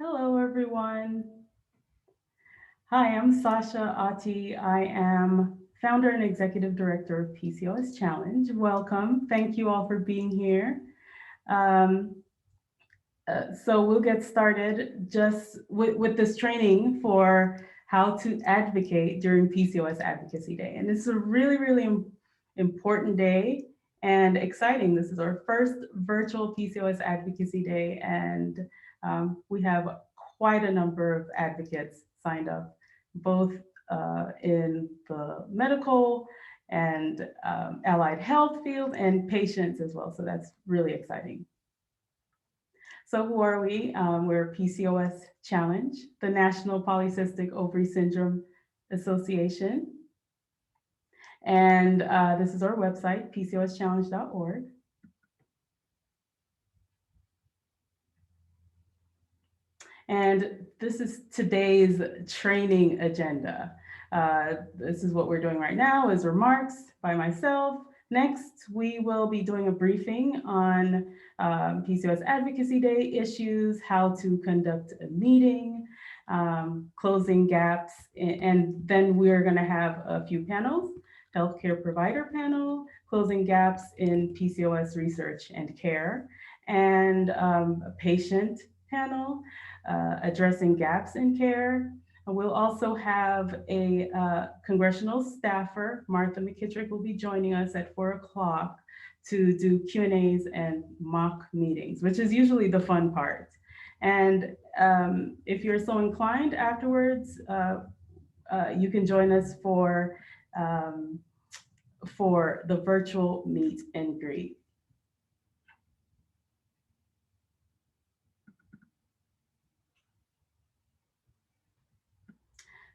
Hello, everyone. Hi, I'm Sasha Ati. I am founder and executive director of PCOS Challenge. Welcome. Thank you all for being here. Um, so we'll get started just with this training for how to advocate during PCOS Advocacy Day. And it's a really important day and exciting. This is our first virtual PCOS Advocacy Day, and we have quite a number of advocates signed up, both in the medical and allied health field and patients as well. So that's really exciting. So who are we? We're PCOS Challenge, the National Polycystic Ovary Syndrome Association. And this is our website, pcoschallenge.org. And this is today's training agenda. This is what we're doing right now is remarks by myself. Next, we will be doing a briefing on PCOS Advocacy Day issues, how to conduct a meeting, closing gaps, and then we're going to have a few panels, healthcare provider panel, closing gaps in PCOS research and care, and a patient panel, addressing gaps in care. We'll also have a congressional staffer, Martha McKittrick, will be joining us at 4 o'clock to do Q&As and mock meetings, which is usually the fun part. And if you're so inclined afterwards, you can join us um, for the virtual meet and greet.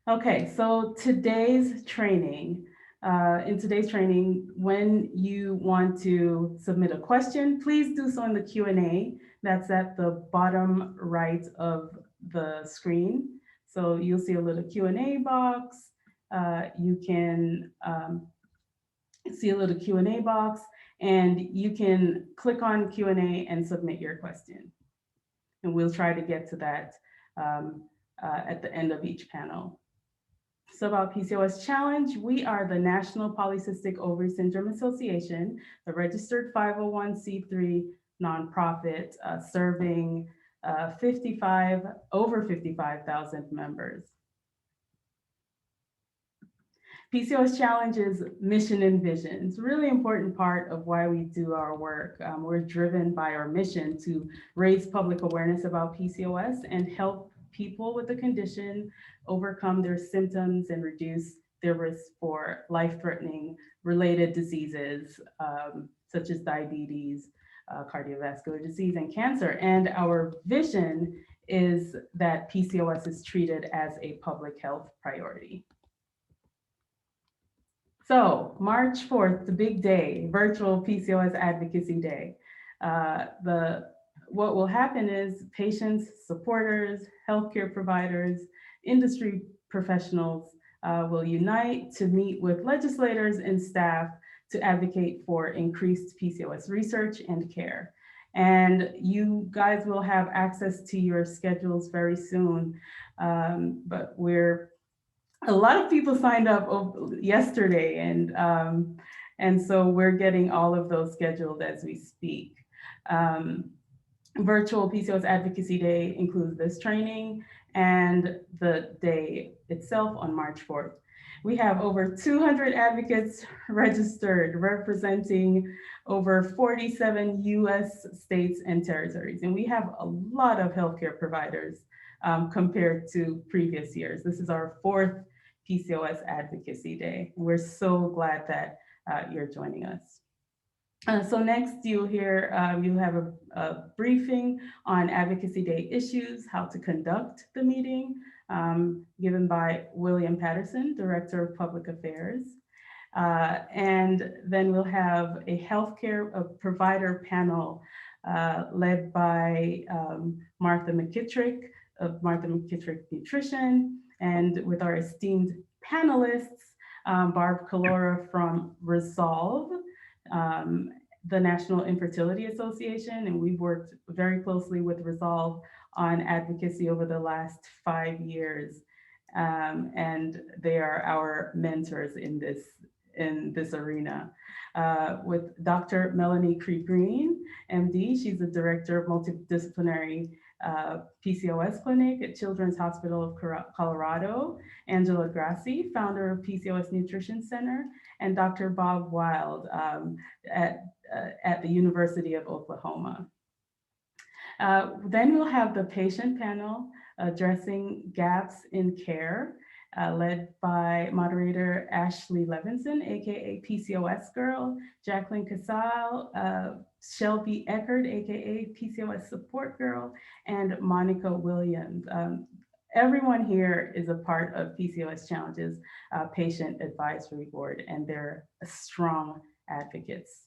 Okay, so in today's training, when you want to submit a question, please do so in the Q&A. That's at the bottom right of the screen. So you'll see a little Q&A box. You can see a little Q&A box, and you can click on Q&A and submit your question. And we'll try to get to that at the end of each panel. So about PCOS Challenge, we are the National Polycystic Ovary Syndrome Association, the registered 501c3 nonprofit serving over 55,000 members. PCOS Challenge's mission and vision. It's a really important part of why we do our work. We're driven by our mission to raise public awareness about PCOS and help people with the condition overcome their symptoms and reduce their risk for life-threatening related diseases such as diabetes, cardiovascular disease, and cancer. And our vision is that PCOS is treated as a public health priority. So March 4th, the big day, virtual PCOS Advocacy Day. What will happen is patients, supporters, healthcare providers, industry professionals will unite to meet with legislators and staff to advocate for increased PCOS research and care. And you guys will have access to your schedules very soon, but a lot of people signed up yesterday, and so we're getting all of those scheduled as we speak. Virtual PCOS Advocacy Day includes this training and the day itself on March 4th. We have over 200 advocates registered, representing over 47 US states and territories. And we have a lot of healthcare providers compared to previous years. This is our fourth PCOS Advocacy Day. We're so glad that you're joining us. So next you'll have a briefing on Advocacy Day issues, how to conduct the meeting, given by William Patterson, Director of Public Affairs. And then we'll have a provider panel led by Martha McKittrick of Martha McKittrick Nutrition, and with our esteemed panelists, Barb Calora from Resolve, the National Infertility Association, and we've worked very closely with Resolve on advocacy over the last 5 years. And they are our mentors in this arena. With Dr. Melanie Cree Green, MD, she's the director of multidisciplinary PCOS clinic at Children's Hospital of Colorado, Angela Grassi, founder of PCOS Nutrition Center, and Dr. Bob Wild at the University of Oklahoma. Then we'll have the patient panel addressing gaps in care, led by moderator Ashley Levinson, AKA PCOS Girl, Jacqueline Casal, Shelby Eckert, AKA PCOS Support Girl, and Monica Williams. Everyone here is a part of PCOS Challenge's Patient Advisory Board, and they're strong advocates.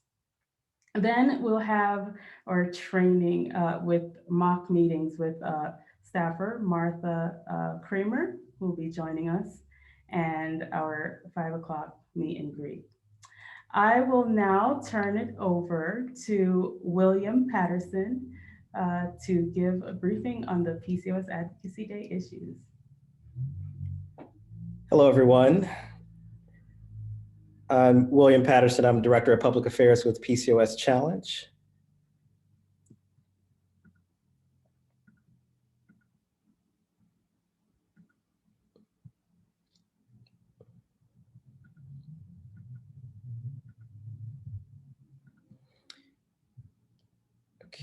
Then we'll have our training with mock meetings with staffer Martha Kramer, who will be joining us, and our 5 o'clock meet and greet. I will now turn it over to William Patterson to give a briefing on the PCOS Advocacy Day issues. Hello, everyone. I'm William Patterson. I'm Director of Public Affairs with PCOS Challenge.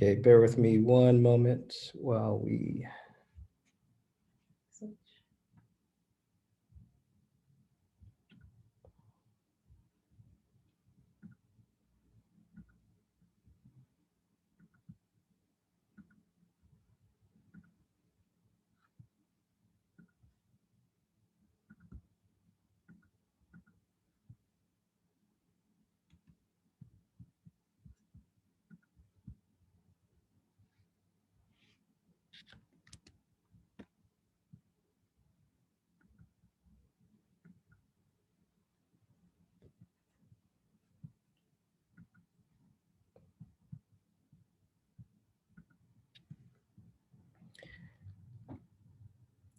Okay, bear with me one moment while we...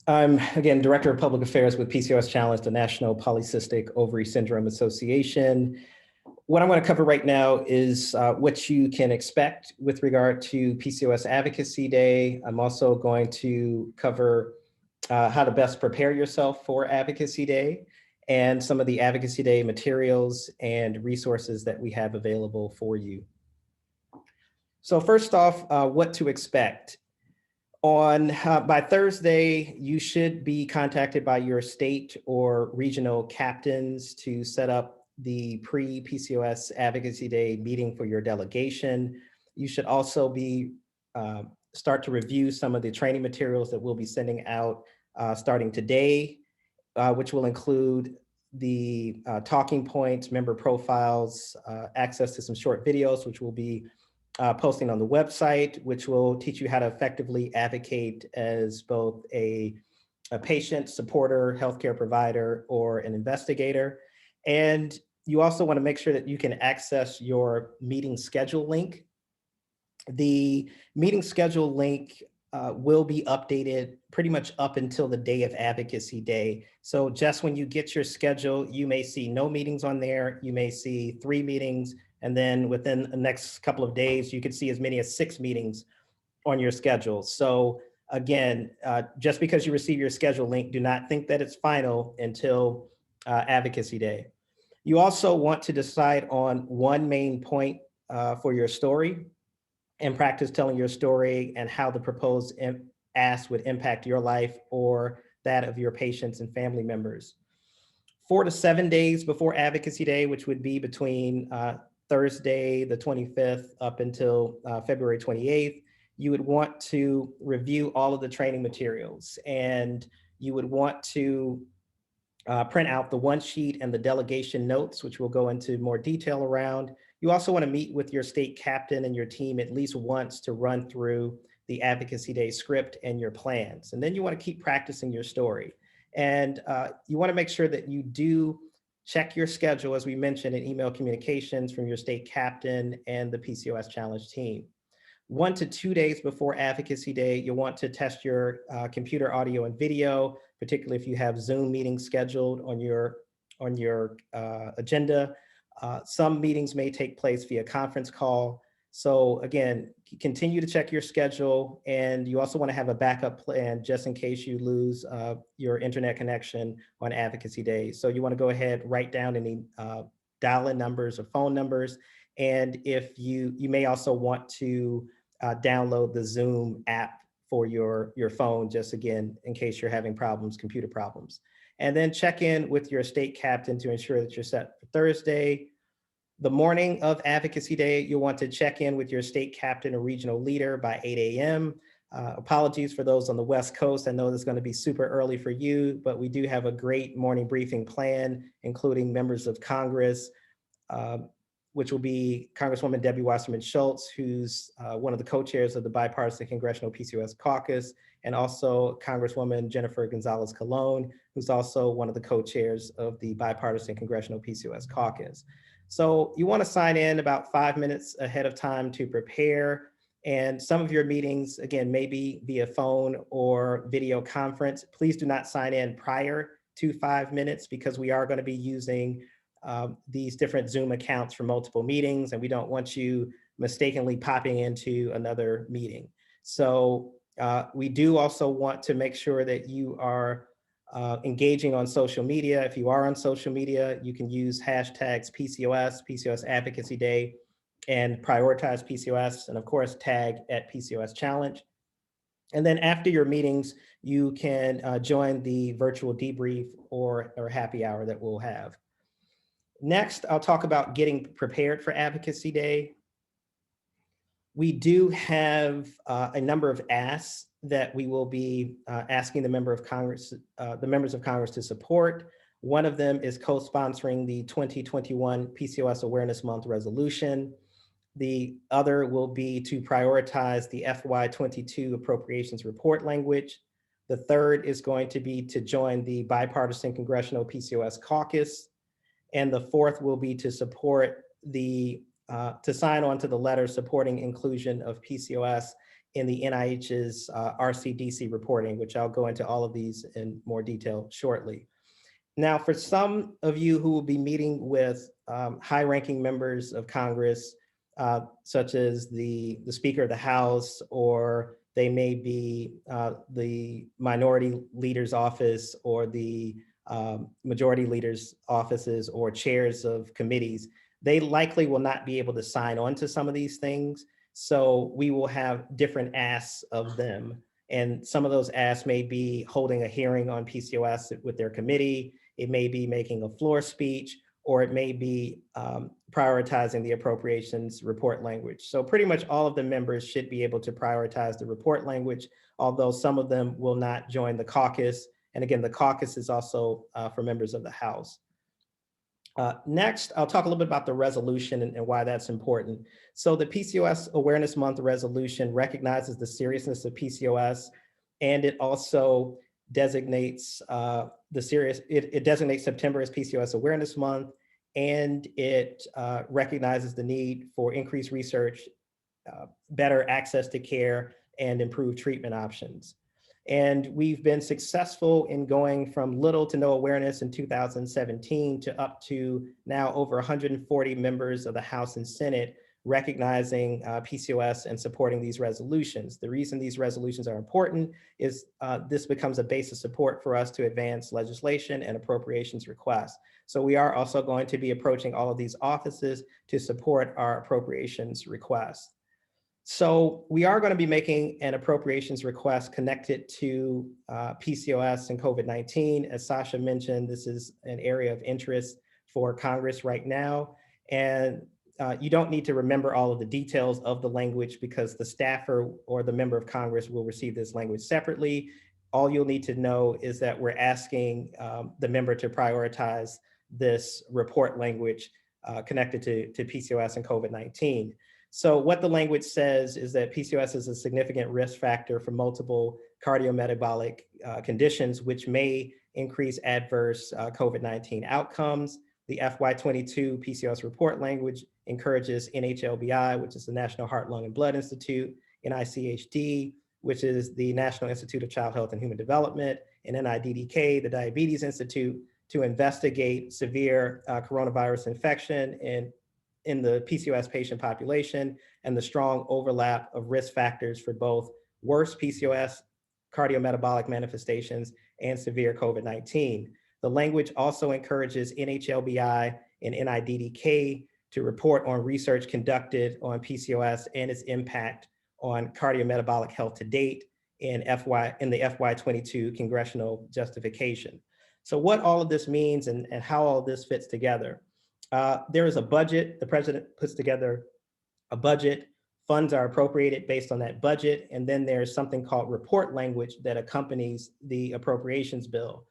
I'm, again, Director of Public Affairs with PCOS Challenge, the National Polycystic Ovary Syndrome Association. What I'm going to cover right now is what you can expect with regard to PCOS Advocacy Day. I'm also going to cover how to best prepare yourself for Advocacy Day and some of the Advocacy Day materials and resources that we have available for you. So first off, what to expect. By Thursday, you should be contacted by your state or regional captains to set up the pre-PCOS Advocacy Day meeting for your delegation. You should also start to review some of the training materials that we'll be sending out starting today, which will include the talking points, member profiles, access to some short videos, which will be posting on the website, which will teach you how to effectively advocate as both a patient, supporter, healthcare provider, or an investigator. And you also want to make sure that you can access your meeting schedule link. The meeting schedule link will be updated pretty much up until the day of Advocacy Day. So just when you get your schedule, you may see no meetings on there. You may see 3 meetings. And then within the next couple of days, you could see as many as 6 meetings on your schedule. So again, just because you receive your schedule link, do not think that it's final until Advocacy Day. You also want to decide on one main point for your story and practice telling your story and how the proposed ask would impact your life or that of your patients and family members. 4 to 7 days before Advocacy Day, which would be between Thursday, the 25th, up until February 28th, you would want to review all of the training materials, and you would want to print out the one sheet and the delegation notes, which we'll go into more detail around. You also want to meet with your state captain and your team at least once to run through the Advocacy Day script and your plans. And then you want to keep practicing your story. And you want to make sure that you do check your schedule, as we mentioned, in email communications from your state captain and the PCOS Challenge team. 1 to 2 days before Advocacy Day, you'll want to test your computer audio and video, particularly if you have Zoom meetings scheduled on your agenda. Some meetings may take place via conference call. So again, continue to check your schedule, and you also want to have a backup plan just in case you lose your internet connection on Advocacy Day. So you want to go ahead, write down any dial-in numbers or phone numbers, and if you may also want to download the Zoom app for your phone, just again, in case you're having problems, computer problems. And then check in with your state captain to ensure that you're set for Thursday. The morning of Advocacy Day, you'll want to check in with your state captain or regional leader by 8 a.m. Apologies for those on the West Coast. I know this is going to be super early for you, but we do have a great morning briefing plan, including members of Congress, which will be Congresswoman Debbie Wasserman Schultz, who's one of the co-chairs of the Bipartisan Congressional PCOS Caucus, and also Congresswoman Jennifer Gonzalez Colon, who's also one of the co-chairs of the Bipartisan Congressional PCOS Caucus. So you want to sign in about 5 minutes ahead of time to prepare. And some of your meetings, again, maybe via phone or video conference. Please do not sign in prior to 5 minutes, because we are going to be using these different Zoom accounts for multiple meetings, and we don't want you mistakenly popping into another meeting. So we do also want to make sure that you are engaging on social media. If you are on social media, you can use hashtags PCOS, PCOS Advocacy Day, and prioritize PCOS, and of course, tag at PCOS Challenge. And then after your meetings, you can join the virtual debrief or happy hour that we'll have. Next, I'll talk about getting prepared for Advocacy Day. We do have a number of asks that we will be asking the members of Congress to support. One of them is co-sponsoring the 2021 PCOS Awareness Month resolution. The other will be to prioritize the FY22 appropriations report language. The third is going to be to join the Bipartisan Congressional PCOS Caucus. And the fourth will be to support to sign on to the letter supporting inclusion of PCOS in the NIH's RCDC reporting, which I'll go into all of these in more detail shortly. Now, for some of you who will be meeting with high-ranking members of Congress, such as the Speaker of the House, or they may be the Minority Leader's Office or the Majority Leader's offices or chairs of committees, they likely will not be able to sign on to some of these things. So we will have different asks of them. And some of asks asks may be holding a hearing on PCOS with their committee. It may be making a floor speech, or it may be prioritizing the appropriations report language. So pretty much all of the members should be able to prioritize the report language, although some of them will not join the caucus. And again, the caucus is also for members of the House. Next, I'll talk a little bit about the resolution and why that's important. So the PCOS Awareness Month resolution recognizes the seriousness of PCOS, and it also designates it designates September as PCOS Awareness Month, and it recognizes the need for increased research, better access to care, and improved treatment options. And we've been successful in going from little to no awareness in 2017 to up to now over 140 members of the House and Senate recognizing PCOS and supporting these resolutions. The reason these resolutions are important is this becomes a base of support for us to advance legislation and appropriations requests. So we are also going to be approaching all of these offices to support our appropriations requests. So we are going to be making an appropriations request connected to PCOS and COVID-19. As Sasha mentioned, this is an area of interest for Congress right now. And you don't need to remember all of the details of the language, because the staffer or the member of Congress will receive this language separately. All you'll need to know is that we're asking the member to prioritize this report language connected to PCOS and COVID-19. So what the language says is that PCOS is a significant risk factor for multiple cardiometabolic conditions, which may increase adverse COVID-19 outcomes. The FY22 PCOS report language encourages NHLBI, which is the National Heart, Lung, and Blood Institute, NICHD, which is the National Institute of Child Health and Human Development, and NIDDK, the Diabetes Institute, to investigate severe coronavirus infection in the PCOS patient population and the strong overlap of risk factors for both worse PCOS, cardiometabolic manifestations, and severe COVID-19. The language also encourages NHLBI and NIDDK to report on research conducted on PCOS and its impact on cardiometabolic health to date in the FY22 congressional justification. So what all of this means and how all this fits together. There is a budget. The president puts together a budget. Funds are appropriated based on that budget. And then there's something called report language that accompanies the appropriations bill.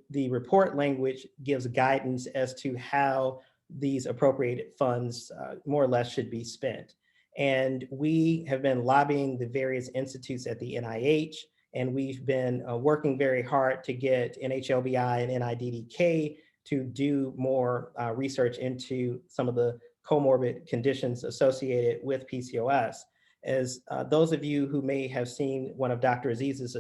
The report language gives guidance as to how these appropriated funds more or less should be spent. And we have been lobbying the various institutes at the NIH, and we've been working very hard to get NHLBI and NIDDK to do more research into some of the comorbid conditions associated with PCOS. As those of you who may have seen one of Dr. Aziz's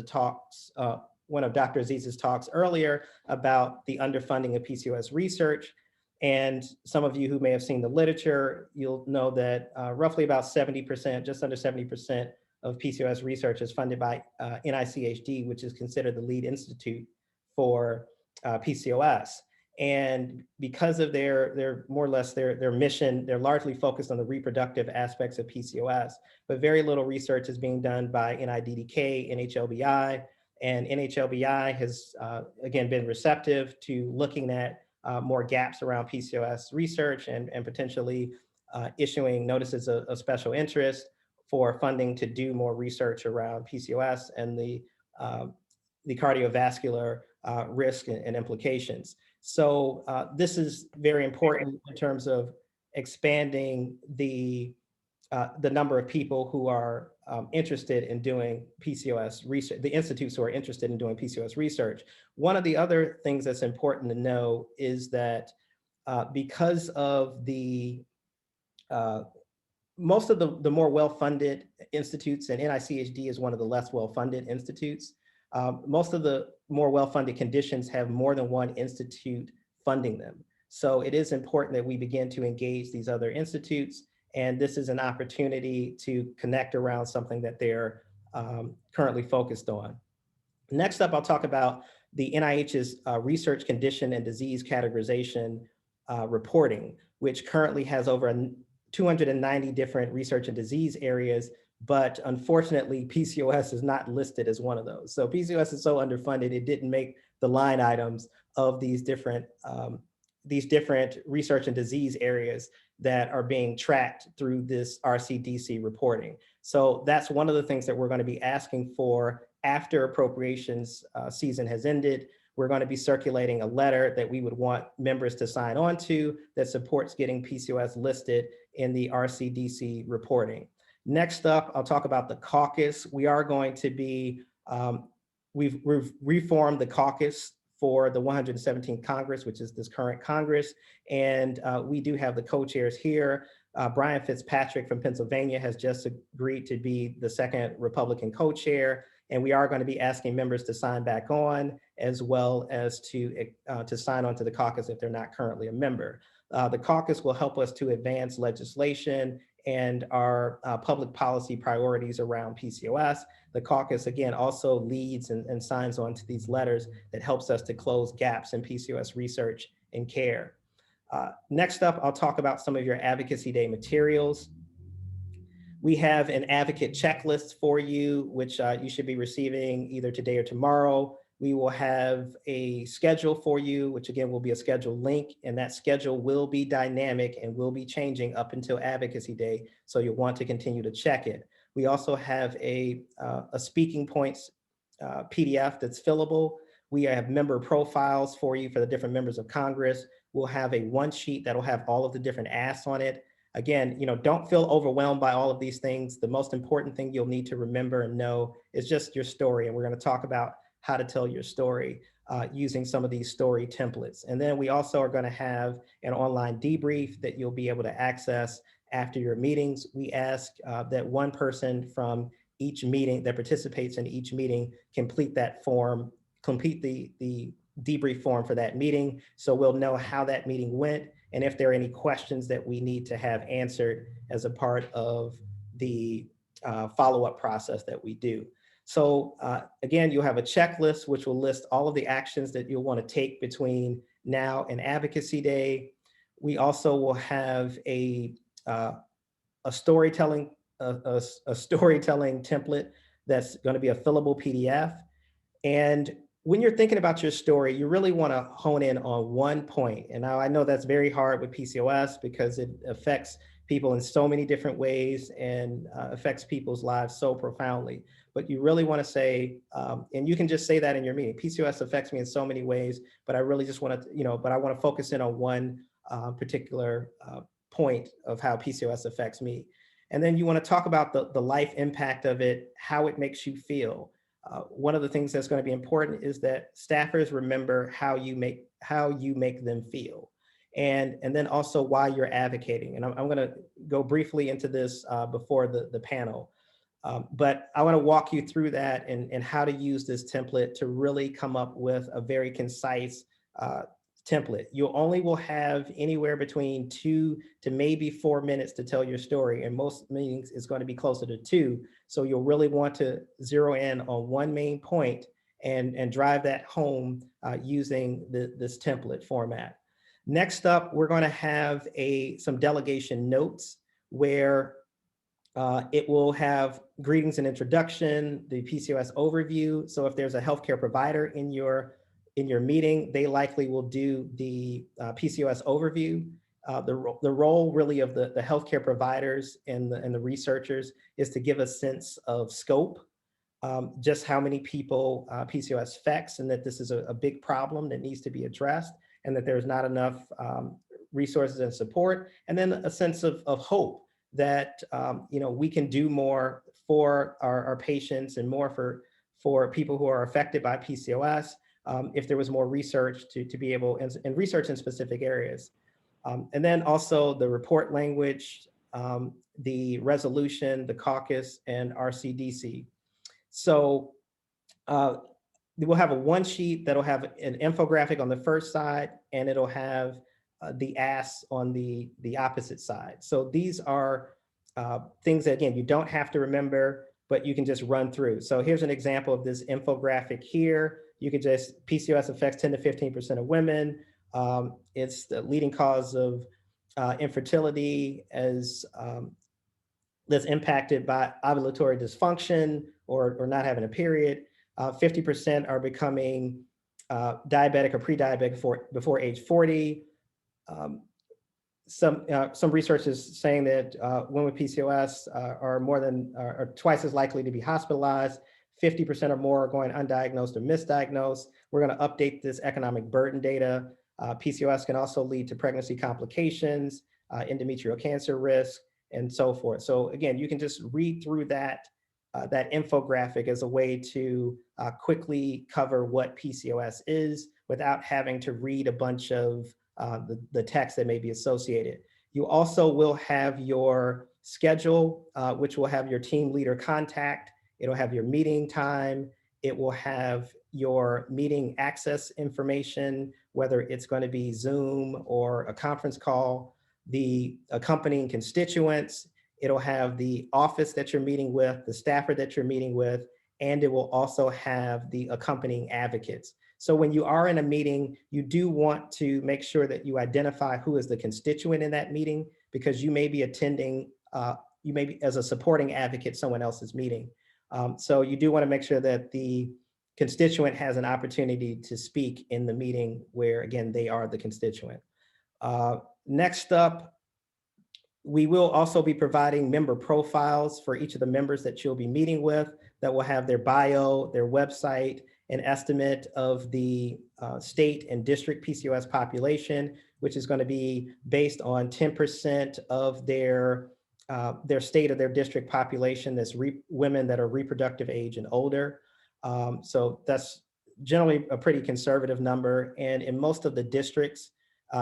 talks earlier about the underfunding of PCOS research, and some of you who may have seen the literature, you'll know that roughly about 70%, just under 70% of PCOS research is funded by NICHD, which is considered the lead institute for PCOS. And because of their more or less their mission, they're largely focused on the reproductive aspects of PCOS, but very little research is being done by NIDDK, NHLBI, and NHLBI has again been receptive to looking at more gaps around PCOS research and potentially issuing notices of special interest for funding to do more research around PCOS and the cardiovascular risk and implications. So this is very important in terms of expanding the number of people who are interested in doing PCOS research, the institutes who are interested in doing PCOS research. One of the other things that's important to know is that because of the most of the more well-funded institutes, and NICHD is one of the less well-funded institutes, most of the more well-funded conditions have more than one institute funding them. So it is important that we begin to engage these other institutes, and this is an opportunity to connect around something that they're currently focused on. Next up, I'll talk about the NIH's research condition and disease categorization reporting, which currently has over 290 different research and disease areas, but unfortunately, PCOS is not listed as one of those. So PCOS is so underfunded, it didn't make the line items of these different research and disease areas that are being tracked through this RCDC reporting. So that's one of the things that we're going to be asking for after appropriations season has ended. We're going to be circulating a letter that we would want members to sign on to that supports getting PCOS listed in the RCDC reporting. Next up, I'll talk about the caucus. We are going to be, we've reformed the caucus for the 117th Congress, which is this current Congress. And we do have the co-chairs here. Brian Fitzpatrick from Pennsylvania has just agreed to be the second Republican co-chair. And we are going to be asking members to sign back on, as well as to sign on to the caucus if they're not currently a member. The caucus will help us to advance legislation and our public policy priorities around PCOS. The caucus, again, also leads and signs on to these letters that helps us to close gaps in PCOS research and care. Next up, I'll talk about some of your Advocacy Day materials. We have an advocate checklist for you, which you should be receiving either today or tomorrow. We will have a schedule for you, which again will be a schedule link, and that schedule will be dynamic and will be changing up until Advocacy Day, so you'll want to continue to check it. We also have a speaking points PDF that's fillable. We have member profiles for you for the different members of Congress. We'll have a one sheet that'll have all of the different asks on it. Again, don't feel overwhelmed by all of these things. The most important thing you'll need to remember and know is just your story, and we're going to talk about how to tell your story. using some of these story templates. And then we also are going to have an online debrief that you'll be able to access after your meetings. We ask that one person from each meeting that participates in each meeting complete that form, complete the debrief form for that meeting. So we'll know how that meeting went and if there are any questions that we need to have answered as a part of the follow-up process that we do. So again, you'll have a checklist which will list all of the actions that you'll want to take between now and Advocacy Day. We also will have a storytelling storytelling template that's going to be a fillable PDF. And when you're thinking about your story, you really want to hone in on one point. And now I know that's very hard with PCOS because it affects people in so many different ways and affects people's lives so profoundly. But you really want to say, and you can just say that in your meeting, PCOS affects me in so many ways, but I really just want to, but I want to focus in on one particular point of how PCOS affects me. And then you want to talk about the life impact of it, how it makes you feel. One of the things that's going to be important is that staffers remember how you make them feel. And then also why you're advocating. And I'm going to go briefly into this before the panel. But I want to walk you through that and how to use this template to really come up with a very concise template. You only will have anywhere between 2 to maybe 4 minutes to tell your story. And most meetings is going to be closer to 2. So you'll really want to zero in on one main point and drive that home using this template format. Next up, we're going to have some delegation notes where it will have greetings and introduction, the PCOS overview. So if there's a healthcare provider in your meeting, they likely will do the PCOS overview. The role really of the healthcare providers and the researchers is to give a sense of scope, just how many people PCOS affects, and that this is a big problem that needs to be addressed, and that there's not enough resources and support, and then a sense of hope that we can do more for our patients and more for people who are affected by PCOS. If there was more research to be able, and research in specific areas. And then also the report language, the resolution, the caucus, and RCDC. So we'll have a one sheet that'll have an infographic on the first side, and it'll have the asks on the opposite side. So these are things that, again, you don't have to remember, but you can just run through. So here's an example of this infographic here. You could just, PCOS affects 10 to 15% of women. It's the leading cause of infertility that's impacted by ovulatory dysfunction or not having a period. 50% are becoming diabetic or pre-diabetic before age 40. Some research is saying that women with PCOS are twice as likely to be hospitalized. 50% or more are going undiagnosed or misdiagnosed. We're going to update this economic burden data. PCOS can also lead to pregnancy complications, endometrial cancer risk, and so forth. So again, you can just read through that infographic as a way to quickly cover what PCOS is without having to read a bunch of the text that may be associated. You also will have your schedule, which will have your team leader contact. It'll have your meeting time. It will have your meeting access information, whether it's going to be Zoom or a conference call, the accompanying constituents. It'll have the office that you're meeting with, the staffer that you're meeting with, and it will also have the accompanying advocates. So when you are in a meeting, you do want to make sure that you identify who is the constituent in that meeting, because you may be attending, you may be as a supporting advocate someone else's meeting. So you do want to make sure that the constituent has an opportunity to speak in the meeting where, again, they are the constituent. Next up, we will also be providing member profiles for each of the members that you'll be meeting with that will have their bio, their website, an estimate of the state and district PCOS population, which is going to be based on 10% of their state or their district population that's women that are reproductive age and older. So that's generally a pretty conservative number. And in most of the districts,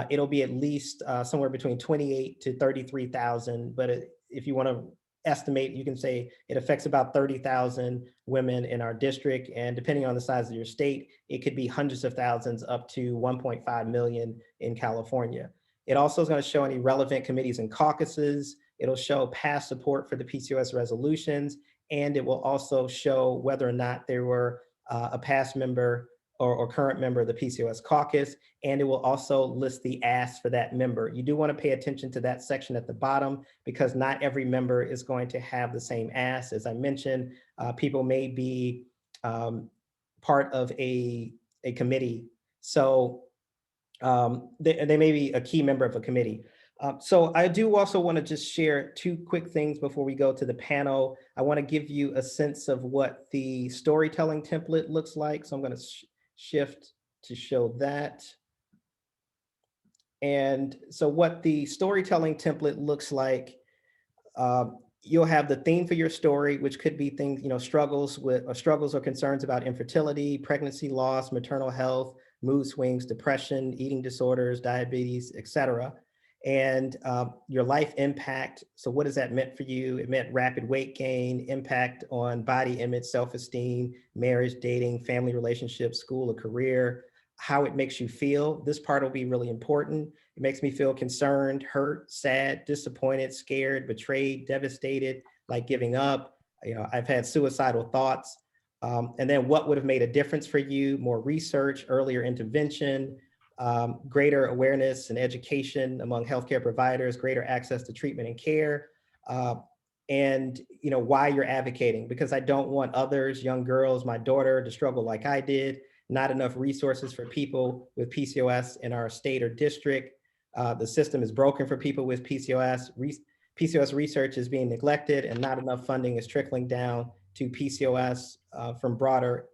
it'll be at least somewhere between 28 to 33,000. But if you want to estimate, you can say it affects about 30,000 women in our district. And depending on the size of your state, it could be hundreds of thousands up to 1.5 million in California. It also is going to show any relevant committees and caucuses. It'll show past support for the PCOS resolutions, and it will also show whether or not there were a past member or current member of the PCOS caucus, and it will also list the asks for that member. You do want to pay attention to that section at the bottom because not every member is going to have the same ask. As I mentioned, people may be part of a committee. So they may be a key member of a committee. So I do also want to just share two quick things before we go to the panel. I want to give you a sense of what the storytelling template looks like. So I'm going to shift to show that. And so what the storytelling template looks like, you'll have the theme for your story, which could be things, struggles or concerns about infertility, pregnancy loss, maternal health, mood swings, depression, eating disorders, diabetes, etc. And your life impact. So what has that meant for you? It meant rapid weight gain, impact on body image, self-esteem, marriage, dating, family relationships, school, or career, how it makes you feel. This part will be really important. It makes me feel concerned, hurt, sad, disappointed, scared, betrayed, devastated, like giving up. I've had suicidal thoughts. And then what would have made a difference for you? More research, earlier intervention, greater awareness and education among healthcare providers, greater access to treatment and care, and why you're advocating, because I don't want others, young girls, my daughter, to struggle like I did. Not enough resources for people with PCOS in our state or district. The system is broken for people with PCOS. PCOS research is being neglected, and not enough funding is trickling down to PCOS from broader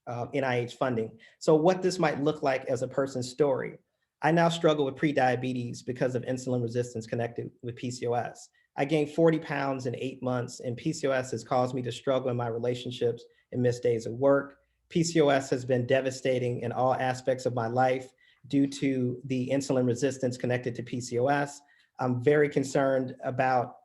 NIH funding. So what this might look like as a person's story. I now struggle with prediabetes because of insulin resistance connected with PCOS. I gained 40 pounds in 8 months, and PCOS has caused me to struggle in my relationships and miss days of work. PCOS has been devastating in all aspects of my life due to the insulin resistance connected to PCOS. I'm very concerned about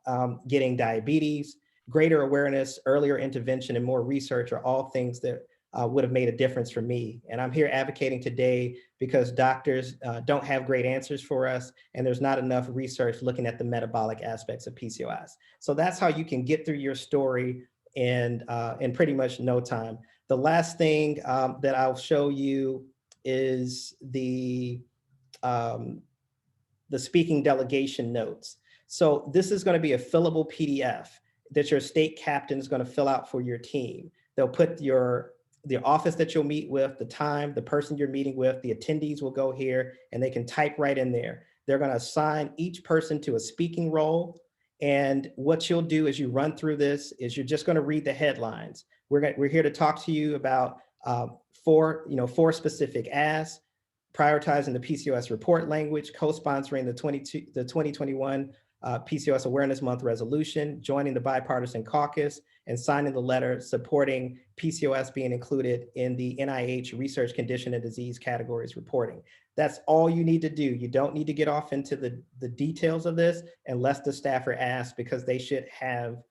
getting diabetes. Greater awareness, earlier intervention, and more research are all things that would have made a difference for me. And I'm here advocating today because doctors don't have great answers for us, and there's not enough research looking at the metabolic aspects of PCOS. So that's how you can get through your story in pretty much no time. The last thing that I'll show you is the speaking delegation notes. So this is going to be a fillable PDF that your state captain is going to fill out for your team. They'll put the office that you'll meet with, the time, the person you're meeting with, the attendees will go here, and they can type right in there. They're going to assign each person to a speaking role. And what you'll do as you run through this is you're just going to read the headlines. We're here to talk to you about four specific asks: prioritizing the PCOS report language, co-sponsoring the 2021 PCOS Awareness Month resolution, joining the bipartisan caucus, and signing the letter supporting PCOS being included in the NIH research condition and disease categories reporting. That's all you need to do. You don't need to get off into the details of this unless the staffer asks, because they should have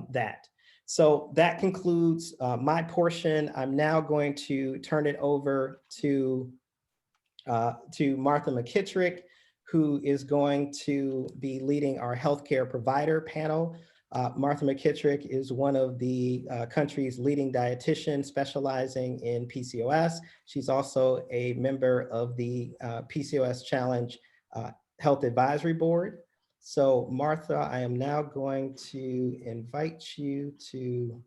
that. So that concludes my portion. I'm now going to turn it over to Martha McKittrick, who is going to be leading our healthcare provider panel. Martha McKittrick is one of the country's leading dietitians specializing in PCOS. She's also a member of the PCOS Challenge Health Advisory Board. So Martha, I am now going to invite you to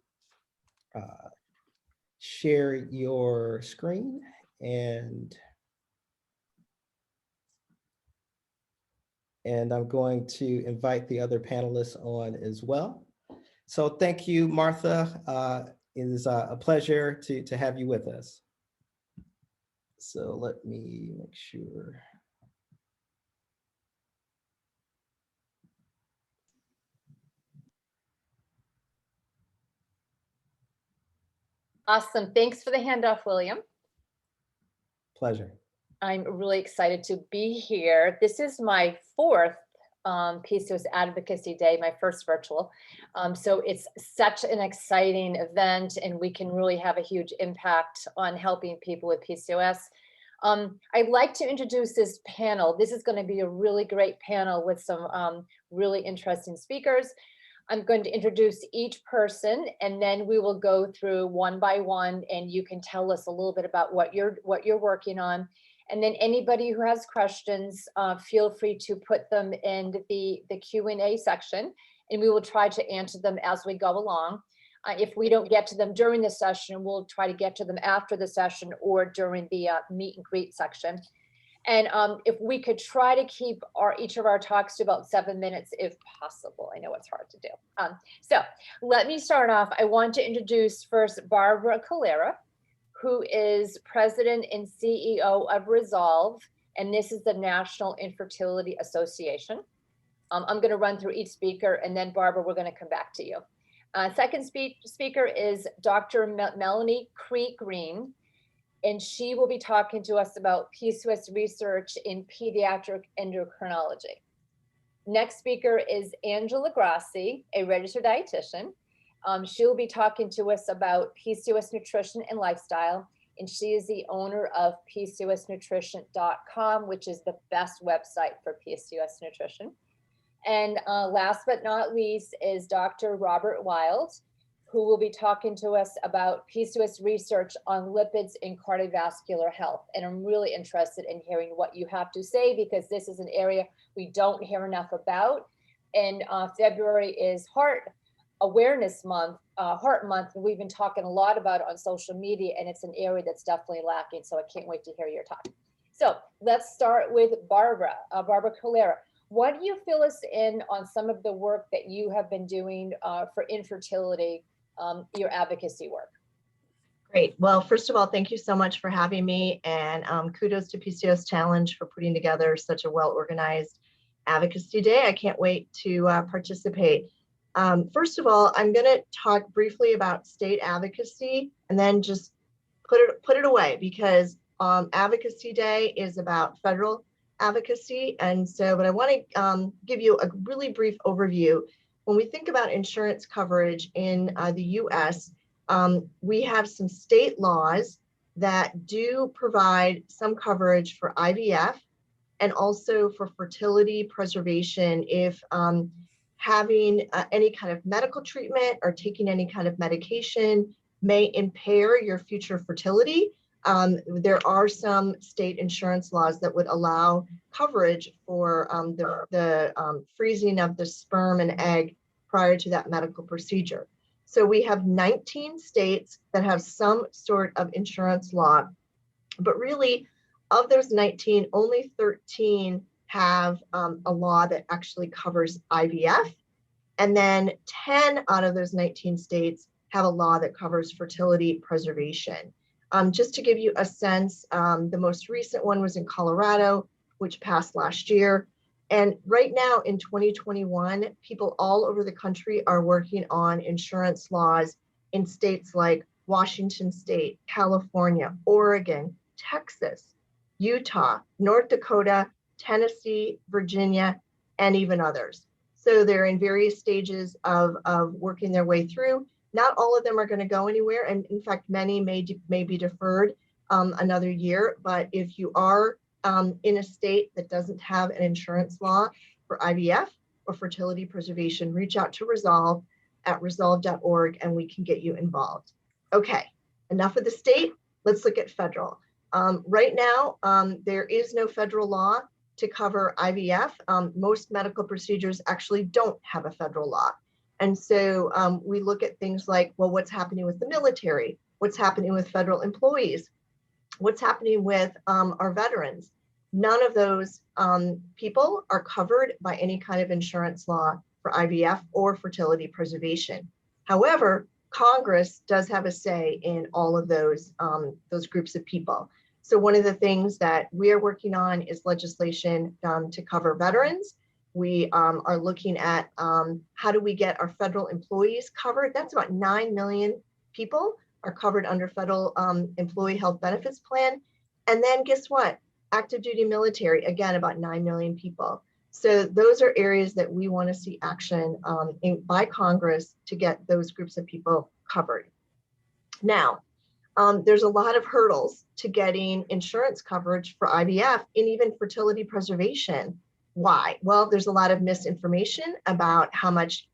share your screen, and I'm going to invite the other panelists on as well. So thank you, Martha. It is a pleasure to have you with us. So let me make sure. Awesome. Thanks for the handoff, William. Pleasure. I'm really excited to be here. This is my fourth PCOS Advocacy Day, my first virtual. So it's such an exciting event, and we can really have a huge impact on helping people with PCOS. I'd like to introduce this panel. This is going to be a really great panel with some really interesting speakers. I'm going to introduce each person, and then we will go through one by one, and you can tell us a little bit about what you're working on. And then anybody who has questions, feel free to put them in the Q&A section, and we will try to answer them as we go along. If we don't get to them during the session, we'll try to get to them after the session or during the meet and greet section. And if we could try to keep each of our talks to about 7 minutes, if possible. I know it's hard to do. So let me start off. I want to introduce first Barbara Calera, who is president and CEO of Resolve, and this is the National Infertility Association. I'm going to run through each speaker, and then Barbara, we're going to come back to you. Second speaker is Dr. Melanie Green, and she will be talking to us about PCOS research in pediatric endocrinology. Next speaker is Angela Grassi, a registered dietitian. She'll be talking to us about PCOS nutrition and lifestyle, and she is the owner of PCOSnutrition.com, which is the best website for PCOS nutrition. And last but not least is Dr. Robert Wild, who will be talking to us about PCOS research on lipids and cardiovascular health. And I'm really interested in hearing what you have to say, because this is an area we don't hear enough about. And February is Heart Awareness Month, Heart Month, and we've been talking a lot about it on social media, and it's an area that's definitely lacking. So I can't wait to hear your talk. So let's start with Barbara Calera. What do you fill us in on some of the work that you have been doing for infertility, your advocacy work? Great. Well, first of all, thank you so much for having me, and kudos to PCOS Challenge for putting together such a well-organized advocacy day. I can't wait to participate. First of all, I'm going to talk briefly about state advocacy, and then just put it away, because Advocacy Day is about federal advocacy. And so, but I want to give you a really brief overview. When we think about insurance coverage in the US, we have some state laws that do provide some coverage for IVF and also for fertility preservation if having any kind of medical treatment or taking any kind of medication may impair your future fertility. There are some state insurance laws that would allow coverage for the freezing of the sperm and egg prior to that medical procedure. So we have 19 states that have some sort of insurance law, but really of those 19, only 13 have a law that actually covers IVF. And then 10 out of those 19 states have a law that covers fertility preservation. Just to give you a sense, the most recent one was in Colorado, which passed last year. And right now in 2021, people all over the country are working on insurance laws in states like Washington State, California, Oregon, Texas, Utah, North Dakota, Tennessee, Virginia, and even others. So they're in various stages of working their way through. Not all of them are going to go anywhere. And in fact, many may be deferred another year. But if you are in a state that doesn't have an insurance law for IVF or fertility preservation, reach out to Resolve at resolve.org and we can get you involved. Okay, enough of the state. Let's look at federal. Right now, there is no federal law to cover IVF. Most medical procedures actually don't have a federal law. And so we look at things like, well, what's happening with the military? What's happening with federal employees? What's happening with our veterans? None of those people are covered by any kind of insurance law for IVF or fertility preservation. However, Congress does have a say in all of those groups of people. So one of the things that we are working on is legislation to cover veterans. We are looking at how do we get our federal employees covered. That's about 9 million people are covered under federal employee health benefits plan. And then guess what? Active duty military, again, about 9 million people. So those are areas that we want to see action by Congress to get those groups of people covered. Now, there's a lot of hurdles to getting insurance coverage for IVF and even fertility preservation. Why? Well, there's a lot of misinformation about how much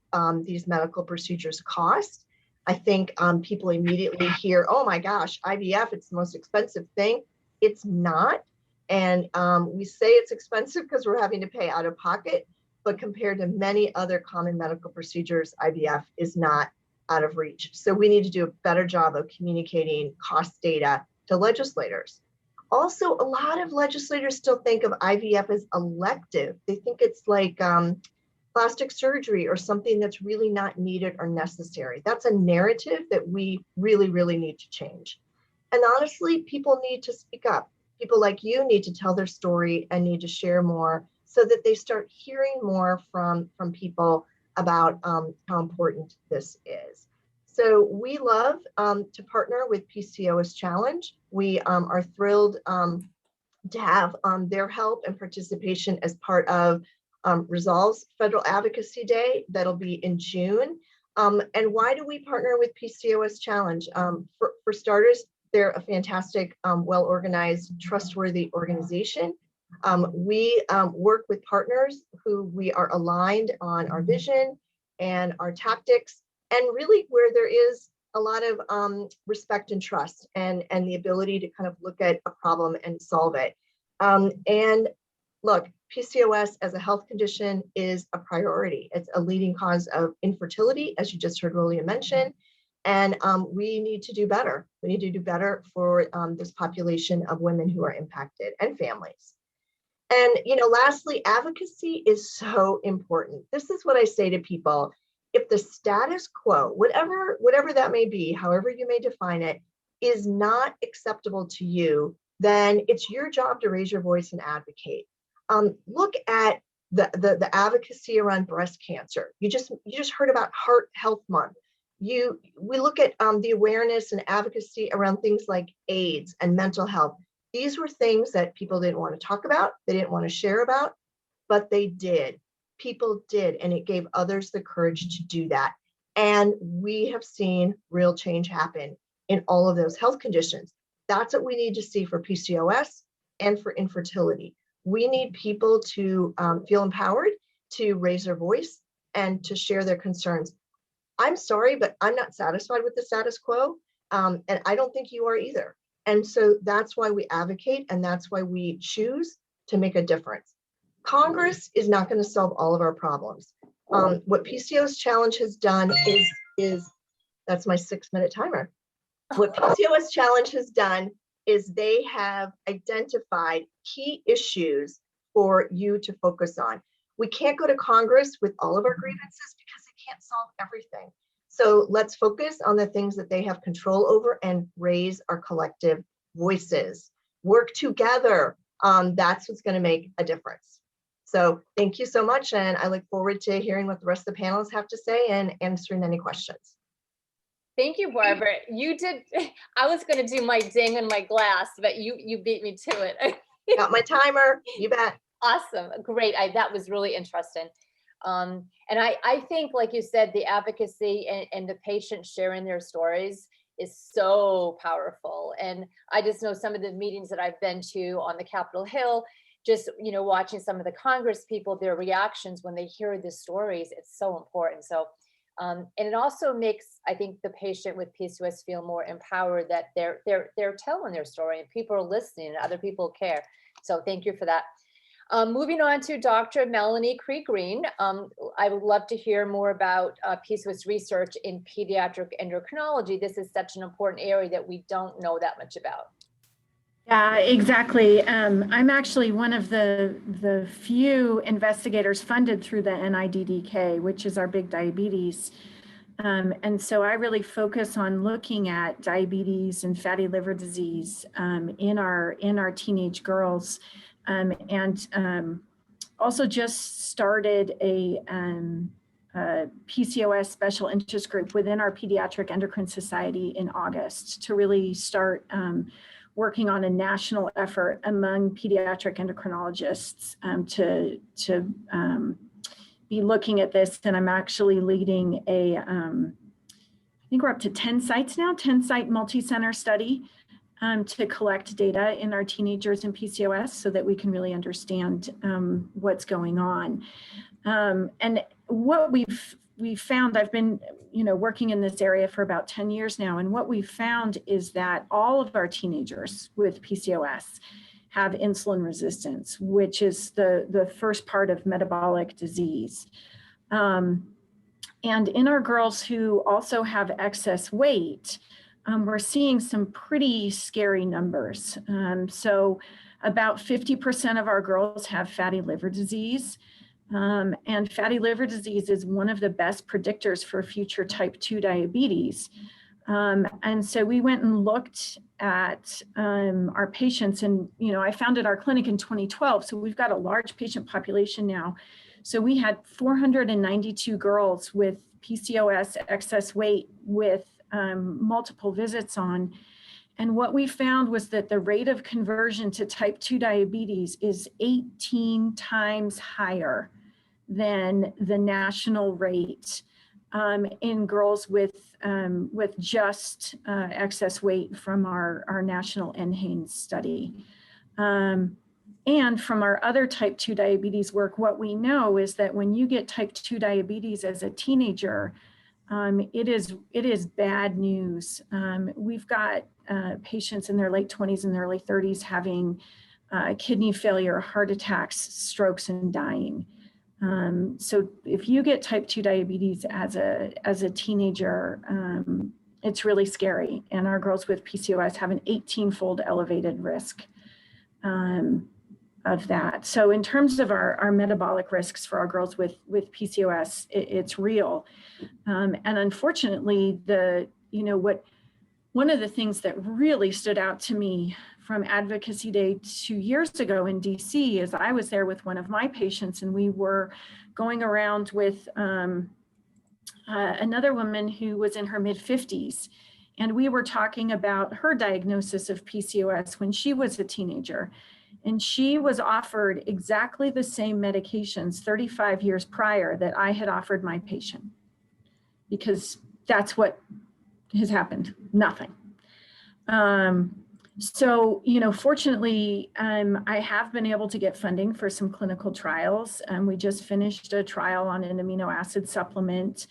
these medical procedures cost. I think people immediately hear, oh my gosh, IVF, it's the most expensive thing. It's not. And we say it's expensive because we're having to pay out of pocket, but compared to many other common medical procedures, IVF is not out of reach. So we need to do a better job of communicating cost data to legislators. Also, a lot of legislators still think of IVF as elective. They think it's like plastic surgery or something that's really not needed or necessary. That's a narrative that we really, really need to change. And honestly, people need to speak up. People like you need to tell their story and need to share more so that they start hearing more from people about how important this is. So we love to partner with PCOS Challenge. We are thrilled to have their help and participation as part of Resolve's Federal Advocacy Day. That'll be in June. And why do we partner with PCOS Challenge? For starters, they're a fantastic, well-organized, trustworthy organization. We work with partners who we are aligned on our vision and our tactics, and really where there is a lot of respect and trust and the ability to kind of look at a problem and solve it. And look, PCOS as a health condition is a priority. It's a leading cause of infertility, as you just heard Rolia mention. And we need to do better. We need to do better for this population of women who are impacted and families. And, lastly, advocacy is so important. This is what I say to people. If the status quo, whatever that may be, however you may define it, is not acceptable to you, then it's your job to raise your voice and advocate. Look at the advocacy around breast cancer. You just heard about Heart Health Month. We look at the awareness and advocacy around things like AIDS and mental health. These were things that people didn't want to talk about, they didn't want to share about, but they did. People did, and it gave others the courage to do that. And we have seen real change happen in all of those health conditions. That's what we need to see for PCOS and for infertility. We need people to feel empowered to raise their voice and to share their concerns. I'm sorry, but I'm not satisfied with the status quo, and I don't think you are either. And so that's why we advocate, and that's why we choose to make a difference. Congress is not going to solve all of our problems. What PCOS Challenge has done is that's my 6-minute timer. What PCOS Challenge has done is they have identified key issues for you to focus on. We can't go to Congress with all of our grievances because they can't solve everything. So let's focus on the things that they have control over and raise our collective voices. Work together. That's what's going to make a difference. So thank you so much. And I look forward to hearing what the rest of the panelists have to say and answering any questions. Thank you, Barbara. You did. I was going to do my ding and my glass, but you beat me to it. Got my timer. You bet. Awesome. Great. That was really interesting. And I think, like you said, the advocacy and the patients sharing their stories is so powerful. And I just know some of the meetings that I've been to on the Capitol Hill, just, watching some of the Congress people, their reactions when they hear the stories, it's so important. So, and it also makes, I think, the patient with PCOS feel more empowered that they're telling their story and people are listening and other people care. So thank you for that. Moving on to Dr. Melanie Cree-Green. I would love to hear more about PCOS research in pediatric endocrinology. This is such an important area that we don't know that much about. Yeah, exactly. I'm actually one of the few investigators funded through the NIDDK, which is our big diabetes. And so I really focus on looking at diabetes and fatty liver disease in our teenage girls. And also just started a PCOS special interest group within our Pediatric Endocrine Society in August to really start working on a national effort among pediatric endocrinologists to be looking at this. And I'm actually leading I think we're up to 10 sites now, 10-site multi-center study to collect data in our teenagers and PCOS so that we can really understand what's going on. And what we've found, I've been working in this area for about 10 years now, and what we've found is that all of our teenagers with PCOS have insulin resistance, which is the first part of metabolic disease. And in our girls who also have excess weight, we're seeing some pretty scary numbers. So about 50% of our girls have fatty liver disease. And fatty liver disease is one of the best predictors for future type 2 diabetes. And so we went and looked at our patients, and I founded our clinic in 2012, so we've got a large patient population now. So we had 492 girls with PCOS, excess weight, with multiple visits on. And what we found was that the rate of conversion to type 2 diabetes is 18 times higher than the national rate in girls with just excess weight from our national NHANES study. And from our other type 2 diabetes work, what we know is that when you get type 2 diabetes as a teenager, it is bad news. We've got patients in their late 20s and early 30s having kidney failure, heart attacks, strokes, and dying. So if you get type 2 diabetes as a teenager, it's really scary. And our girls with PCOS have an 18-fold elevated risk of that. So in terms of our metabolic risks for our girls with PCOS, it's real. And unfortunately, one of the things that really stood out to me from Advocacy Day 2 years ago in DC is I was there with one of my patients, and we were going around with another woman who was in her mid-50s. And we were talking about her diagnosis of PCOS when she was a teenager. And she was offered exactly the same medications 35 years prior that I had offered my patient, because that's what has happened, nothing. So, fortunately, I have been able to get funding for some clinical trials. We just finished a trial on an amino acid supplement,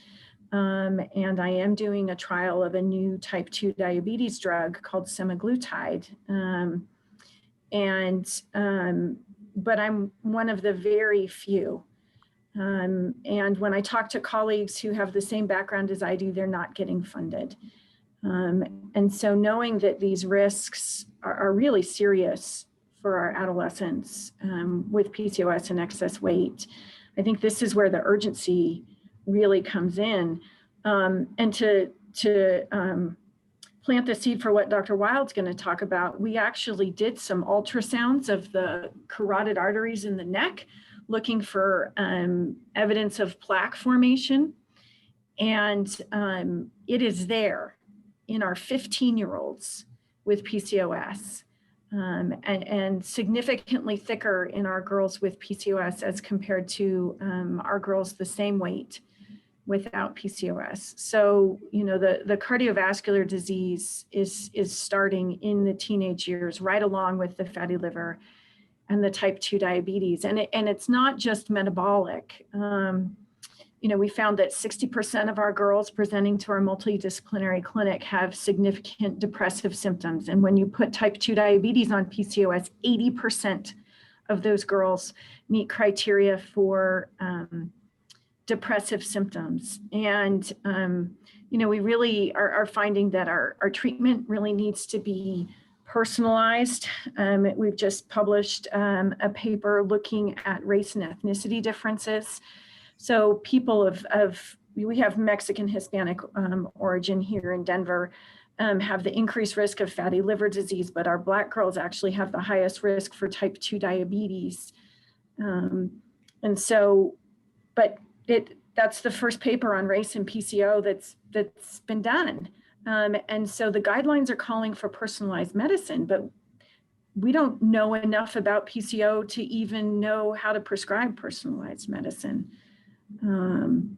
and I am doing a trial of a new type 2 diabetes drug called semaglutide. But I'm one of the very few. And when I talk to colleagues who have the same background as I do, they're not getting funded. And so knowing that these risks are really serious for our adolescents with PCOS and excess weight, I think this is where the urgency really comes in. And to plant the seed for what Dr. Wild's going to talk about, we actually did some ultrasounds of the carotid arteries in the neck, looking for evidence of plaque formation. And it is there in our 15-year-olds with PCOS, and significantly thicker in our girls with PCOS as compared to our girls the same weight without PCOS. So, the cardiovascular disease is starting in the teenage years, right along with the fatty liver and the type 2 diabetes. And it's not just metabolic. We found that 60% of our girls presenting to our multidisciplinary clinic have significant depressive symptoms. And when you put type 2 diabetes on PCOS, 80% of those girls meet criteria for depressive symptoms. And, we really are finding that our treatment really needs to be personalized. We've just published a paper looking at race and ethnicity differences. So people we have Mexican, Hispanic origin here in Denver, have the increased risk of fatty liver disease, but our Black girls actually have the highest risk for type 2 diabetes. And so, but that's the first paper on race and PCO that's been done. And so the guidelines are calling for personalized medicine, but we don't know enough about PCO to even know how to prescribe personalized medicine. And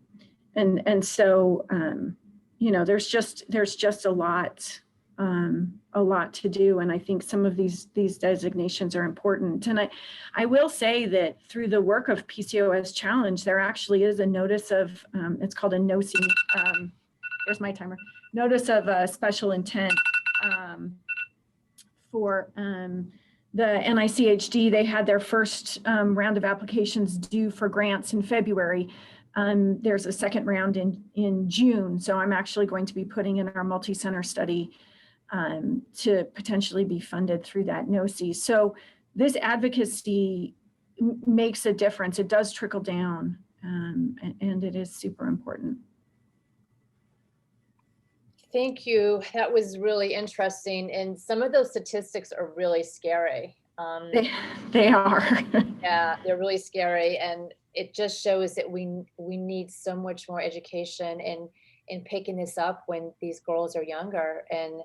so, you know, there's just a lot to do. And I think some of these designations are important. And I will say that through the work of PCOS Challenge, there actually is a notice of, it's called a NOSI, there's my timer, notice of special intent for the NICHD. They had their first round of applications due for grants in February. There's a second round in June. So I'm actually going to be putting in our multi-center study to potentially be funded through that NOSI. So this advocacy makes a difference. It does trickle down, and it is super important. Thank you. That was really interesting. And some of those statistics are really scary. They are. Yeah, they're really scary. And it just shows that we need so much more education in picking this up when these girls are younger. And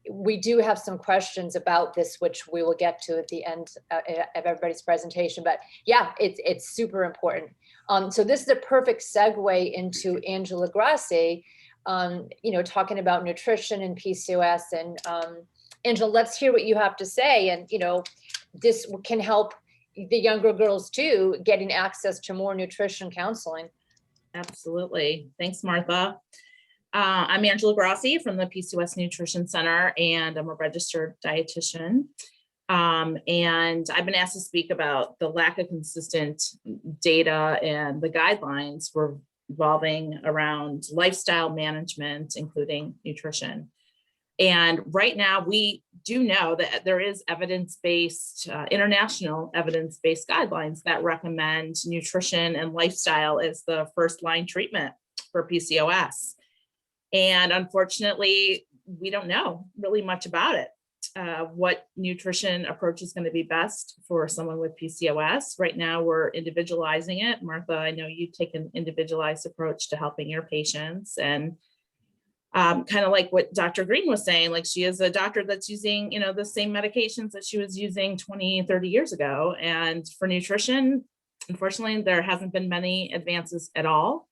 we do have some questions about this, which we will get to at the end of everybody's presentation. But yeah, it's super important. So this is a perfect segue into Angela Grassi, you know, talking about nutrition and PCOS. And Angela, let's hear what you have to say. And, you know, this can help the younger girls too, getting access to more nutrition counseling. Absolutely. Thanks, Martha. I'm Angela Grassi from the PCOS Nutrition Center, and I'm a registered dietitian. And I've been asked to speak about the lack of consistent data and the guidelines revolving around lifestyle management, including nutrition. And right now, we do know that there is evidence-based, international evidence-based guidelines that recommend nutrition and lifestyle as the first-line treatment for PCOS. And unfortunately, we don't know really much about it. What nutrition approach is going to be best for someone with PCOS. Right now, we're individualizing it. Martha, I know you take an individualized approach to helping your patients, and kind of like what Dr. Green was saying, like she is a doctor that's using, you know, the same medications that she was using 20, 30 years ago. And for nutrition, unfortunately, there hasn't been many advances at all.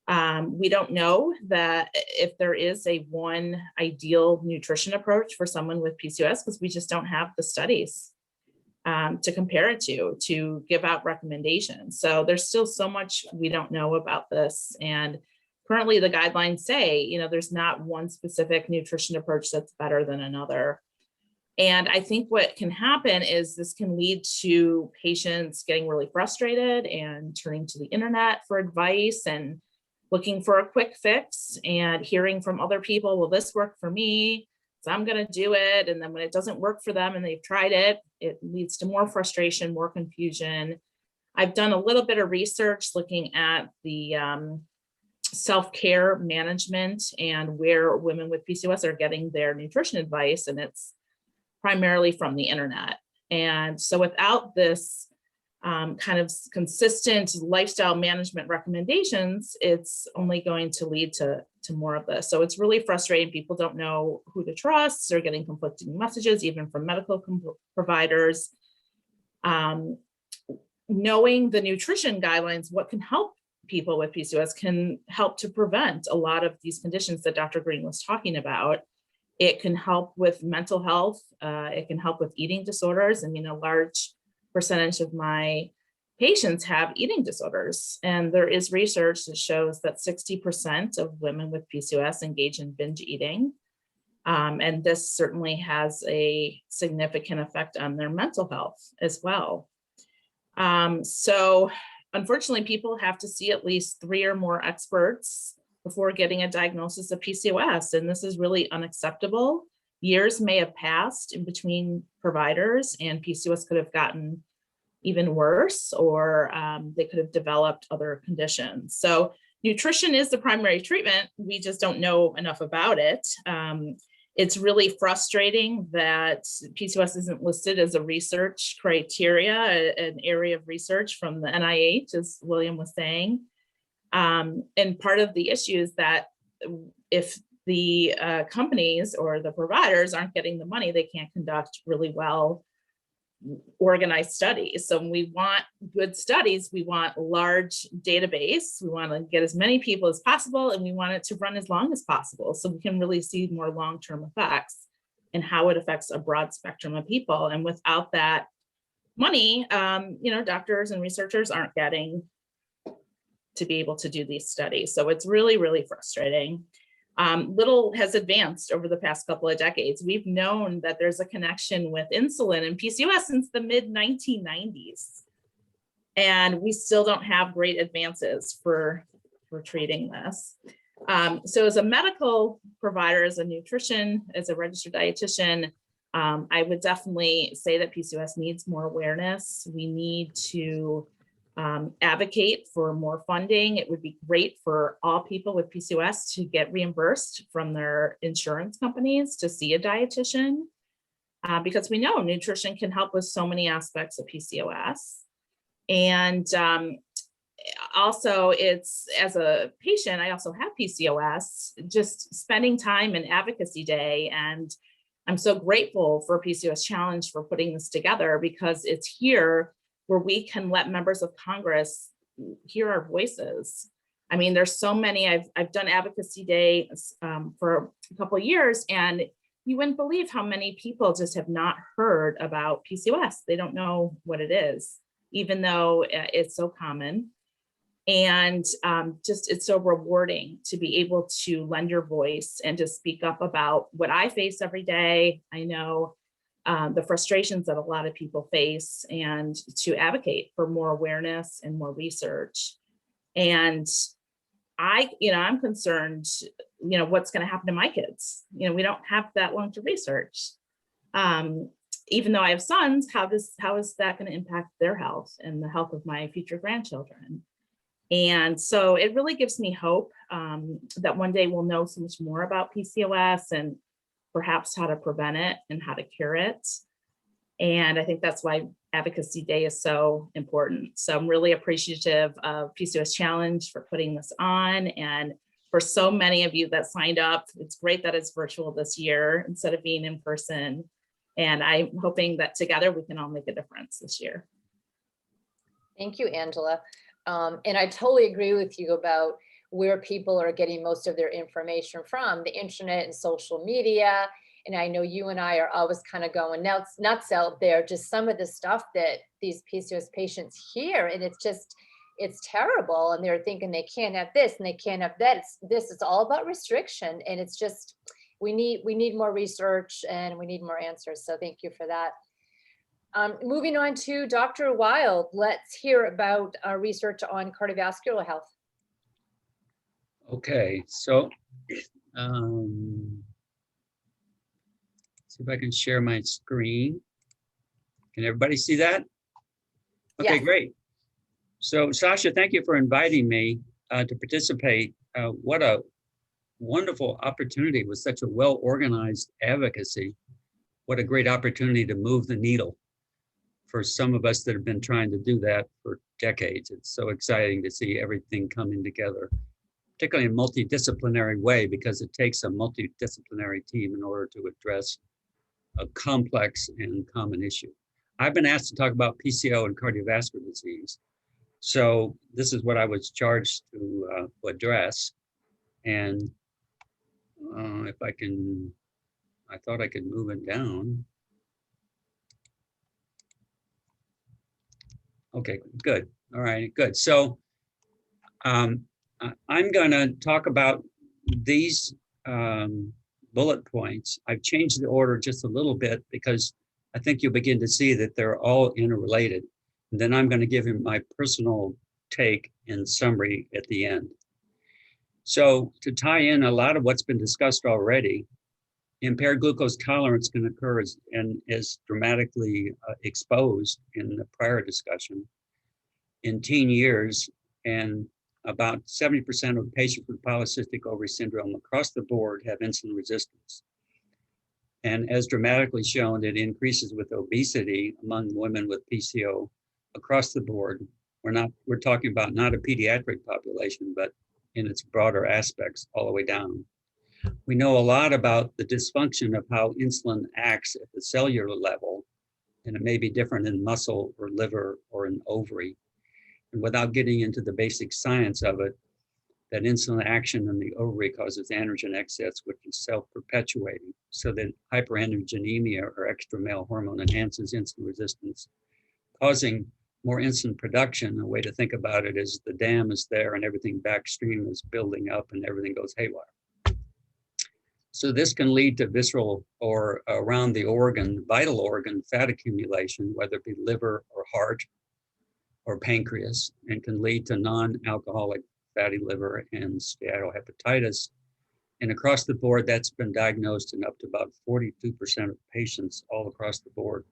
We don't know that if there is a one ideal nutrition approach for someone with PCOS, because we just don't have the studies to compare it to give out recommendations. So there's still so much we don't know about this. And currently the guidelines say, you know, there's not one specific nutrition approach that's better than another. And I think what can happen is this can lead to patients getting really frustrated and turning to the internet for advice and looking for a quick fix and hearing from other people, well, this worked for me, so I'm going to do it. And then when it doesn't work for them and they've tried it, it leads to more frustration, more confusion. I've done a little bit of research looking at the self-care management and where women with PCOS are getting their nutrition advice, and it's primarily from the internet. And so without this kind of consistent lifestyle management recommendations, it's only going to lead to more of this. So it's really frustrating. People don't know who to trust. They're getting conflicting messages, even from medical providers. Knowing the nutrition guidelines, what can help people with PCOS can help to prevent a lot of these conditions that Dr. Green was talking about. It can help with mental health. It can help with eating disorders. I mean, a large percentage of my patients have eating disorders. And there is research that shows that 60% of women with PCOS engage in binge eating. And this certainly has a significant effect on their mental health as well. So unfortunately, people have to see at least 3 or more experts before getting a diagnosis of PCOS. And this is really unacceptable. Years may have passed in between providers, and PCOS could have gotten even worse, or they could have developed other conditions. So nutrition is the primary treatment. We just don't know enough about it. It's really frustrating that PCOS isn't listed as a research criteria, an area of research from the NIH, as William was saying. And part of the issue is that if the companies or the providers aren't getting the money, they can't conduct really well organized studies. So when we want good studies, we want a large database, we want to get as many people as possible, and we want it to run as long as possible so we can really see more long-term effects and how it affects a broad spectrum of people. And without that money, doctors and researchers aren't getting to be able to do these studies. So it's really, really frustrating. Little has advanced over the past couple of decades. We've known that there's a connection with insulin and PCOS since the mid 1990s. And we still don't have great advances for treating this. So as a medical provider, as a nutrition, as a registered dietitian, I would definitely say that PCOS needs more awareness. We need to advocate for more funding. It would be great for all people with PCOS to get reimbursed from their insurance companies to see a dietitian, because we know nutrition can help with so many aspects of PCOS. And also, it's, as a patient, I also have PCOS, just spending time in Advocacy Day. And I'm so grateful for PCOS Challenge for putting this together, because it's here where we can let members of Congress hear our voices. I mean, there's so many. I've done Advocacy Day for a couple of years, and you wouldn't believe how many people just have not heard about PCOS. They don't know what it is, even though it's so common. And it's so rewarding to be able to lend your voice and to speak up about what I face every day. I know the frustrations that a lot of people face, and to advocate for more awareness and more research. And I'm concerned, what's going to happen to my kids. We don't have that long to research. Even though I have sons, how is that going to impact their health and the health of my future grandchildren? And so it really gives me hope that one day we'll know so much more about PCOS and perhaps how to prevent it and how to cure it. And I think that's why Advocacy Day is so important. So I'm really appreciative of PCOS Challenge for putting this on, and for so many of you that signed up. It's great that it's virtual this year instead of being in person. And I'm hoping that together we can all make a difference this year. Thank you, Angela. And I totally agree with you about where people are getting most of their information from, the internet and social media. And I know you and I are always kind of going nuts out there, just some of the stuff that these PCOS patients hear. And it's terrible. And they're thinking they can't have this and they can't have that. It's all about restriction. And it's just, we need more research and we need more answers. So thank you for that. Moving on to Dr. Wild, let's hear about research on cardiovascular health. Okay, so see if I can share my screen. Can everybody see that? Okay, Yes. Great. So Sasha, thank you for inviting me to participate. What a wonderful opportunity with such a well-organized advocacy. What a great opportunity to move the needle for some of us that have been trying to do that for decades. It's so exciting to see everything coming together, particularly in a multidisciplinary way, because it takes a multidisciplinary team in order to address a complex and common issue. I've been asked to talk about PCO and cardiovascular disease. So this is what I was charged to address. And if I can, I thought I could move it down. Okay, good. All right, good. So I'm going to talk about these bullet points. I've changed the order just a little bit because I think you'll begin to see that they're all interrelated. And then I'm going to give you my personal take and summary at the end. So to tie in a lot of what's been discussed already, impaired glucose tolerance can occur and is dramatically exposed in the prior discussion in teen years, and about 70% of patients with polycystic ovary syndrome across the board have insulin resistance. And as dramatically shown, it increases with obesity among women with PCO across the board. We're talking about not a pediatric population, but in its broader aspects all the way down. We know a lot about the dysfunction of how insulin acts at the cellular level, and it may be different in muscle or liver or in ovary. And without getting into the basic science of it, that insulin action in the ovary causes androgen excess, which is self-perpetuating, so that hyperandrogenemia or extra male hormone enhances insulin resistance, causing more insulin production. A way to think about it is the dam is there and everything backstream is building up and everything goes haywire. So this can lead to visceral or around the organ, vital organ fat accumulation, whether it be liver or heart or pancreas, and can lead to non-alcoholic fatty liver and steatohepatitis. And across the board, that's been diagnosed in up to about 42% of patients all across the board.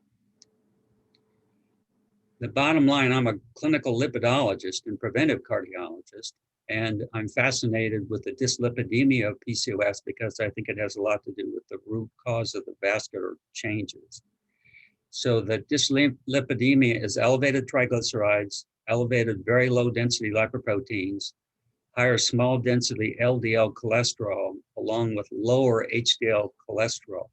The bottom line, I'm a clinical lipidologist and preventive cardiologist, and I'm fascinated with the dyslipidemia of PCOS because I think it has a lot to do with the root cause of the vascular changes. So the dyslipidemia is elevated triglycerides, elevated very low density lipoproteins, higher small density LDL cholesterol, along with lower HDL cholesterol.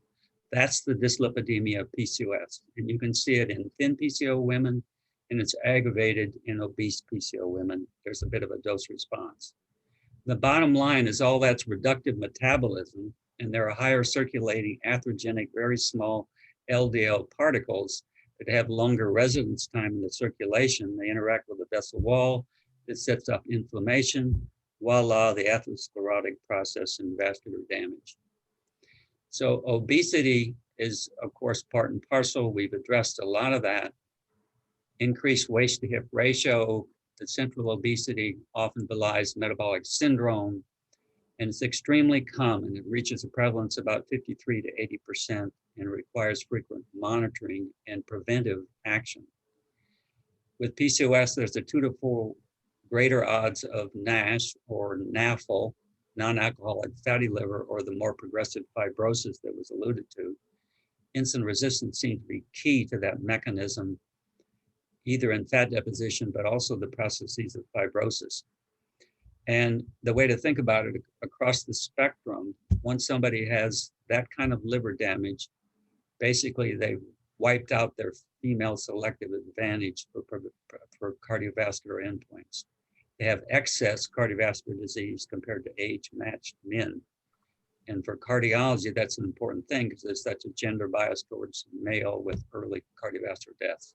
That's the dyslipidemia of PCOS. And you can see it in thin PCO women, and it's aggravated in obese PCO women. There's a bit of a dose response. The bottom line is all that's reductive metabolism, and there are higher circulating atherogenic, very small LDL particles that have longer residence time in the circulation. They interact with the vessel wall. It sets up inflammation. Voila, the atherosclerotic process and vascular damage. So obesity is, of course, part and parcel. We've addressed a lot of that. Increased waist to hip ratio, the central obesity often belies metabolic syndrome, and it's extremely common. It reaches a prevalence about 53 to 80% and requires frequent monitoring and preventive action. With PCOS, there's a 2 to 4 greater odds of NASH or NAFL, non-alcoholic fatty liver, or the more progressive fibrosis that was alluded to. Insulin resistance seems to be key to that mechanism, either in fat deposition, but also the processes of fibrosis. And the way to think about it across the spectrum, once somebody has that kind of liver damage, basically they've wiped out their female selective advantage for cardiovascular endpoints. They have excess cardiovascular disease compared to age-matched men. And for cardiology, that's an important thing because there's such a gender bias towards male with early cardiovascular deaths.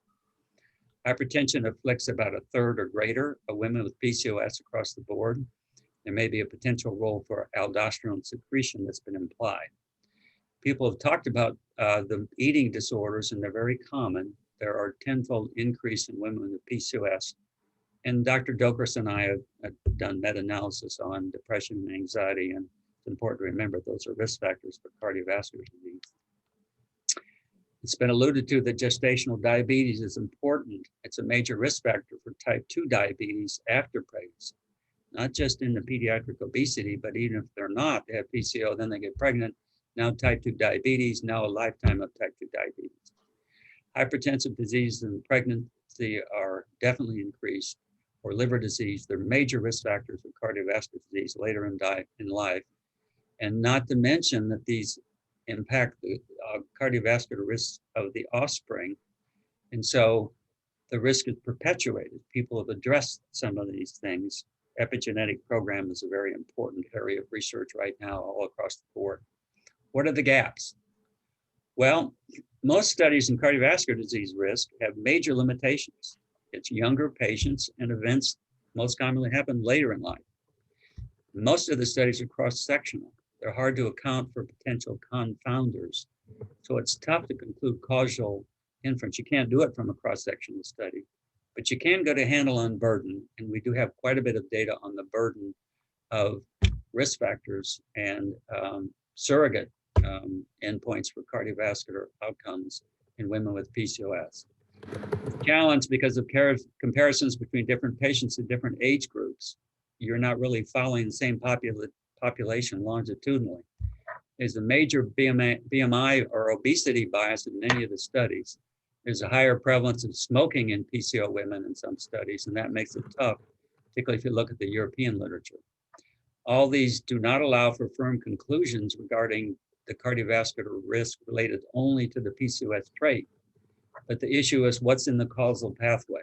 Hypertension afflicts about a third or greater of women with PCOS across the board. There may be a potential role for aldosterone secretion that's been implied. People have talked about the eating disorders, and they're very common. There are tenfold increase in women with PCOS. And Dr. Dokers and I have done meta-analysis on depression and anxiety, and it's important to remember those are risk factors for cardiovascular disease. It's been alluded to that gestational diabetes is important. It's a major risk factor for type 2 diabetes after pregnancy, not just in the pediatric obesity, but even if they're not, they have PCO, then they get pregnant, now type 2 diabetes, now a lifetime of type 2 diabetes. Hypertensive disease in pregnancy are definitely increased, or liver disease. They're major risk factors for cardiovascular disease later in life. And not to mention that these impact the cardiovascular risk of the offspring. And so the risk is perpetuated. People have addressed some of these things. Epigenetic program is a very important area of research right now all across the board. What are the gaps? Well, most studies in cardiovascular disease risk have major limitations. It's younger patients, and events most commonly happen later in life. Most of the studies are cross-sectional. They're hard to account for potential confounders. So it's tough to conclude causal inference. You can't do it from a cross-sectional study, but you can get a handle on burden. And we do have quite a bit of data on the burden of risk factors and surrogate endpoints for cardiovascular outcomes in women with PCOS. Challenge because of comparisons between different patients in different age groups. You're not really following the same population longitudinally. There's a major BMI or obesity bias in many of the studies. There's a higher prevalence of smoking in PCO women in some studies, and that makes it tough, particularly if you look at the European literature. All these do not allow for firm conclusions regarding the cardiovascular risk related only to the PCOS trait. But the issue is what's in the causal pathway.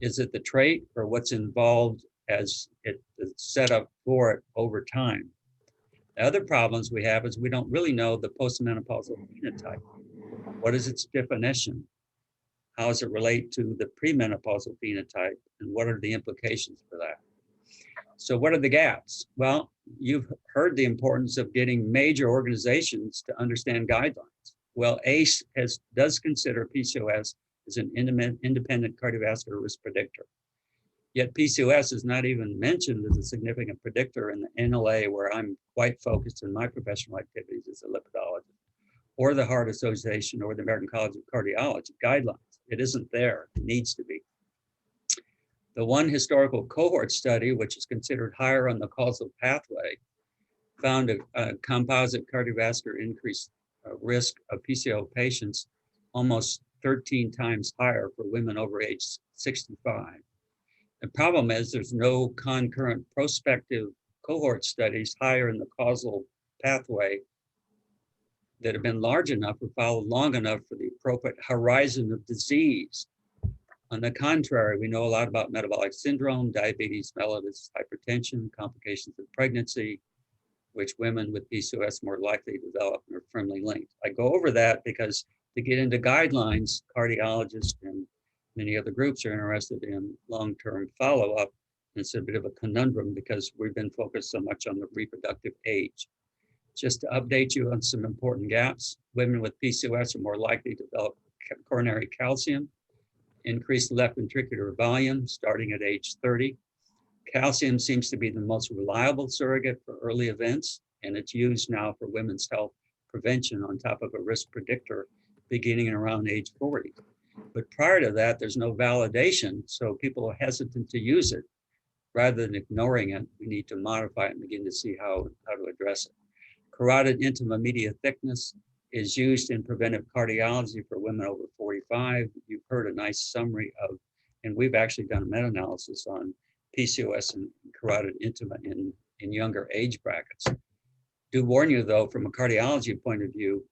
Is it the trait or what's involved as it is set up for it over time? The other problems we have is we don't really know the postmenopausal phenotype. What is its definition? How does it relate to the premenopausal phenotype? And what are the implications for that? So what are the gaps? Well, you've heard the importance of getting major organizations to understand guidelines. Well, ACE does consider PCOS as an independent cardiovascular risk predictor. Yet PCOS is not even mentioned as a significant predictor in the NLA, where I'm quite focused in my professional activities as a lipidologist, or the Heart Association or the American College of Cardiology guidelines. It isn't there, it needs to be. The one historical cohort study, which is considered higher on the causal pathway, found a composite cardiovascular increase risk of PCO patients almost 13 times higher for women over age 65. The problem is there's no concurrent prospective cohort studies higher in the causal pathway that have been large enough or followed long enough for the appropriate horizon of disease. On the contrary, we know a lot about metabolic syndrome, diabetes mellitus, hypertension, complications of pregnancy, which women with PCOS more likely to develop and are firmly linked. I go over that because to get into guidelines, cardiologists and many other groups are interested in long-term follow-up. It's a bit of a conundrum because we've been focused so much on the reproductive age. Just to update you on some important gaps, women with PCOS are more likely to develop coronary calcium, increased left ventricular volume starting at age 30. Calcium seems to be the most reliable surrogate for early events, and it's used now for women's health prevention on top of a risk predictor beginning around age 40. But prior to that, there's no validation, so people are hesitant to use it. Rather than ignoring it, we need to modify it and begin to see how to address it. Carotid intima media thickness is used in preventive cardiology for women over 45. You've heard a nice summary of, and we've actually done a meta-analysis on PCOS and carotid intima in younger age brackets. Do warn you though, from a cardiology point of view,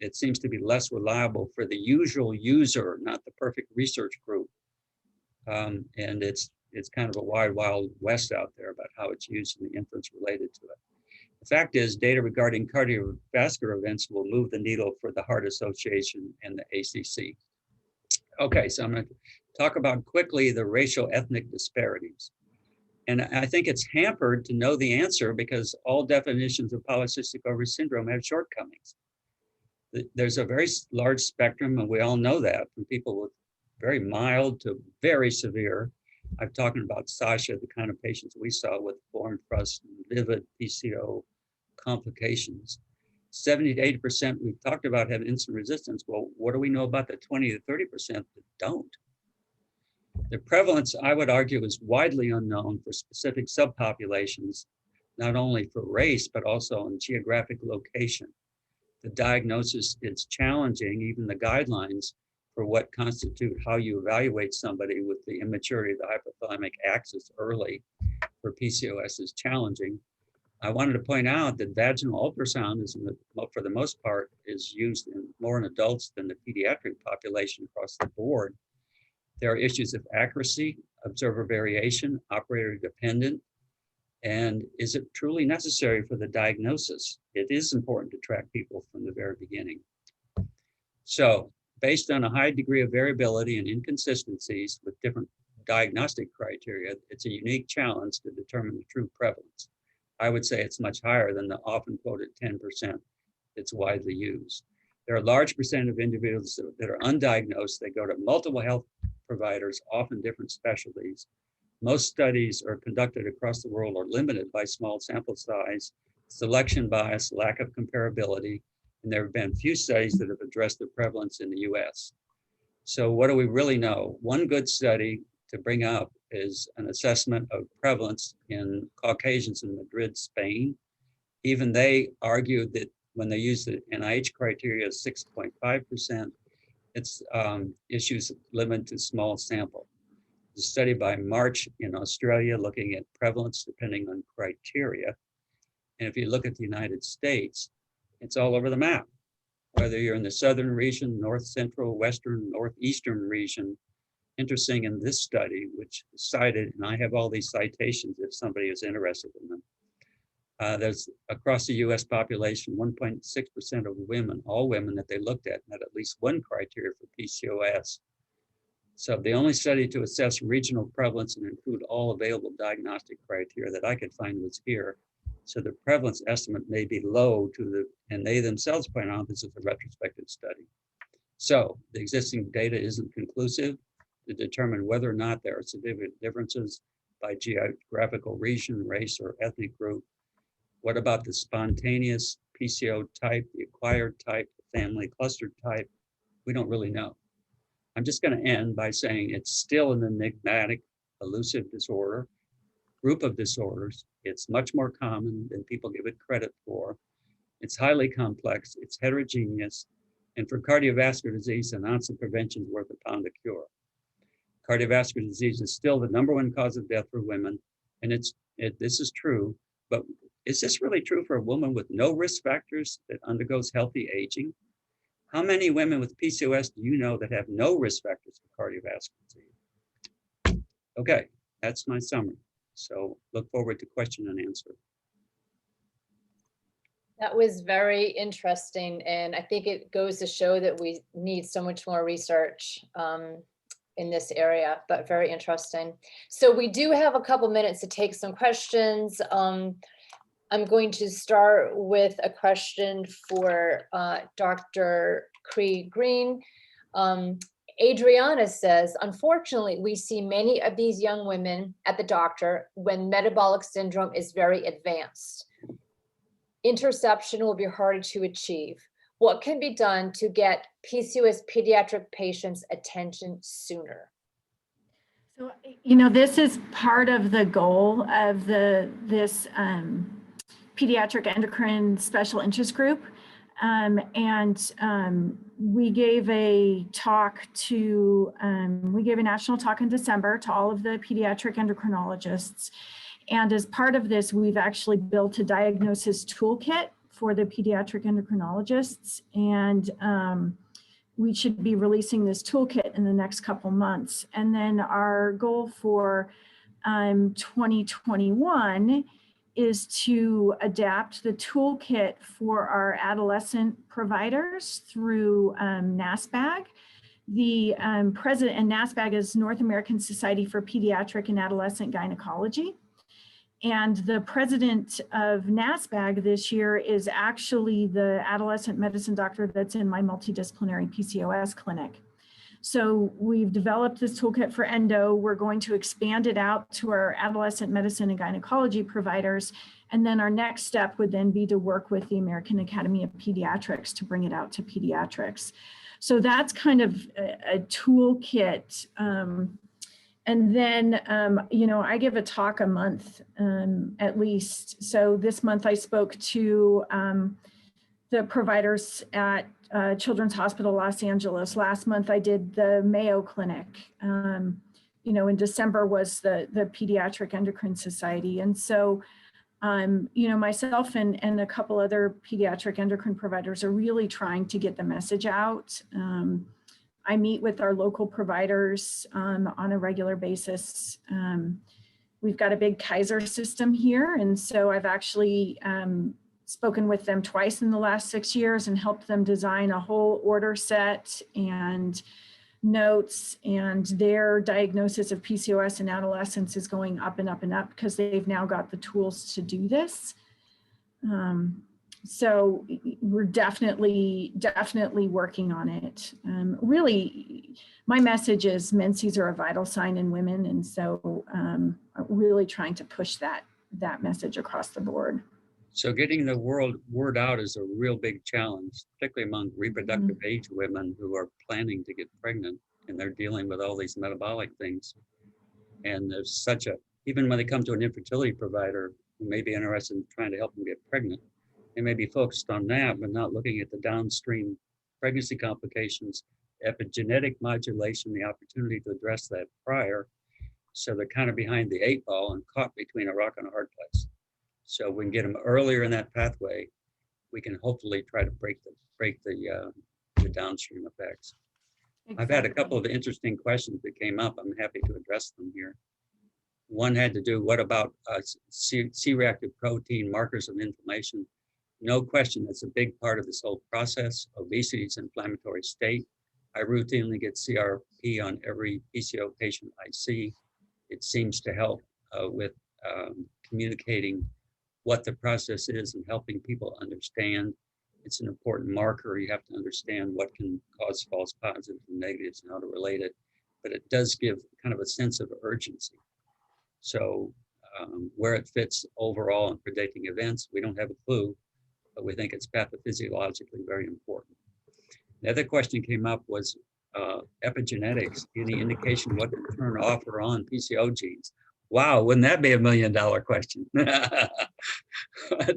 it seems to be less reliable for the usual user, not the perfect research group. And it's kind of a wild west out there about how it's used and the inference related to it. The fact is, data regarding cardiovascular events will move the needle for the Heart Association and the ACC. Okay, so I'm going to talk about quickly the racial ethnic disparities. And I think it's hampered to know the answer because all definitions of polycystic ovary syndrome have shortcomings. There's a very large spectrum, and we all know that, from people with very mild to very severe. I'm talking about Sasha, the kind of patients we saw with formed crust and vivid PCO complications. 70 to 80% we've talked about have insulin resistance. Well, what do we know about the 20 to 30% that don't? The prevalence, I would argue, is widely unknown for specific subpopulations, not only for race, but also in geographic location. The diagnosis is challenging, even the guidelines for what constitute how you evaluate somebody with the immaturity of the hypothalamic axis early for PCOS is challenging. I wanted to point out that vaginal ultrasound is, for the most part, is used more in adults than the pediatric population across the board. There are issues of accuracy, observer variation, operator dependent, and is it truly necessary for the diagnosis? It is important to track people from the very beginning. So, based on a high degree of variability and inconsistencies with different diagnostic criteria, it's a unique challenge to determine the true prevalence. I would say it's much higher than the often quoted 10% that's widely used. There are a large percent of individuals that are undiagnosed. They go to multiple health providers, often different specialties. Most studies are conducted across the world are limited by small sample size, selection bias, lack of comparability, and there have been few studies that have addressed the prevalence in the US. So what do we really know? One good study to bring up is an assessment of prevalence in Caucasians in Madrid, Spain. Even they argued that when they used the NIH criteria of 6.5%, it's issues limited to small sample. The study by March in Australia looking at prevalence depending on criteria. And if you look at the United States, it's all over the map. Whether you're in the southern region, north central, western, northeastern region. Interesting in this study, which cited, and I have all these citations if somebody is interested in them. There's across the US population, 1.6% of women, all women that they looked at had at least one criteria for PCOS. So the only study to assess regional prevalence and include all available diagnostic criteria that I could find was here. So the prevalence estimate may be low and they themselves point out this is a retrospective study. So the existing data isn't conclusive to determine whether or not there are significant differences by geographical region, race, or ethnic group. What about the spontaneous PCO type, the acquired type, the family cluster type? We don't really know. I'm just going to end by saying it's still an enigmatic, elusive disorder, group of disorders. It's much more common than people give it credit for. It's highly complex, it's heterogeneous, and for cardiovascular disease, an ounce of prevention is worth a pound of cure. Cardiovascular disease is still the #1 cause of death for women, and this is true, but is this really true for a woman with no risk factors that undergoes healthy aging? How many women with PCOS do you know that have no risk factors for cardiovascular disease? Okay, that's my summary. So look forward to question and answer. That was very interesting. And I think it goes to show that we need so much more research in this area, but very interesting. So we do have a couple minutes to take some questions. I'm going to start with a question for Dr. Cree Green. Adriana says, unfortunately, we see many of these young women at the doctor when metabolic syndrome is very advanced. Interception will be harder to achieve. What can be done to get PCOS pediatric patients' attention sooner? So, this is part of the goal of this pediatric endocrine special interest group. We gave a national talk in December to all of the pediatric endocrinologists. And as part of this, we've actually built a diagnosis toolkit for the pediatric endocrinologists. And we should be releasing this toolkit in the next couple months. And then our goal for 2021 is to adapt the toolkit for our adolescent providers through NASPAG. The president, and NASPAG is North American Society for Pediatric and Adolescent Gynecology. And the president of NASPAG this year is actually the adolescent medicine doctor that's in my multidisciplinary PCOS clinic. So we've developed this toolkit for endo. We're going to expand it out to our adolescent medicine and gynecology providers. And then our next step would then be to work with the American Academy of Pediatrics to bring it out to pediatrics. So that's kind of a toolkit. And then, I give a talk a month at least. So this month I spoke to the providers at Children's Hospital Los Angeles. Last month I did the Mayo Clinic. In December was the Pediatric Endocrine Society. And so, myself and a couple other pediatric endocrine providers are really trying to get the message out. I meet with our local providers on a regular basis. We've got a big Kaiser system here. And so I've actually spoken with them twice in the last 6 years and helped them design a whole order set and notes, and their diagnosis of PCOS in adolescents is going up and up and up because they've now got the tools to do this. So we're definitely working on it. Really, my message is menses are a vital sign in women. And so really trying to push that message across the board. So getting the word out is a real big challenge, particularly among reproductive age women who are planning to get pregnant, and they're dealing with all these metabolic things. And there's even when they come to an infertility provider who may be interested in trying to help them get pregnant, they may be focused on that, but not looking at the downstream pregnancy complications, epigenetic modulation, the opportunity to address that prior, So they're kind of behind the 8 ball and caught between a rock and a hard place. So we can get them earlier in that pathway. We can hopefully try to break the downstream effects. I've had a couple of interesting questions that came up. I'm happy to address them here. One had to do, what about C-reactive protein markers of inflammation? No question, that's a big part of this whole process. Obesity is an inflammatory state. I routinely get CRP on every PCO patient I see. It seems to help with communicating what the process is and helping people understand. It's an important marker. You have to understand what can cause false positives and negatives and how to relate it. But it does give kind of a sense of urgency. So where it fits overall in predicting events, we don't have a clue, but we think it's pathophysiologically very important. The other question came up was epigenetics, any indication what can turn off or on PCO genes? Wow, wouldn't that be $1 million question?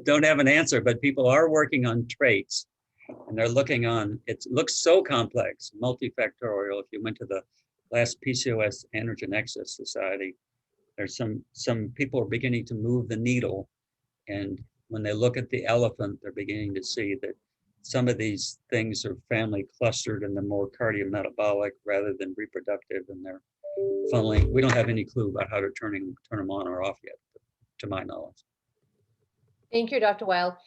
Don't have an answer, but people are working on traits and they're looking on, it looks so complex, multifactorial. If you went to the last PCOS Androgen Excess Society, there's some people are beginning to move the needle. And when they look at the elephant, they're beginning to see that some of these things are family clustered and they're more cardiometabolic rather than reproductive, and they're funneling. We don't have any clue about how to turn them on or off yet, to my knowledge. Thank you, Dr. Weil.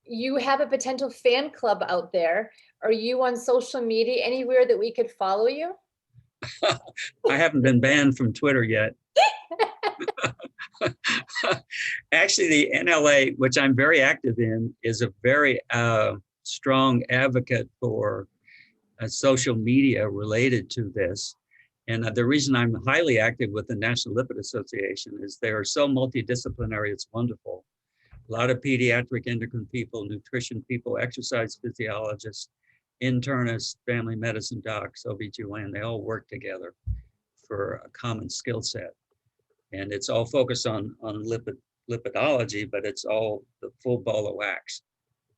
You have a potential fan club out there. Are you on social media anywhere that we could follow you? I haven't been banned from Twitter yet. Actually, the NLA, which I'm very active in, is a very strong advocate for social media related to this. And the reason I'm highly active with the National Lipid Association is they are so multidisciplinary, it's wonderful. A lot of pediatric endocrine people, nutrition people, exercise physiologists, internists, family medicine docs, OBGYN, they all work together for a common skill set. And it's all focused on lipidology, but it's all the full ball of wax.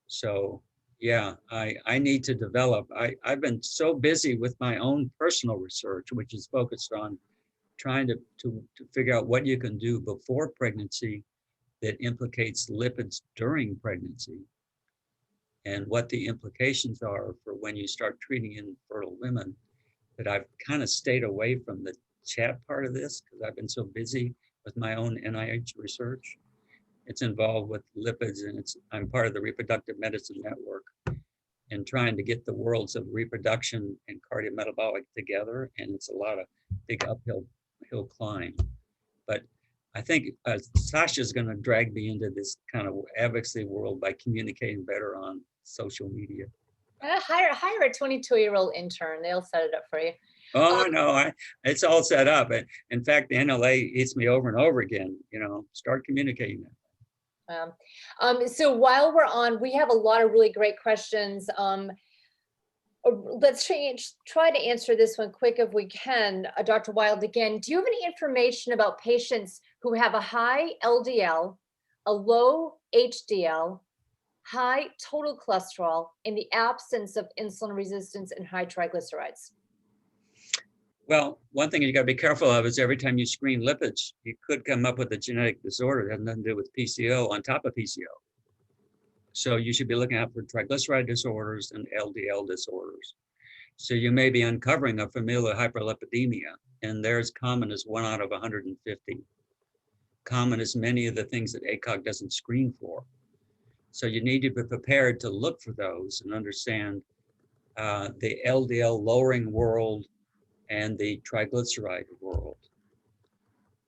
So yeah, I need to develop. I've been so busy with my own personal research, which is focused on trying to figure out what you can do before pregnancy that implicates lipids during pregnancy, and what the implications are for when you start treating infertile women, that I've kind of stayed away from the chat part of this because I've been so busy with my own NIH research. It's involved with lipids, and I'm part of the Reproductive Medicine Network and trying to get the worlds of reproduction and cardiometabolic together. And it's a lot of big uphill climb. But I think Sasha's going to drag me into this kind of advocacy world by communicating better on social media. Hire a 22-year-old intern. They'll set it up for you. Oh, no, it's all set up. In fact, the NLA hits me over and over again, start communicating that. So while we're on, we have a lot of really great questions. Let's try to answer this one quick if we can. Dr. Wild, again, do you have any information about patients who have a high LDL, a low HDL, high total cholesterol, in the absence of insulin resistance and high triglycerides? Well, one thing you got to be careful of is every time you screen lipids, you could come up with a genetic disorder that has nothing to do with PCO on top of PCO. So you should be looking out for triglyceride disorders and LDL disorders. So you may be uncovering a familial hyperlipidemia, and they're as common as 1 out of 150. Common as many of the things that ACOG doesn't screen for. So you need to be prepared to look for those and understand the LDL lowering world and the triglyceride world.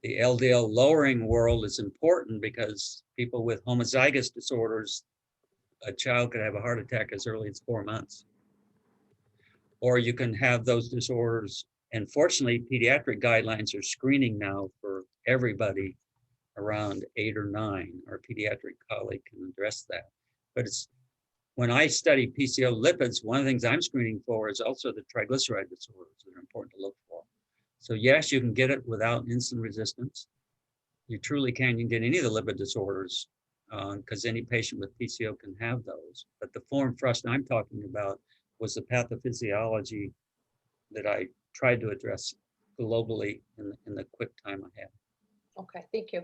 The LDL lowering world is important because people with homozygous disorders, a child could have a heart attack as early as 4 months. Or you can have those disorders, and fortunately, pediatric guidelines are screening now for everybody around 8 or 9. Our pediatric colleague can address that. But when I study PCO lipids, one of the things I'm screening for is also the triglyceride disorders that are important to look for. So yes, you can get it without insulin resistance. You truly can. You can get any of the lipid disorders because any patient with PCO can have those. But the form thrust I'm talking about was the pathophysiology that I tried to address globally in the quick time I have. Okay, thank you.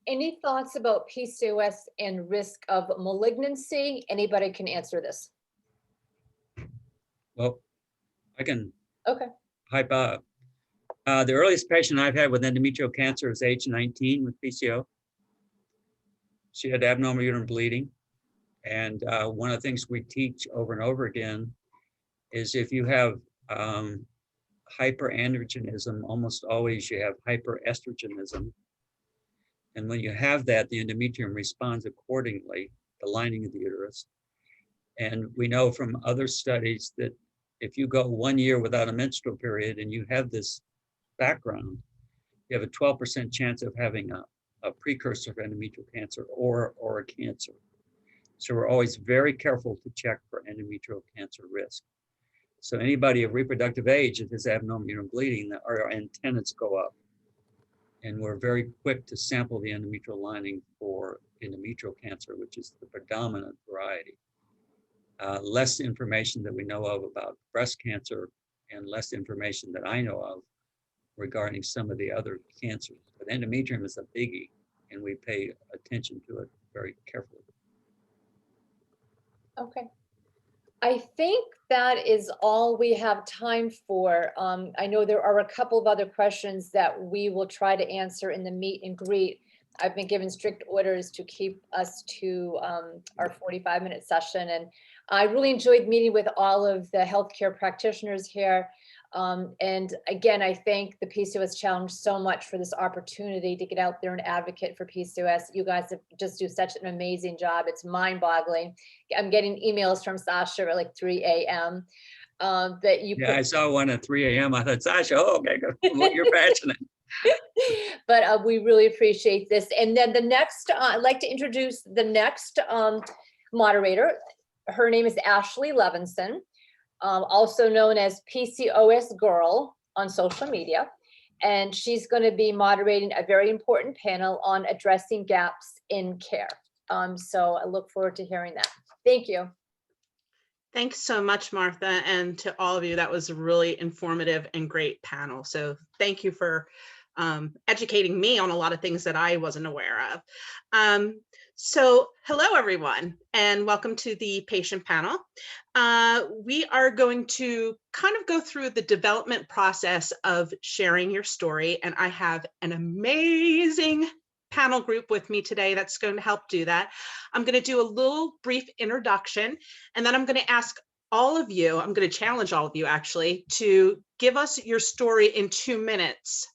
Any thoughts about PCOS and risk of malignancy? Anybody can answer this. Well, I can Okay. pipe up. The earliest patient I've had with endometrial cancer is age 19 with PCO. She had abnormal uterine bleeding. And one of the things we teach over and over again is if you have hyperandrogenism, almost always you have hyperestrogenism. And when you have that, the endometrium responds accordingly, the lining of the uterus. And we know from other studies that if you go 1 year without a menstrual period and you have this background, you have a 12% chance of having a precursor of endometrial cancer or a cancer. So we're always very careful to check for endometrial cancer risk. So anybody of reproductive age, if there's abnormal uterine bleeding, our antennas go up. And we're very quick to sample the endometrial lining for endometrial cancer, which is the predominant variety. Less information that we know of about breast cancer and less information that I know of regarding some of the other cancers. But endometrium is a biggie, and we pay attention to it very carefully. Okay. I think that is all we have time for. I know there are a couple of other questions that we will try to answer in the meet and greet. I've been given strict orders to keep us to our 45-minute session. And I really enjoyed meeting with all of the healthcare practitioners here. And again, I thank the PCOS Challenge so much for this opportunity to get out there and advocate for PCOS. You guys have just do such an amazing job. It's mind-boggling. I'm getting emails from Sasha at like 3 a.m. That you Yeah, I saw one at 3 a.m. I thought, Sasha, oh, okay, you're passionate. But we really appreciate this. And then the next, I'd like to introduce the next moderator. Her name is Ashley Levinson. Also known as PCOS Girl on social media. And she's going to be moderating a very important panel on addressing gaps in care. So I look forward to hearing that. Thank you. Thanks so much, Martha, and to all of you. That was a really informative and great panel. So thank you for educating me on a lot of things that I wasn't aware of. So hello, everyone, and welcome to the patient panel. We are going to kind of go through the development process of sharing your story, and I have an amazing panel group with me today that's going to help do that. I'm going to do a little brief introduction, and then I'm going to ask all of you, I'm going to challenge all of you actually, to give us your story in 2 minutes.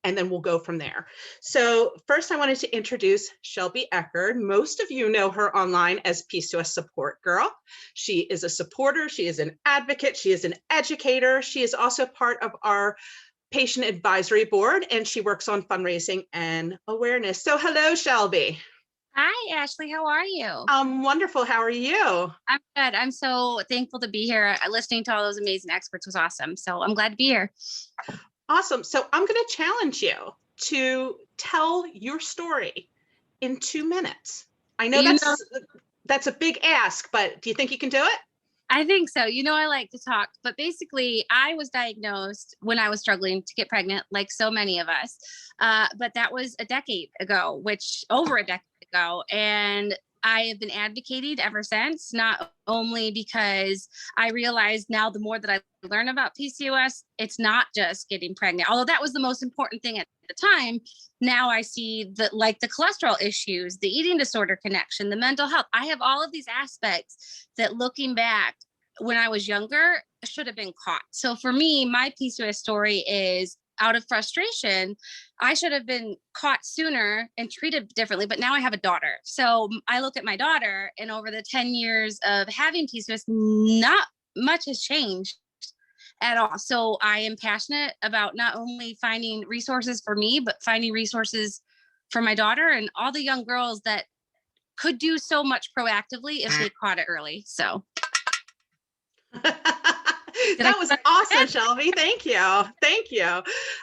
And then we'll go from there. So first I wanted to introduce Shelby Eckerd. Most of you know her online as PCOS Support Girl. She is a supporter, she is an advocate, she is an educator. She is also part of our patient advisory board, and she works on fundraising and awareness. So hello, Shelby. Hi, Ashley. How are you? I'm wonderful. How are you? I'm good. I'm so thankful to be here. Listening to all those amazing experts was awesome. So I'm glad to be here. Awesome. So I'm going to challenge you to tell your story in 2 minutes. I know that's a big ask, but do you think you can do it? I think so. I like to talk, but basically I was diagnosed when I was struggling to get pregnant, like so many of us. But that was a decade ago, over a decade ago. And I have been advocating ever since, not only because I realize now the more that I learn about PCOS, it's not just getting pregnant, although that was the most important thing at the time. Now I see that, like the cholesterol issues, the eating disorder connection, the mental health. I have all of these aspects that, looking back when I was younger, should have been caught. So for me, my PCOS story is, out of frustration, I should have been caught sooner and treated differently, but now I have a daughter. So I look at my daughter, and over the 10 years of having PCOS, not much has changed at all. So I am passionate about not only finding resources for me, but finding resources for my daughter and all the young girls that could do so much proactively if they caught it early. So. That was awesome, Shelby. Thank you. Thank you.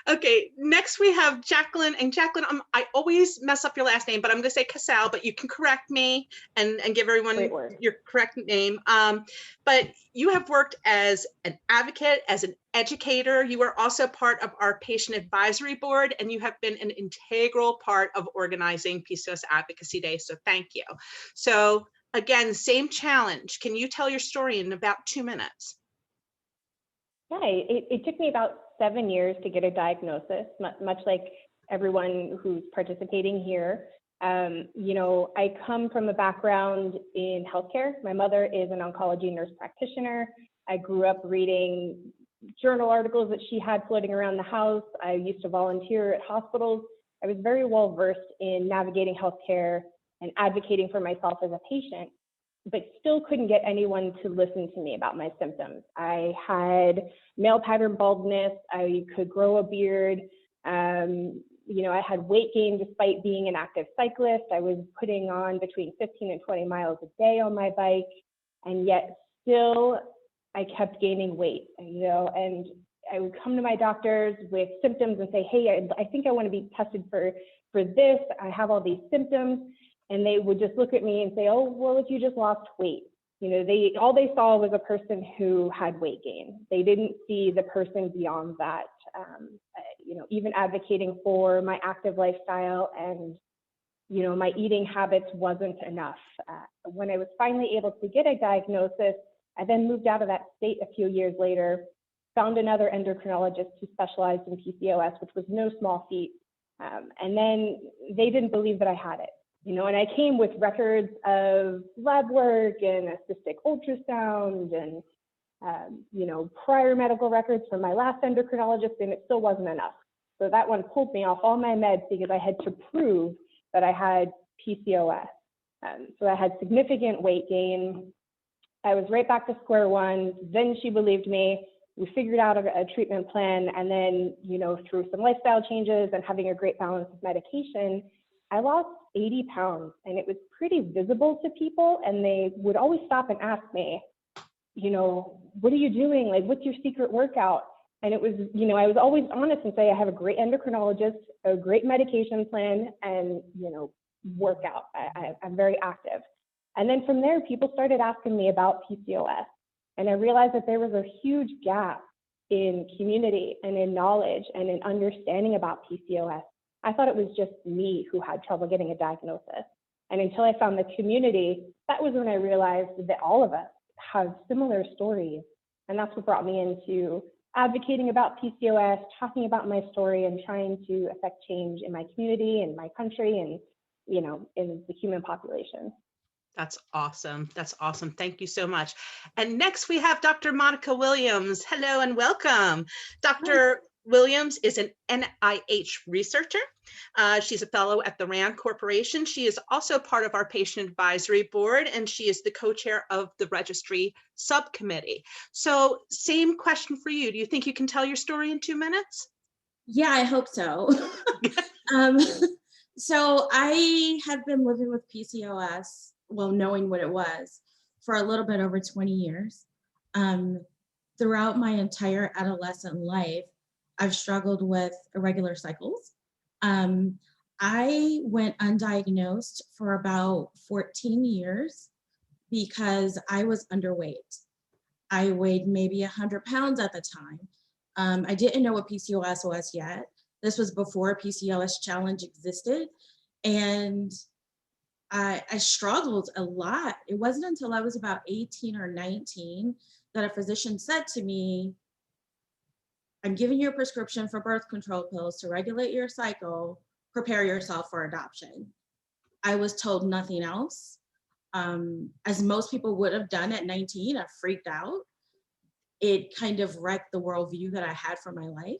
Okay, next we have Jacqueline. And Jacqueline, I always mess up your last name, but I'm going to say Casal, but you can correct me and give everyone your correct name. But you have worked as an advocate, as an educator. You are also part of our patient advisory board, and you have been an integral part of organizing PCOS Advocacy Day. So thank you. So again, same challenge. Can you tell your story in about 2 minutes? Yeah, it took me about 7 years to get a diagnosis, much like everyone who's participating here. You know, I come from a background in healthcare. My mother is an oncology nurse practitioner. I grew up reading journal articles that she had floating around the house. I used to volunteer at hospitals. I was very well versed in navigating healthcare and advocating for myself as a patient, but still couldn't get anyone to listen to me about my symptoms. I had male pattern baldness. I could grow a beard. You know, I had weight gain despite being an active cyclist. I was putting on between 15 and 20 miles a day on my bike, and yet still I kept gaining weight, you know, and I would come to my doctors with symptoms and say, hey, I think I want to be tested for this. I have all these symptoms. And they would just look at me and say, oh, well, if you just lost weight. You know, all they saw was a person who had weight gain. They didn't see the person beyond that. You know, even advocating for my active lifestyle and, you know, my eating habits wasn't enough. When I was finally able to get a diagnosis, I then moved out of that state a few years later, found another endocrinologist who specialized in PCOS, which was no small feat. And then they didn't believe that I had it. You know, and I came with records of lab work and a cystic ultrasound and, you know, prior medical records from my last endocrinologist, and it still wasn't enough. So that one pulled me off all my meds because I had to prove that I had PCOS. So I had significant weight gain. I was right back to square one. Then she believed me. We figured out a treatment plan. And then, you know, through some lifestyle changes and having a great balance of medication, I lost 80 pounds, and it was pretty visible to people. And they would always stop and ask me, you know, what are you doing? Like, what's your secret workout? And it was, you know, I was always honest and say, I have a great endocrinologist, a great medication plan, and, you know, workout. I'm very active. And then from there, people started asking me about PCOS. And I realized that there was a huge gap in community and in knowledge and in understanding about PCOS. I thought it was just me who had trouble getting a diagnosis. And until I found the community, that was when I realized that all of us have similar stories. And that's what brought me into advocating about PCOS, talking about my story, and trying to affect change in my community and my country and, you know, in the human population. That's awesome. That's awesome. Thank you so much. And next we have Dr. Monica Williams. Hello and welcome. Dr. Williams is an NIH researcher. She's a fellow at the RAND Corporation. She is also part of our patient advisory board, and she is the co-chair of the registry subcommittee. So same question for you. Do you think you can tell your story in 2 minutes? Yeah, I hope so. So I had been living with PCOS, well, knowing what it was, for a little bit over 20 years. Throughout my entire adolescent life, I've struggled with irregular cycles. I went undiagnosed for about 14 years because I was underweight. I weighed maybe 100 pounds at the time. I didn't know what PCOS was yet. This was before PCOS Challenge existed. And I struggled a lot. It wasn't until I was about 18 or 19 that a physician said to me, I'm giving you a prescription for birth control pills to regulate your cycle, prepare yourself for adoption. I was told nothing else. As most people would have done at 19, I freaked out. It kind of wrecked the worldview that I had for my life.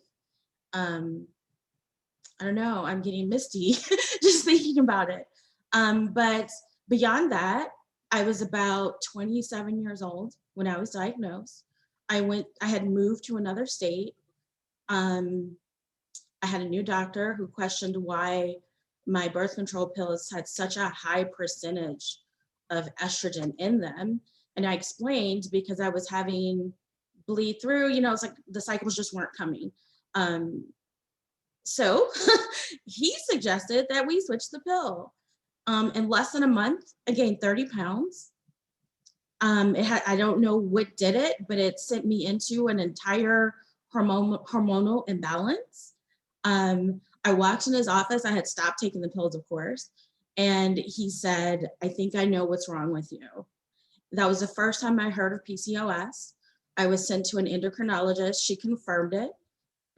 I don't know, I'm getting misty just thinking about it. But beyond that, I was about 27 years old when I was diagnosed. I had moved to another state. I had a new doctor who questioned why my birth control pills had such a high percentage of estrogen in them. And I explained because I was having bleed through, it's like the cycles just weren't coming. So he suggested that we switch the pill. In less than a month, I gained 30 pounds. I don't know what did it, but it sent me into an entire hormonal imbalance. I walked in his office. I had stopped taking the pills, of course. And he said, I think I know what's wrong with you. That was the first time I heard of PCOS. I was sent to an endocrinologist. She confirmed it.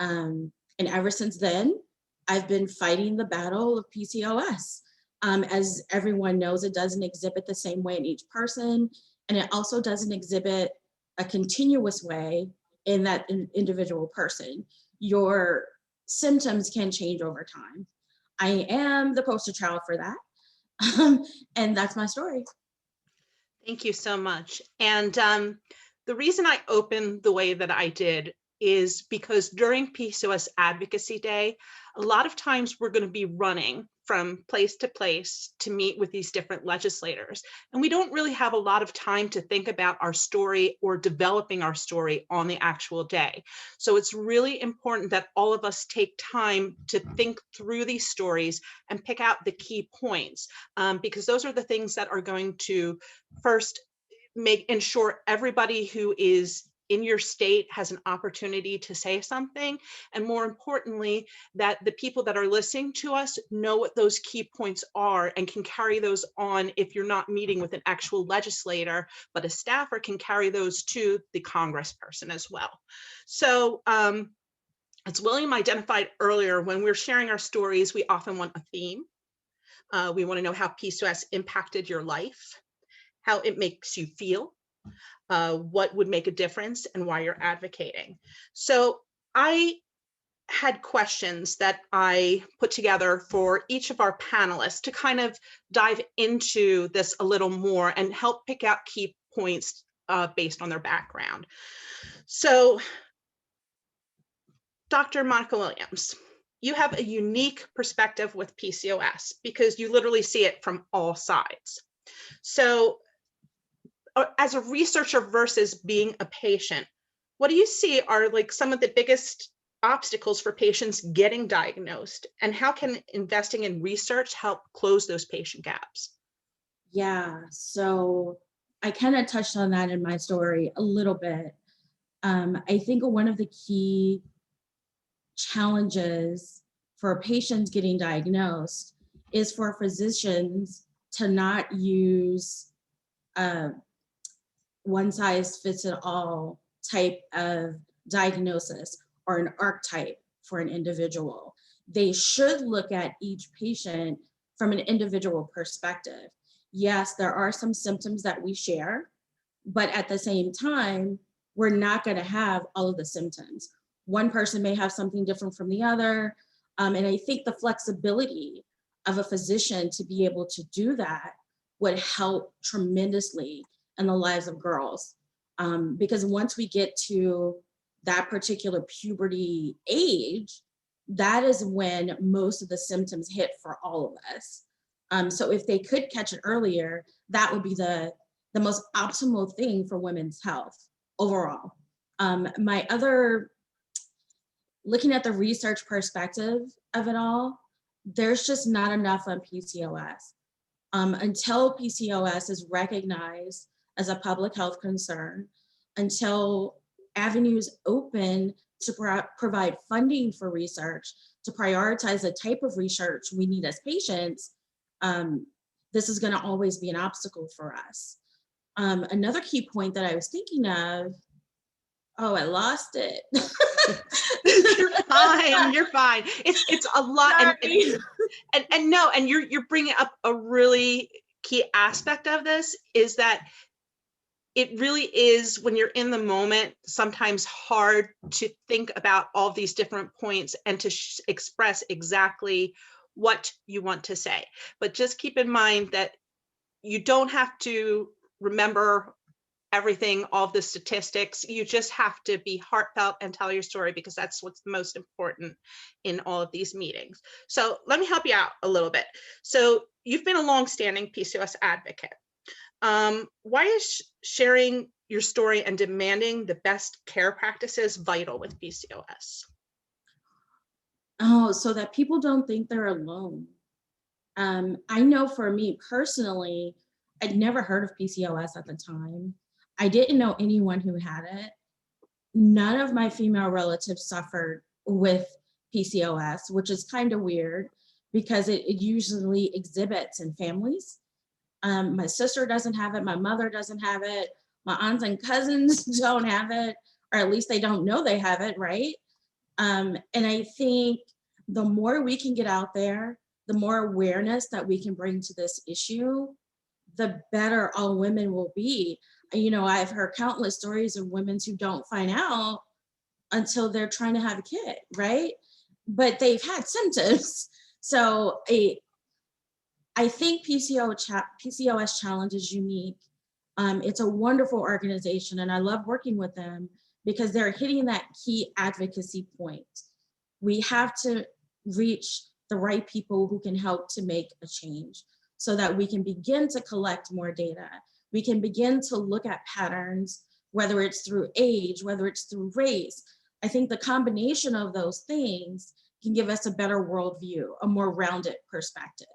And ever since then, I've been fighting the battle of PCOS. As everyone knows, it doesn't exhibit the same way in each person. And it also doesn't exhibit a continuous way in that individual person. Your symptoms can change over time. I am the poster child for that. And that's my story. Thank you so much. And the reason I opened the way that I did is because during PCOS Advocacy Day, a lot of times we're going to be running from place to place to meet with these different legislators. And we don't really have a lot of time to think about our story or developing our story on the actual day. So it's really important that all of us take time to think through these stories and pick out the key points, because those are the things that are going to first ensure everybody who is in your state has an opportunity to say something. And more importantly, that the people that are listening to us know what those key points are and can carry those on. If you're not meeting with an actual legislator, but a staffer can carry those to the congressperson as well. So as William identified earlier, when we're sharing our stories, we often want a theme. We want to know how PCOS impacted your life, how it makes you feel, what would make a difference, and why you're advocating. So I had questions that I put together for each of our panelists to kind of dive into this a little more and help pick out key points based on their background. So Dr. Monica Williams, you have a unique perspective with PCOS because you literally see it from all sides. So as a researcher versus being a patient, what do you see are like some of the biggest obstacles for patients getting diagnosed, and how can investing in research help close those patient gaps? Yeah, so I kind of touched on that in my story a little bit. I think one of the key challenges for patients getting diagnosed is for physicians to not use one size fits it all type of diagnosis or an archetype for an individual. They should look at each patient from an individual perspective. Yes, there are some symptoms that we share, but at the same time, we're not going to have all of the symptoms. One person may have something different from the other. And I think the flexibility of a physician to be able to do that would help tremendously in the lives of girls. Because once we get to that particular puberty age, that is when most of the symptoms hit for all of us. So if they could catch it earlier, that would be the most optimal thing for women's health overall. Looking at the research perspective of it all, there's just not enough on PCOS. Until PCOS is recognized as a public health concern, until avenues open to provide funding for research, to prioritize the type of research we need as patients, this is going to always be an obstacle for us. Another key point that I was thinking of, I lost it. You're fine. You're fine. It's a lot, and you're bringing up a really key aspect of this, is that it really is, when you're in the moment, sometimes hard to think about all these different points and to express exactly what you want to say. But just keep in mind that you don't have to remember everything, all of the statistics. You just have to be heartfelt and tell your story, because that's what's most important in all of these meetings. So let me help you out a little bit. So you've been a longstanding PCOS advocate. Why is sharing your story and demanding the best care practices vital with PCOS? Oh, so that people don't think they're alone. I know for me personally, I'd never heard of PCOS at the time. I didn't know anyone who had it. None of my female relatives suffered with PCOS, which is kind of weird because it usually exhibits in families. My sister doesn't have it. My mother doesn't have it. My aunts and cousins don't have it, or at least they don't know they have it, right? And I think the more we can get out there, the more awareness that we can bring to this issue, the better all women will be. You know, I've heard countless stories of women who don't find out until they're trying to have a kid, right? But they've had symptoms. So I think PCOS Challenge is unique. It's a wonderful organization and I love working with them because they're hitting that key advocacy point. We have to reach the right people who can help to make a change so that we can begin to collect more data. We can begin to look at patterns, whether it's through age, whether it's through race. I think the combination of those things can give us a better worldview, a more rounded perspective.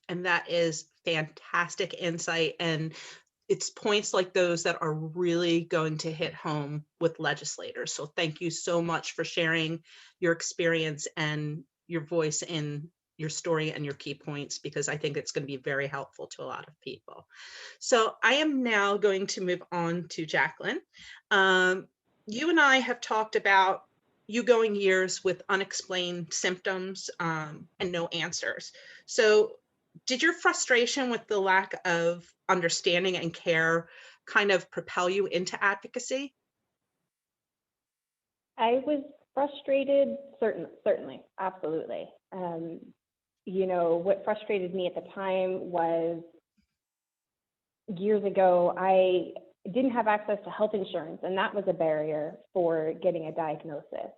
And that is fantastic insight. And it's points like those that are really going to hit home with legislators. So thank you so much for sharing your experience and your voice in your story and your key points, because I think it's going to be very helpful to a lot of people. So I am now going to move on to Jacqueline. You and I have talked about you going years with unexplained symptoms and no answers. So did your frustration with the lack of understanding and care kind of propel you into advocacy? I was frustrated, certainly, absolutely. You know, what frustrated me at the time was years ago, I didn't have access to health insurance, and that was a barrier for getting a diagnosis.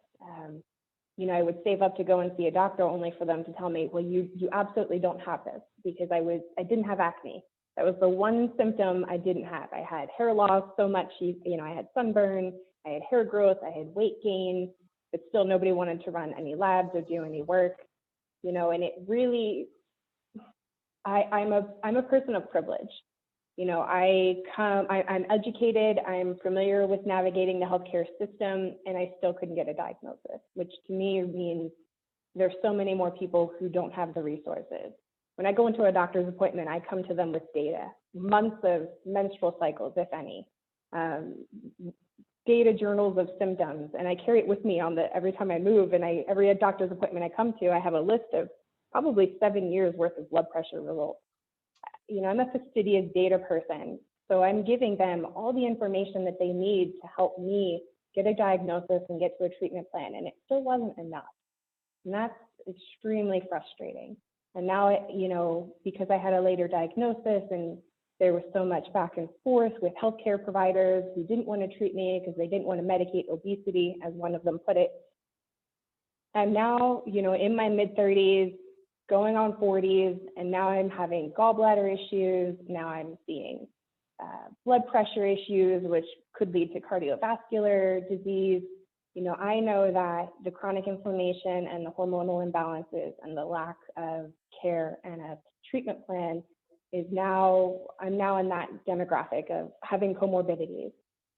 You know, I would save up to go and see a doctor only for them to tell me, well, you absolutely don't have this, because I didn't have acne. That was the one symptom I didn't have. I had hair loss so much, you know, I had sunburn, I had hair growth, I had weight gain, but still nobody wanted to run any labs or do any work, you know, and it really, I'm a person of privilege. You know, I'm educated, I'm familiar with navigating the healthcare system, and I still couldn't get a diagnosis, which to me means there's so many more people who don't have the resources. When I go into a doctor's appointment, I come to them with data, months of menstrual cycles, if any, data journals of symptoms, and I carry it with me every time I move, and every doctor's appointment I come to, I have a list of probably 7 years worth of blood pressure results. You know, I'm a fastidious data person, so I'm giving them all the information that they need to help me get a diagnosis and get to a treatment plan, and it still wasn't enough. And that's extremely frustrating. And now, you know, because I had a later diagnosis and there was so much back and forth with healthcare providers who didn't want to treat me because they didn't want to medicate obesity, as one of them put it. I'm now, you know, in my mid-30s, going on 40s, and now I'm having gallbladder issues. Now I'm seeing blood pressure issues, which could lead to cardiovascular disease. You know, I know that the chronic inflammation and the hormonal imbalances and the lack of care and a treatment plan is I'm now in that demographic of having comorbidities.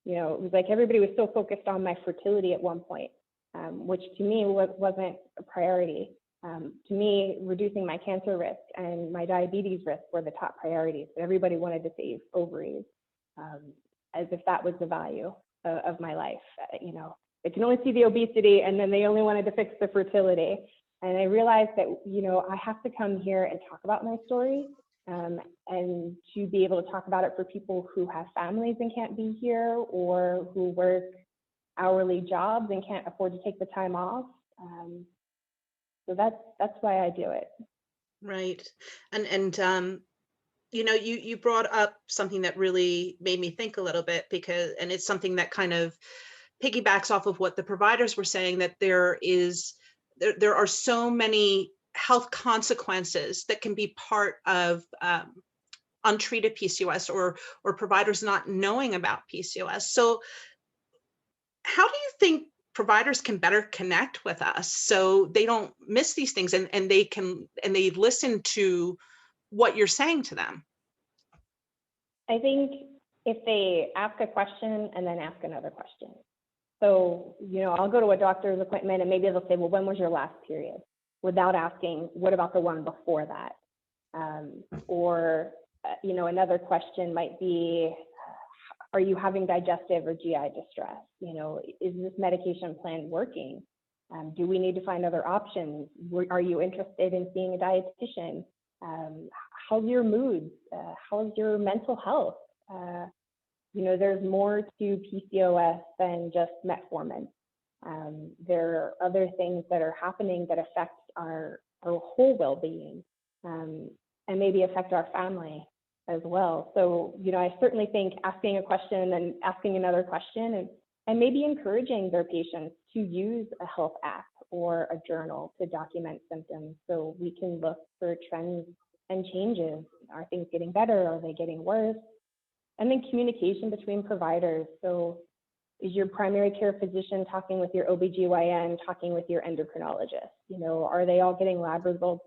You know, it was like everybody was so focused on my fertility at one point, which to me wasn't a priority. To me, reducing my cancer risk and my diabetes risk were the top priorities. But everybody wanted to save ovaries, as if that was the value of my life. You know, they can only see the obesity, and then they only wanted to fix the fertility. And I realized that, you know, I have to come here and talk about my story, and to be able to talk about it for people who have families and can't be here, or who work hourly jobs and can't afford to take the time off. So that's why I do it. Right. And you know, you brought up something that really made me think a little bit, and it's something that kind of piggybacks off of what the providers were saying, that there are so many health consequences that can be part of untreated PCOS or providers not knowing about PCOS. So how do you think providers can better connect with us so they don't miss these things and they listen to what you're saying to them? I think if they ask a question and then ask another question. So, I'll go to a doctor's appointment and maybe they'll say, well, when was your last period? Without asking, what about the one before that? Another question might be, are you having digestive or GI distress? Is this medication plan working? Do we need to find other options? Are you interested in seeing a dietitian? How's your mood? How's your mental health? There's more to PCOS than just metformin. There are other things that are happening that affect our whole well-being and maybe affect our family as well. So, I certainly think asking a question and asking another question and maybe encouraging their patients to use a health app or a journal to document symptoms so we can look for trends and changes. Are things getting better? Are they getting worse? And then communication between providers. So is your primary care physician talking with your OBGYN, talking with your endocrinologist? Are they all getting lab results?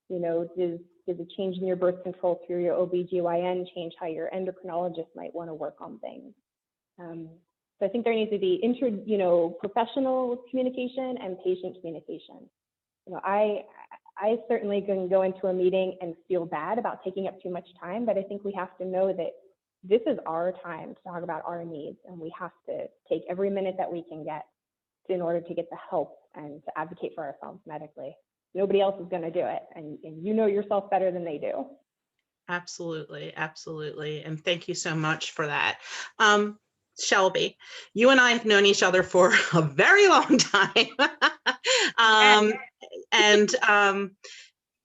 Does a change in your birth control through your OBGYN change how your endocrinologist might want to work on things? So I think there needs to be professional communication and patient communication. I certainly can go into a meeting and feel bad about taking up too much time, but I think we have to know that this is our time to talk about our needs, and we have to take every minute that we can get in order to get the help and to advocate for ourselves medically. Nobody else is going to do it, and you know yourself better than they do. Absolutely, absolutely. And thank you so much for that. Shelby, you and I have known each other for a very long time.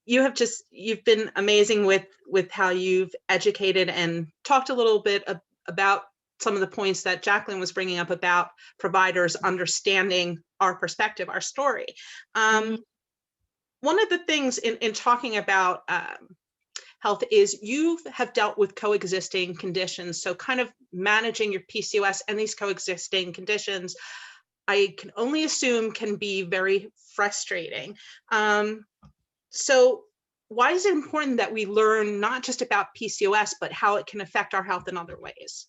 You've been amazing with how you've educated and talked a little bit about some of the points that Jacqueline was bringing up about providers understanding our perspective, our story. One of the things in talking about health is you have dealt with coexisting conditions. So kind of managing your PCOS and these coexisting conditions, I can only assume can be very frustrating. So why is it important that we learn not just about PCOS, but how it can affect our health in other ways?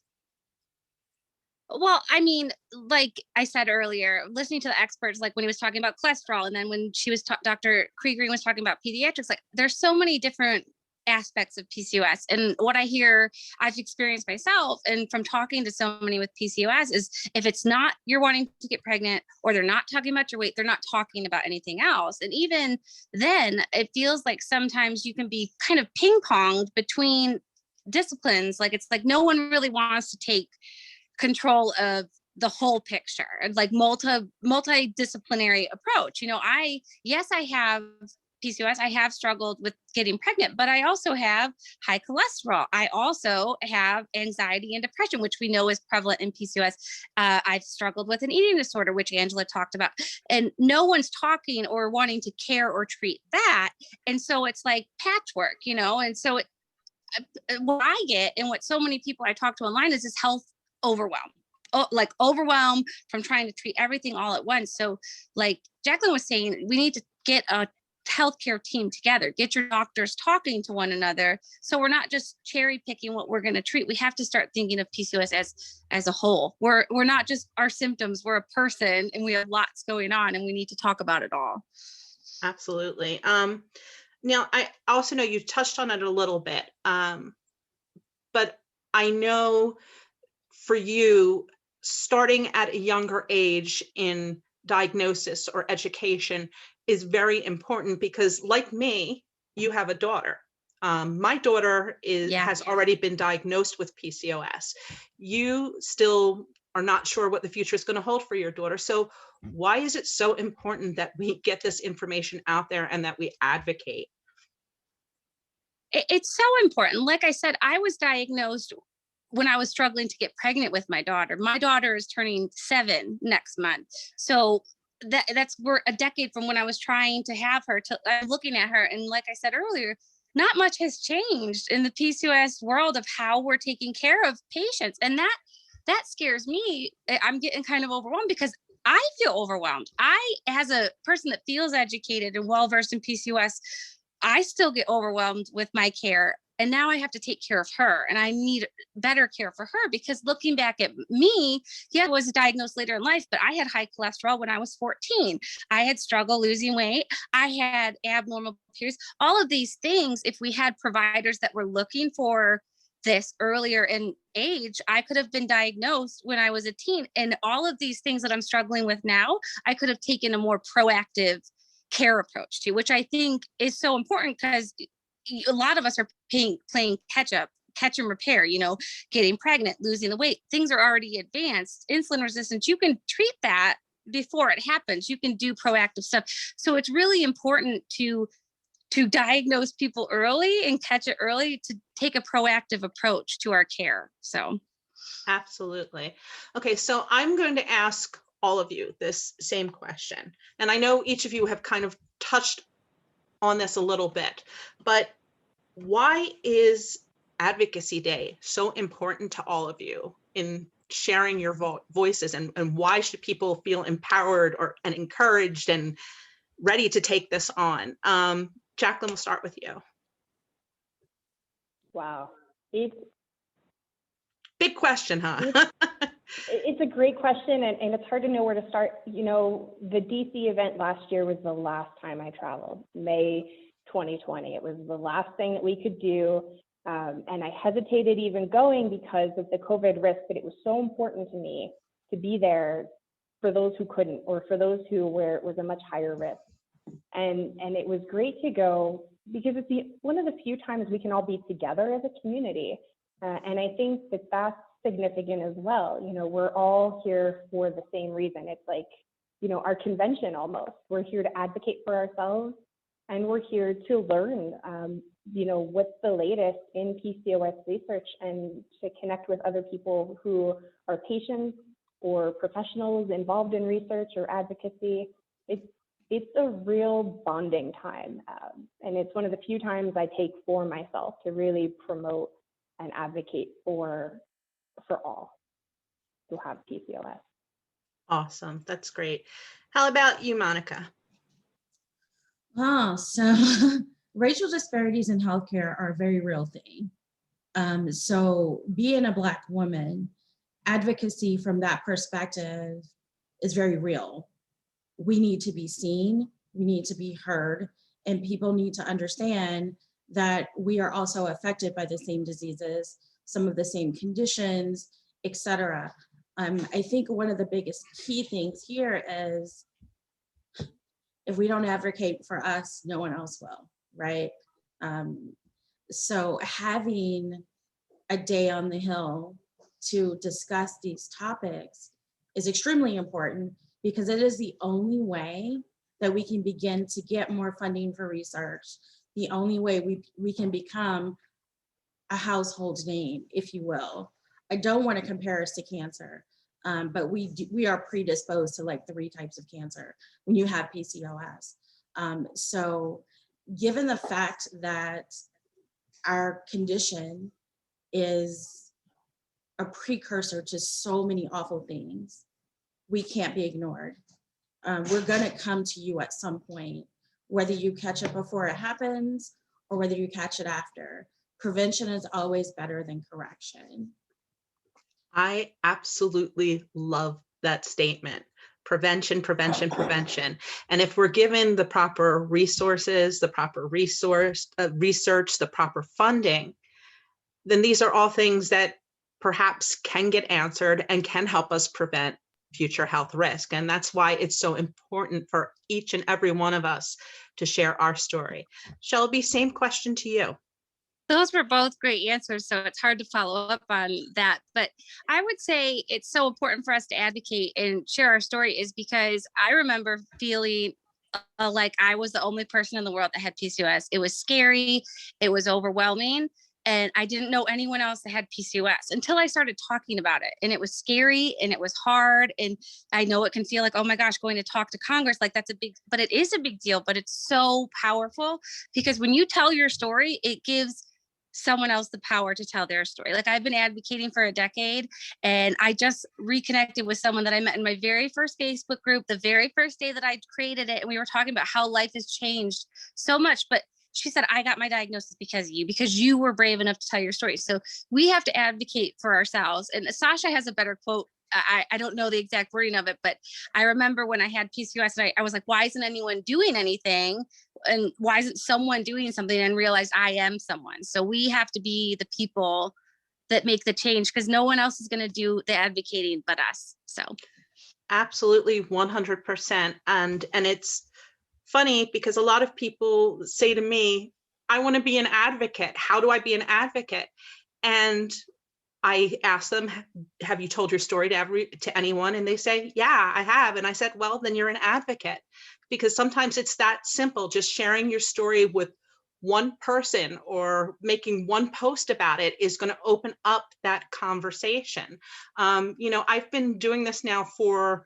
Well, I mean, like I said earlier, listening to the experts, like when he was talking about cholesterol, and then when she was Dr. Krieger was talking about pediatrics, like there's so many different aspects of PCOS. And what I hear, I've experienced myself, and from talking to so many with PCOS, is if it's not you're wanting to get pregnant, or they're not talking about your weight, they're not talking about anything else. And even then, it feels like sometimes you can be kind of ping-ponged between disciplines. Like it's like no one really wants to take control of the whole picture, like multidisciplinary approach. I have PCOS. I have struggled with getting pregnant, but I also have high cholesterol. I also have anxiety and depression, which we know is prevalent in PCOS. I've struggled with an eating disorder, which Angela talked about, and no one's talking or wanting to care or treat that. And so it's like patchwork, and so what I get, and what so many people I talk to online, is this health overwhelm. Overwhelm from trying to treat everything all at once. So like Jacqueline was saying, we need to get a healthcare team together, get your doctors talking to one another. So we're not just cherry picking what we're going to treat. We have to start thinking of PCOS as a whole. We're not just our symptoms, we're a person, and we have lots going on, and we need to talk about it all. Absolutely. Now, I also know you touched on it a little bit, but I know for you, starting at a younger age in diagnosis or education is very important, because like me, you have a daughter. My daughter has already been diagnosed with PCOS. You still are not sure what the future is going to hold for your daughter. So why is it so important that we get this information out there and that we advocate? It's so important. Like I said, I was diagnosed when I was struggling to get pregnant with my daughter. My daughter is turning 7 next month. So we're a decade from when I was trying to have her. I'm looking at her, and like I said earlier, not much has changed in the PCOS world of how we're taking care of patients. And that scares me. I'm getting kind of overwhelmed because I feel overwhelmed. As a person that feels educated and well-versed in PCOS, I still get overwhelmed with my care. And now I have to take care of her, and I need better care for her, because looking back at me, I was diagnosed later in life, but I had high cholesterol when I was 14. I had struggled losing weight. I had abnormal periods. All of these things, if we had providers that were looking for this earlier in age, I could have been diagnosed when I was a teen. And all of these things that I'm struggling with now, I could have taken a more proactive care approach to, which I think is so important, because a lot of us are playing catch and repair, getting pregnant, losing the weight. Things are already advanced. Insulin resistance, you can treat that before it happens. You can do proactive stuff. So it's really important to diagnose people early and catch it early, to take a proactive approach to our care. So. Absolutely. Okay, so I'm going to ask all of you this same question. And I know each of you have kind of touched on this a little bit, but why is Advocacy Day so important to all of you in sharing your voices, and why should people feel empowered and encouraged and ready to take this on? Jacqueline, we'll start with you. Wow. Big question, huh? It's a great question, and it's hard to know where to start. The DC event last year was the last time I traveled, May 2020. It was the last thing that we could do. And I hesitated even going because of the COVID risk, but it was so important to me to be there for those who couldn't, or for those where it was a much higher risk. And it was great to go because it's one of the few times we can all be together as a community. And I think that's significant as well. We're all here for the same reason. It's like, our convention almost. We're here to advocate for ourselves, and we're here to learn, what's the latest in PCOS research, and to connect with other people who are patients or professionals involved in research or advocacy. It's a real bonding time. And it's one of the few times I take for myself to really promote and advocate for all who have PCOS. Awesome. That's great. How about you, Monica? So racial disparities in healthcare are a very real thing. So being a Black woman, advocacy from that perspective is very real. We need to be seen, we need to be heard, and people need to understand that we are also affected by the same diseases, some of the same conditions, etc. I think one of the biggest key things here is, if we don't advocate for us, no one else will, right? So having a day on the Hill to discuss these topics is extremely important, because it is the only way that we can begin to get more funding for research, the only way we can become a household name, if you will. I don't want to compare us to cancer, but we are predisposed to like 3 types of cancer when you have PCOS. So given the fact that our condition is a precursor to so many awful things, we can't be ignored. We're gonna come to you at some point, whether you catch it before it happens or whether you catch it after. Prevention is always better than correction. I absolutely love that statement. Prevention, prevention, prevention. And if we're given the proper resources, the proper research, the proper funding, then these are all things that perhaps can get answered and can help us prevent future health risk. And that's why it's so important for each and every one of us to share our story. Shelby, same question to you. Those were both great answers, so it's hard to follow up on that. But I would say it's so important for us to advocate and share our story, is because I remember feeling like I was the only person in the world that had PCOS. It was scary. It was overwhelming. And I didn't know anyone else that had PCOS until I started talking about it. And it was scary and it was hard. And I know it can feel like, oh my gosh, going to talk to Congress, like that's a big, but it is a big deal, but it's so powerful because when you tell your story, it gives someone else the power to tell their story. Like I've been advocating for a decade and I just reconnected with someone that I met in my very first Facebook group, the very first day that I created it. And we were talking about how life has changed so much, but she said, I got my diagnosis because you were brave enough to tell your story. So we have to advocate for ourselves. And Sasha has a better quote. I don't know the exact wording of it, but I remember when I had PCOS and I was like, why isn't anyone doing anything? And why isn't someone doing something and realize I am someone? So we have to be the people that make the change because no one else is going to do the advocating but us. So Absolutely, 100%. And it's funny because a lot of people say to me, I want to be an advocate. How do I be an advocate? And I ask them, have you told your story to anyone? And they say, yeah, I have. And I said, well, then you're an advocate, because sometimes it's that simple. Just sharing your story with one person or making one post about it is going to open up that conversation. I've been doing this now for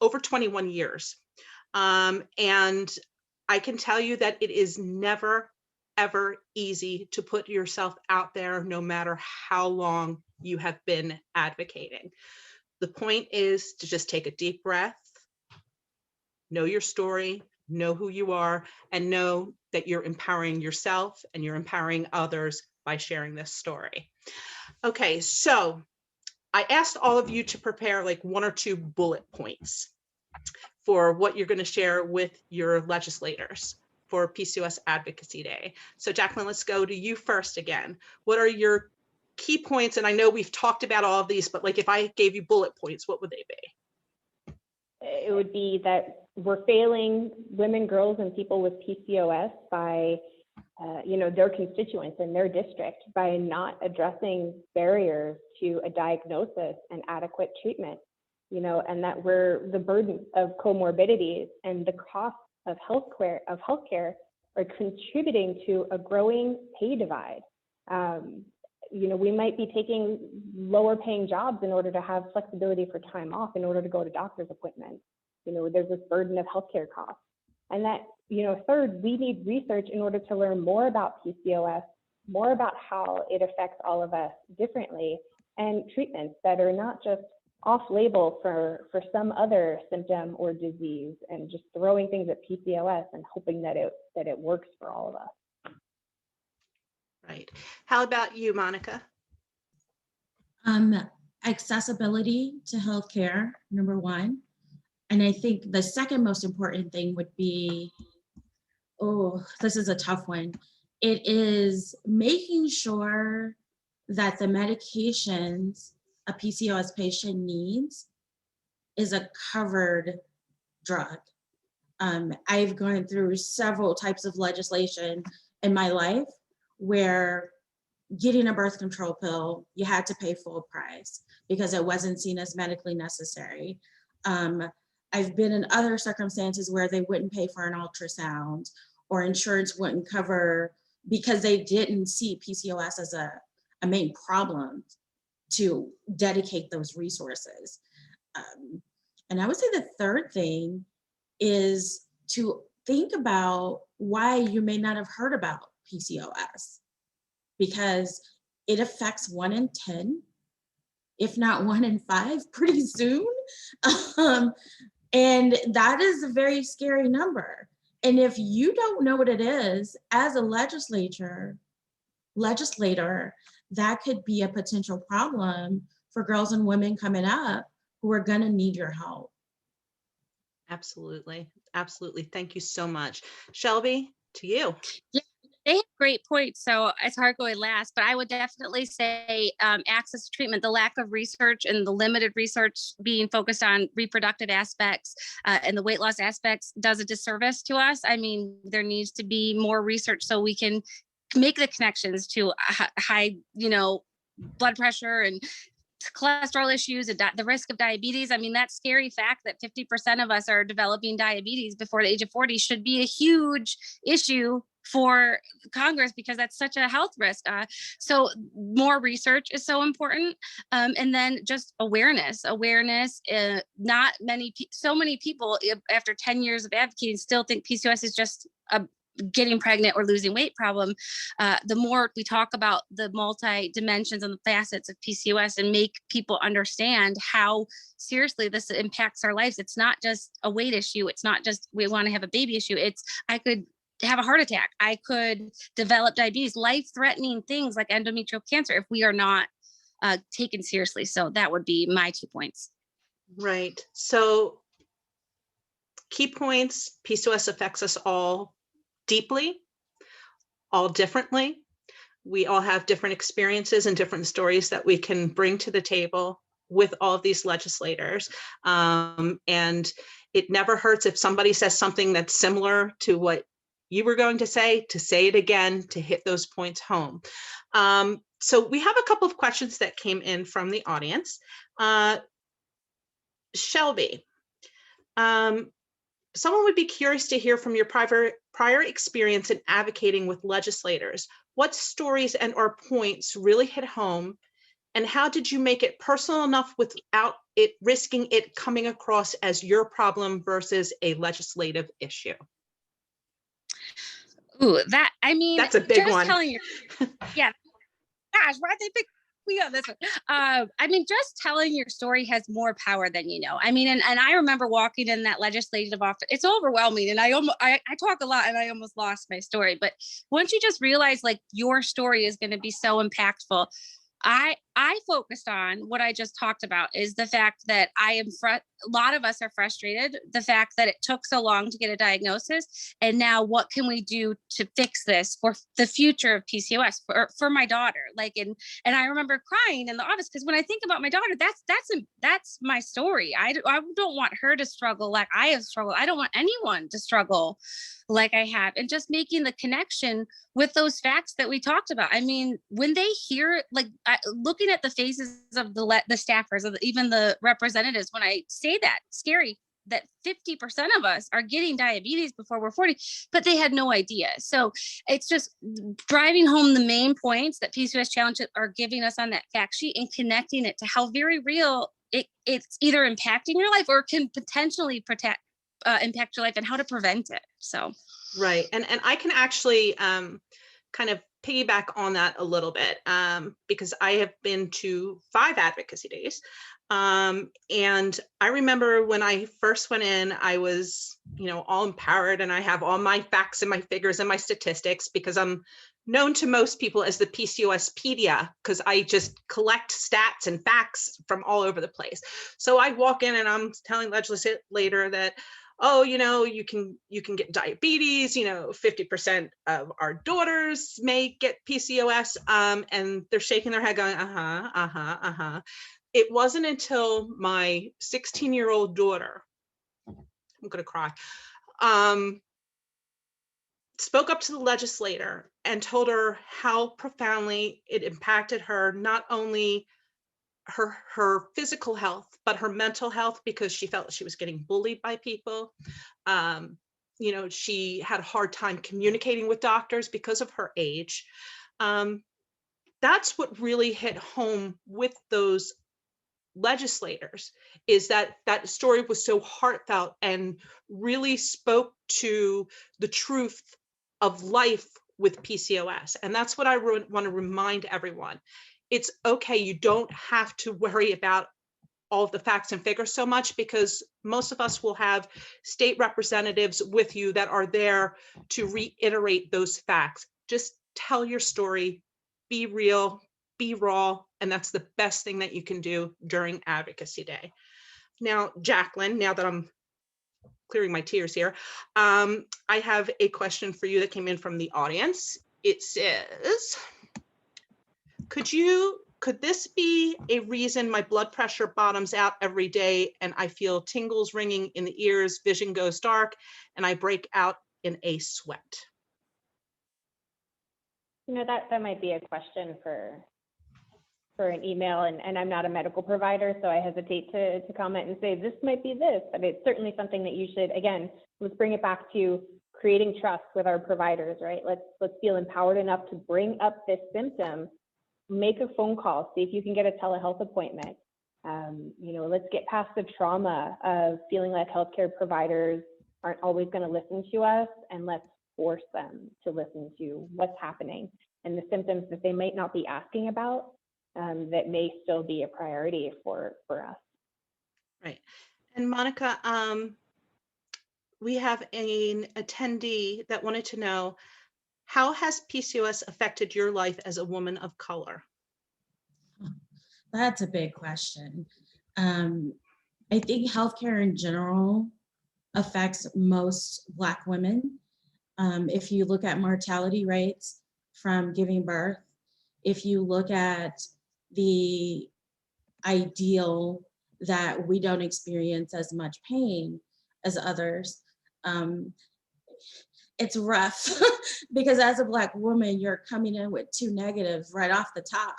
over 21 years. And I can tell you that it is never, ever easy to put yourself out there, no matter how long you have been advocating. The point is to just take a deep breath, know your story, know who you are, and know that you're empowering yourself and you're empowering others by sharing this story. Okay, so I asked all of you to prepare like 1 or 2 bullet points for what you're going to share with your legislators for PCOS Advocacy Day. So Jacqueline, let's go to you first again. What are your key points? And I know we've talked about all of these, but like if I gave you bullet points, what would they be? It would be that we're failing women, girls, and people with PCOS by, their constituents in their district by not addressing barriers to a diagnosis and adequate treatment, and that we're the burden of comorbidities and the cost of healthcare are contributing to a growing pay divide. We might be taking lower paying jobs in order to have flexibility for time off in order to go to doctor's appointments. There's this burden of healthcare costs. And that, third, we need research in order to learn more about PCOS, more about how it affects all of us differently, and treatments that are not just off-label for some other symptom or disease, and just throwing things at PCOS and hoping that it works for all of us. Right. How about you, Monica? Accessibility to healthcare, number one. And I think the second most important thing would be, this is a tough one. It is making sure that the medications a PCOS patient needs is a covered drug. I've gone through several types of legislation in my life where getting a birth control pill, you had to pay full price because it wasn't seen as medically necessary. I've been in other circumstances where they wouldn't pay for an ultrasound or insurance wouldn't cover because they didn't see PCOS as a main problem to dedicate those resources. And I would say the third thing is to think about why you may not have heard about PCOS, because it affects 1 in 10, if not 1 in 5 pretty soon. And that is a very scary number. And if you don't know what it is, as a legislator, that could be a potential problem for girls and women coming up who are gonna need your help. Absolutely. Absolutely. Thank you so much. Shelby, to you. Yeah, they have great points. So it's hard going last, but I would definitely say access to treatment, the lack of research and the limited research being focused on reproductive aspects and the weight loss aspects does a disservice to us. I mean, there needs to be more research so we can make the connections to high, blood pressure and cholesterol issues and the risk of diabetes. I mean, that scary fact that 50% of us are developing diabetes before the age of 40 should be a huge issue for Congress because that's such a health risk. So more research is so important. And then just awareness. Not so many people after 10 years of advocating still think PCOS is just a getting pregnant or losing weight problem. The more we talk about the multi dimensions and the facets of PCOS and make people understand how seriously this impacts our lives, it's not just a weight issue. It's not just we want to have a baby issue. It's I could have a heart attack. I could develop diabetes, life-threatening things like endometrial cancer if we are not taken seriously. So that would be my 2 points. Right. So key points, PCOS affects us all deeply, all differently. We all have different experiences and different stories that we can bring to the table with all of these legislators. And it never hurts if somebody says something that's similar to what you were going to say it again, to hit those points home. So we have a couple of questions that came in from the audience. Shelby, someone would be curious to hear from your prior experience in advocating with legislators. What stories and or points really hit home, and how did you make it personal enough without it risking it coming across as your problem versus a legislative issue? Ooh, That's a big one. Telling you, yeah, gosh, why'd they pick me on this one? Just telling your story has more power than you know. And I remember walking in that legislative office. It's overwhelming, and I talk a lot, and I almost lost my story. But once you just realize like your story is going to be so impactful, I focused on what I just talked about, is the fact that a lot of us are frustrated, the fact that it took so long to get a diagnosis, and now what can we do to fix this for the future of PCOS for my daughter? And I remember crying in the office because when I think about my daughter, that's my story. I don't want her to struggle like I have struggled. I don't want anyone to struggle like I have, and just making the connection with those facts that we talked about. When they hear, looking at the faces of the staffers, of even the representatives, when I say that, scary that 50% of us are getting diabetes before we're 40, but they had no idea. So it's just driving home the main points that PCOS Challenge are giving us on that fact sheet and connecting it to how very real it's either impacting your life or can potentially impact your life, and how to prevent it. So right. And I can actually kind of piggyback on that a little bit, because I have been to 5 advocacy days. And I remember when I first went in, I was, all empowered, and I have all my facts and my figures and my statistics, because I'm known to most people as the PCOSpedia, because I just collect stats and facts from all over the place. So I walk in and I'm telling legislator that, oh, you can get diabetes, 50% of our daughters may get PCOS, and they're shaking their head going, It wasn't until my 16-year-old daughter, I'm gonna cry, spoke up to the legislator and told her how profoundly it impacted her, not only her physical health, but her mental health, because she felt she was getting bullied by people. She had a hard time communicating with doctors because of her age. That's what really hit home with those legislators, is that story was so heartfelt and really spoke to the truth of life with PCOS. And that's what I want to remind everyone. It's okay. You don't have to worry about all of the facts and figures so much, because most of us will have state representatives with you that are there to reiterate those facts. Just tell your story, be real, be raw, and that's the best thing that you can do during Advocacy Day. Now, Jacqueline, now that I'm clearing my tears here, I have a question for you that came in from the audience. It says, could this be a reason my blood pressure bottoms out every day and I feel tingles ringing in the ears, vision goes dark, and I break out in a sweat? That might be a question for an email, and I'm not a medical provider, so I hesitate to comment and say this might be this, but it's certainly something that you should, again, let's bring it back to creating trust with our providers, right? Let's feel empowered enough to bring up this symptom, make a phone call, see if you can get a telehealth appointment. Let's get past the trauma of feeling like healthcare providers aren't always going to listen to us, and let's force them to listen to what's happening and the symptoms that they might not be asking about, that may still be a priority for us. Right. And Monica, we have an attendee that wanted to know, how has PCOS affected your life as a woman of color? That's a big question. I think healthcare in general affects most Black women. If you look at mortality rates from giving birth, if you look at the ideal that we don't experience as much pain as others, it's rough because as a Black woman, you're coming in with two negatives right off the top.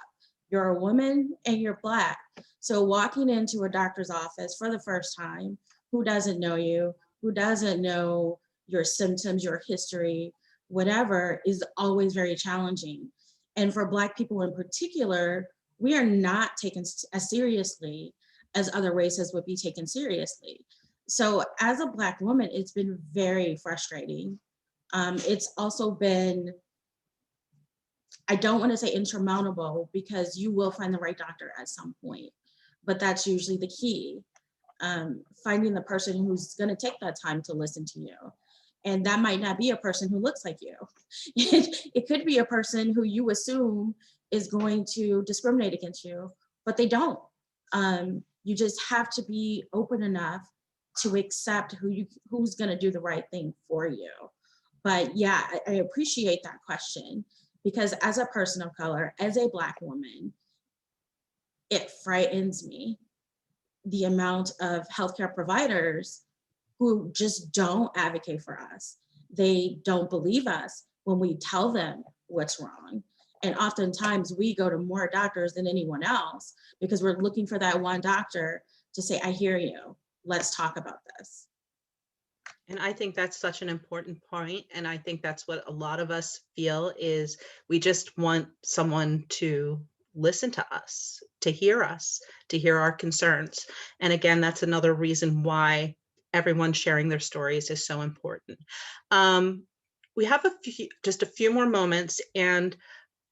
You're a woman and you're Black. So walking into a doctor's office for the first time, who doesn't know you, who doesn't know your symptoms, your history, whatever, is always very challenging. And for Black people in particular, we are not taken as seriously as other races would be taken seriously. So as a Black woman, it's been very frustrating. It's also been, I don't want to say insurmountable, because you will find the right doctor at some point, but that's usually the key. Finding the person who's going to take that time to listen to you. And that might not be a person who looks like you. It could be a person who you assume is going to discriminate against you, but they don't. You just have to be open enough to accept who's going to do the right thing for you. But yeah, I appreciate that question, because as a person of color, as a Black woman, it frightens me the amount of healthcare providers who just don't advocate for us. They don't believe us when we tell them what's wrong. And oftentimes we go to more doctors than anyone else because we're looking for that one doctor to say, I hear you, let's talk about this. And I think that's such an important point. And I think that's what a lot of us feel, is we just want someone to listen to us, to hear our concerns. And again, that's another reason why everyone sharing their stories is so important. We have just a few more moments, and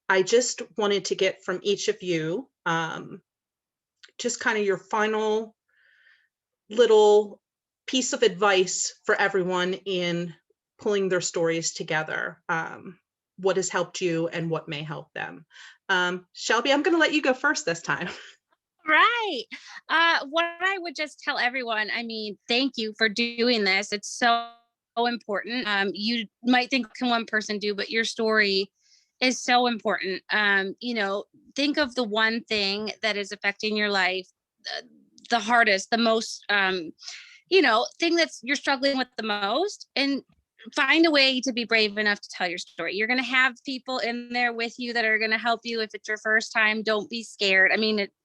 I just wanted to get from each of you just kind of your final little piece of advice for everyone in pulling their stories together. What has helped you and what may help them? Shelby, I'm going to let you go first this time. Right. What I would just tell everyone, thank you for doing this. It's so important. You might think, can one person do, but your story is so important. Think of the one thing that is affecting your life the hardest, the most, thing that's you're struggling with the most, and find a way to be brave enough to tell your story. You're going to have people in there with you that are going to help you. If it's your first time, don't be scared.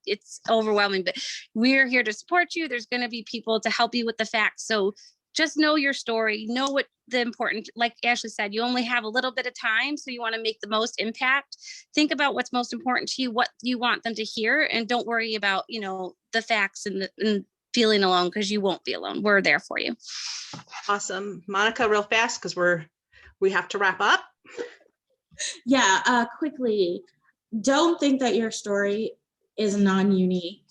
It's overwhelming, but we're here to support you. There's going to be people to help you with the facts. So just know your story, know what the important, like Ashley said, you only have a little bit of time. So you want to make the most impact. Think about what's most important to you, what you want them to hear, and don't worry about, the facts and feeling alone, because you won't be alone. We're there for you. Awesome. Monica, real fast, because we have to wrap up. Yeah, quickly, don't think that your story is non-unique.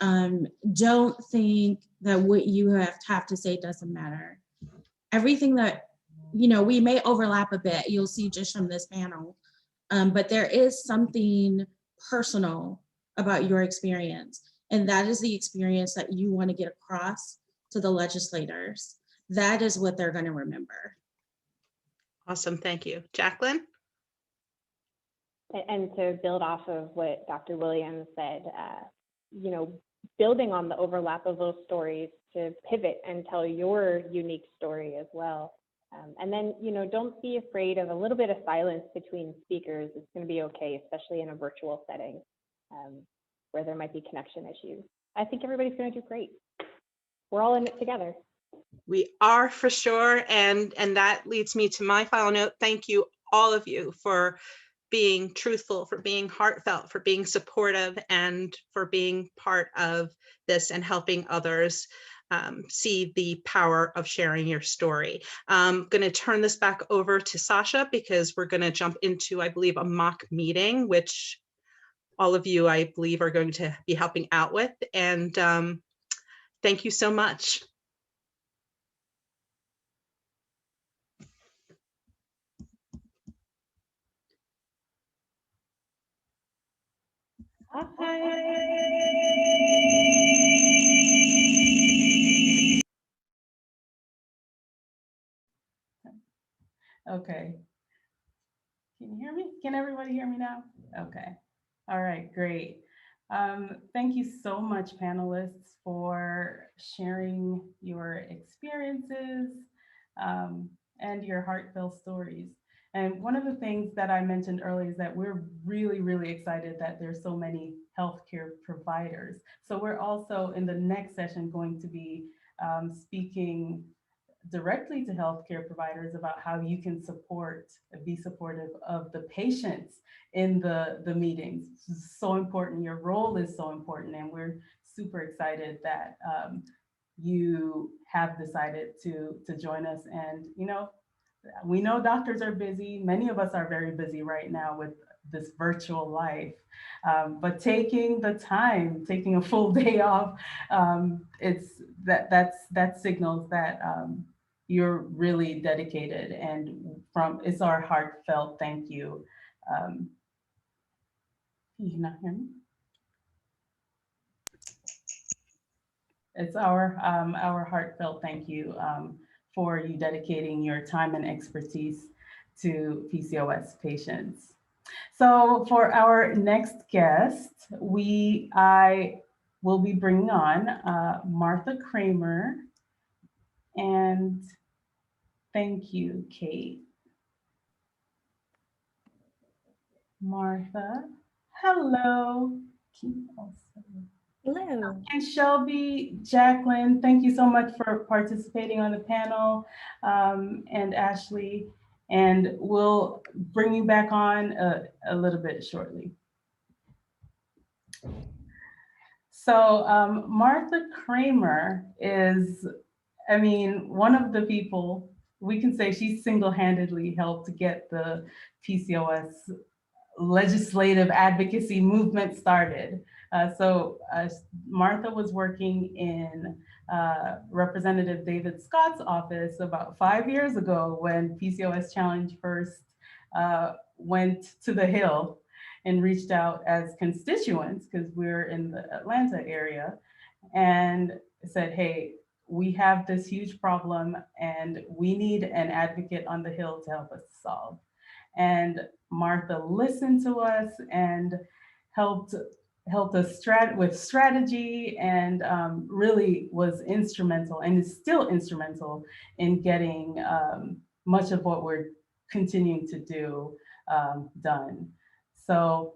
Don't think that what you have to say doesn't matter. Everything that, we may overlap a bit, you'll see just from this panel, but there is something personal about your experience. And that is the experience that you want to get across to the legislators. That is what they're going to remember. Awesome. Thank you. Jacqueline? And to build off of what Dr. Williams said, building on the overlap of those stories to pivot and tell your unique story as well. And then, don't be afraid of a little bit of silence between speakers. It's going to be okay, especially in a virtual setting where there might be connection issues. I think everybody's going to do great. We're all in it together. We are for sure. And that leads me to my final note. Thank you, all of you, for being truthful, for being heartfelt, for being supportive, and for being part of this and helping others see the power of sharing your story. I'm going to turn this back over to Sasha because we're going to jump into, I believe, a mock meeting, which all of you, I believe, are going to be helping out with. And thank you so much. Okay. Can you hear me? Can everybody hear me now? Okay. All right, great. Thank you so much, panelists, for sharing your experiences and your heartfelt stories. And one of the things that I mentioned earlier is that we're really, really excited that there's so many healthcare providers. So we're also in the next session going to be speaking directly to healthcare providers about how you can be supportive of the patients in the meetings. This is so important. Your role is so important, and we're super excited that you have decided to join us. And we know doctors are busy. Many of us are very busy right now with this virtual life, but taking the time, taking a full day off, that signals that you're really dedicated, and it's our heartfelt thank you. Can you not hear me? It's our heartfelt thank you for you dedicating your time and expertise to PCOS patients. So for our next guest, I will be bringing on Martha Kramer. And thank you, Kate. Martha, hello. Hello. And Shelby, Jacqueline, thank you so much for participating on the panel, and Ashley, and we'll bring you back on a little bit shortly. So Martha Kramer is, one of the people, we can say she single-handedly helped get the PCOS legislative advocacy movement started. Martha was working in Representative David Scott's office about 5 years ago when PCOS Challenge first went to the Hill and reached out as constituents, because we're in the Atlanta area, and said, hey, we have this huge problem and we need an advocate on the Hill to help us solve. And Martha listened to us and helped us with strategy, and really was instrumental, and is still instrumental in getting much of what we're continuing to do done. So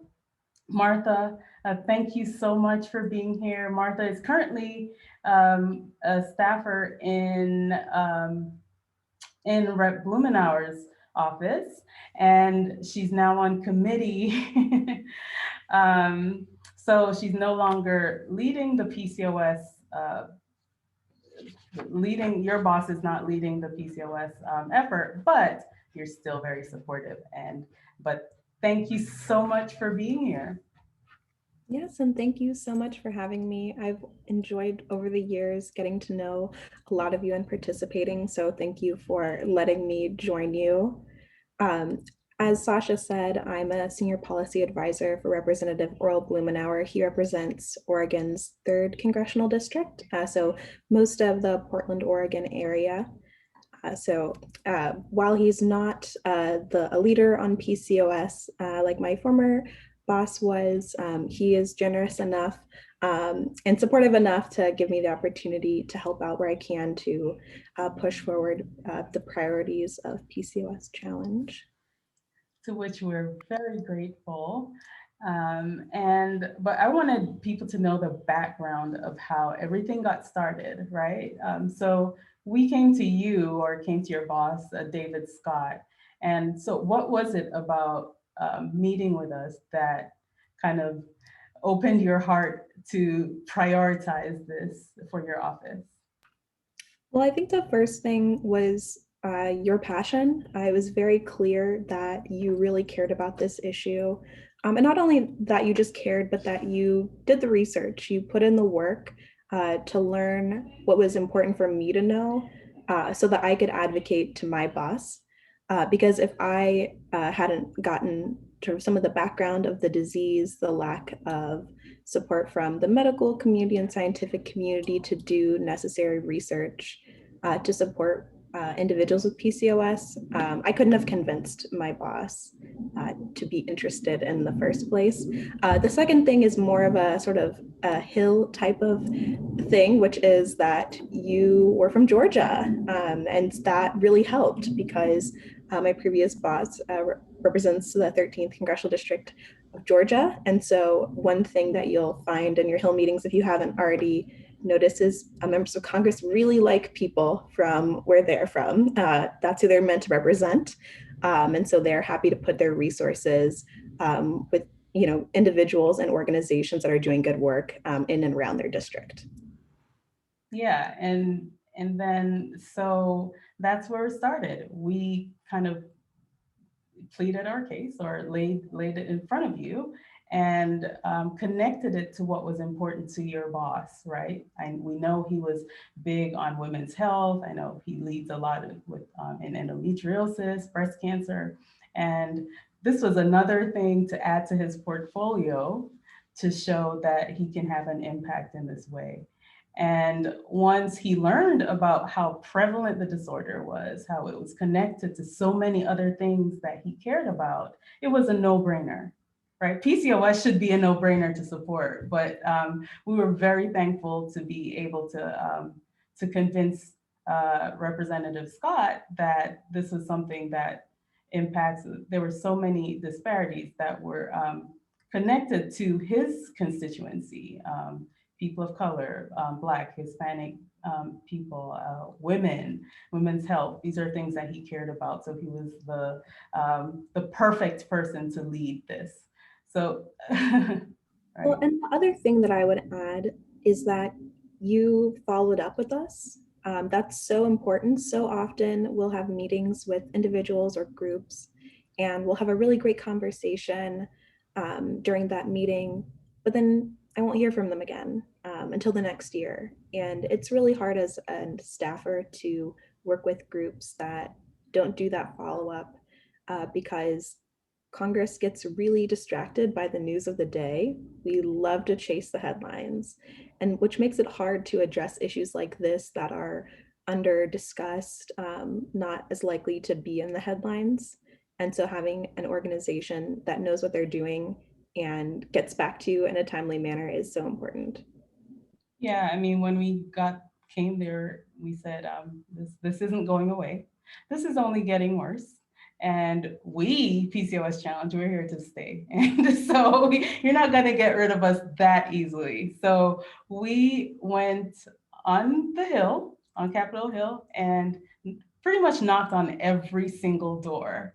Martha, thank you so much for being here. Martha is currently a staffer in Rep. Blumenauer's office, and she's now on committee. So she's no longer leading the PCOS, your boss is not leading the PCOS effort, but you're still very supportive. But thank you so much for being here. Yes, and thank you so much for having me. I've enjoyed over the years getting to know a lot of you and participating, so thank you for letting me join you. As Sasha said, I'm a senior policy advisor for Representative Earl Blumenauer. He represents Oregon's 3rd Congressional District, so most of the Portland, Oregon area. While he's not a leader on PCOS like my former boss was, he is generous enough and supportive enough to give me the opportunity to help out where I can to push forward the priorities of PCOS Challenge. To which we're very grateful. But I wanted people to know the background of how everything got started, right? So we came to you, or came to your boss, David Scott. And so what was it about meeting with us that kind of opened your heart to prioritize this for your office? Well, I think the first thing was your passion. It was very clear that you really cared about this issue. And not only that you just cared, but that you did the research, you put in the work to learn what was important for me to know so that I could advocate to my boss. Because if I hadn't gotten to some of the background of the disease, the lack of support from the medical community and scientific community to do necessary research to support individuals with PCOS, I couldn't have convinced my boss to be interested in the first place. The second thing is more of a sort of a Hill type of thing, which is that you were from Georgia. And that really helped because my previous boss represents the 13th Congressional District of Georgia. And so one thing that you'll find in your Hill meetings, if you haven't already noticed, is members of Congress really like people from where they're from. That's who they're meant to represent. And so they're happy to put their resources with individuals and organizations that are doing good work in and around their district. Yeah, and then so that's where it started. We kind of pleaded our case, or laid it in front of you, and connected it to what was important to your boss, right? And we know he was big on women's health. I know he leads a lot with in endometriosis, breast cancer, and this was another thing to add to his portfolio to show that he can have an impact in this way. And once he learned about how prevalent the disorder was, how it was connected to so many other things that he cared about, it was a no-brainer, right? PCOS should be a no-brainer to support, but we were very thankful to be able to convince Representative Scott that this was something that impacts. There were so many disparities that were connected to his constituency. People of color, Black, Hispanic people, women's health. These are things that he cared about. So he was the perfect person to lead this. So, right. Well, and the other thing that I would add is that you followed up with us. That's so important. So often we'll have meetings with individuals or groups, and we'll have a really great conversation during that meeting, but then I won't hear from them again until the next year. And it's really hard as a staffer to work with groups that don't do that follow-up because Congress gets really distracted by the news of the day. We love to chase the headlines, and which makes it hard to address issues like this that are under discussed, not as likely to be in the headlines. And so having an organization that knows what they're doing and gets back to you in a timely manner is so important. Yeah, I mean, when we came there, we said, this isn't going away. This is only getting worse. And we, PCOS Challenge, we're here to stay. And so you're not going to get rid of us that easily. So we went on the Hill, on Capitol Hill, and pretty much knocked on every single door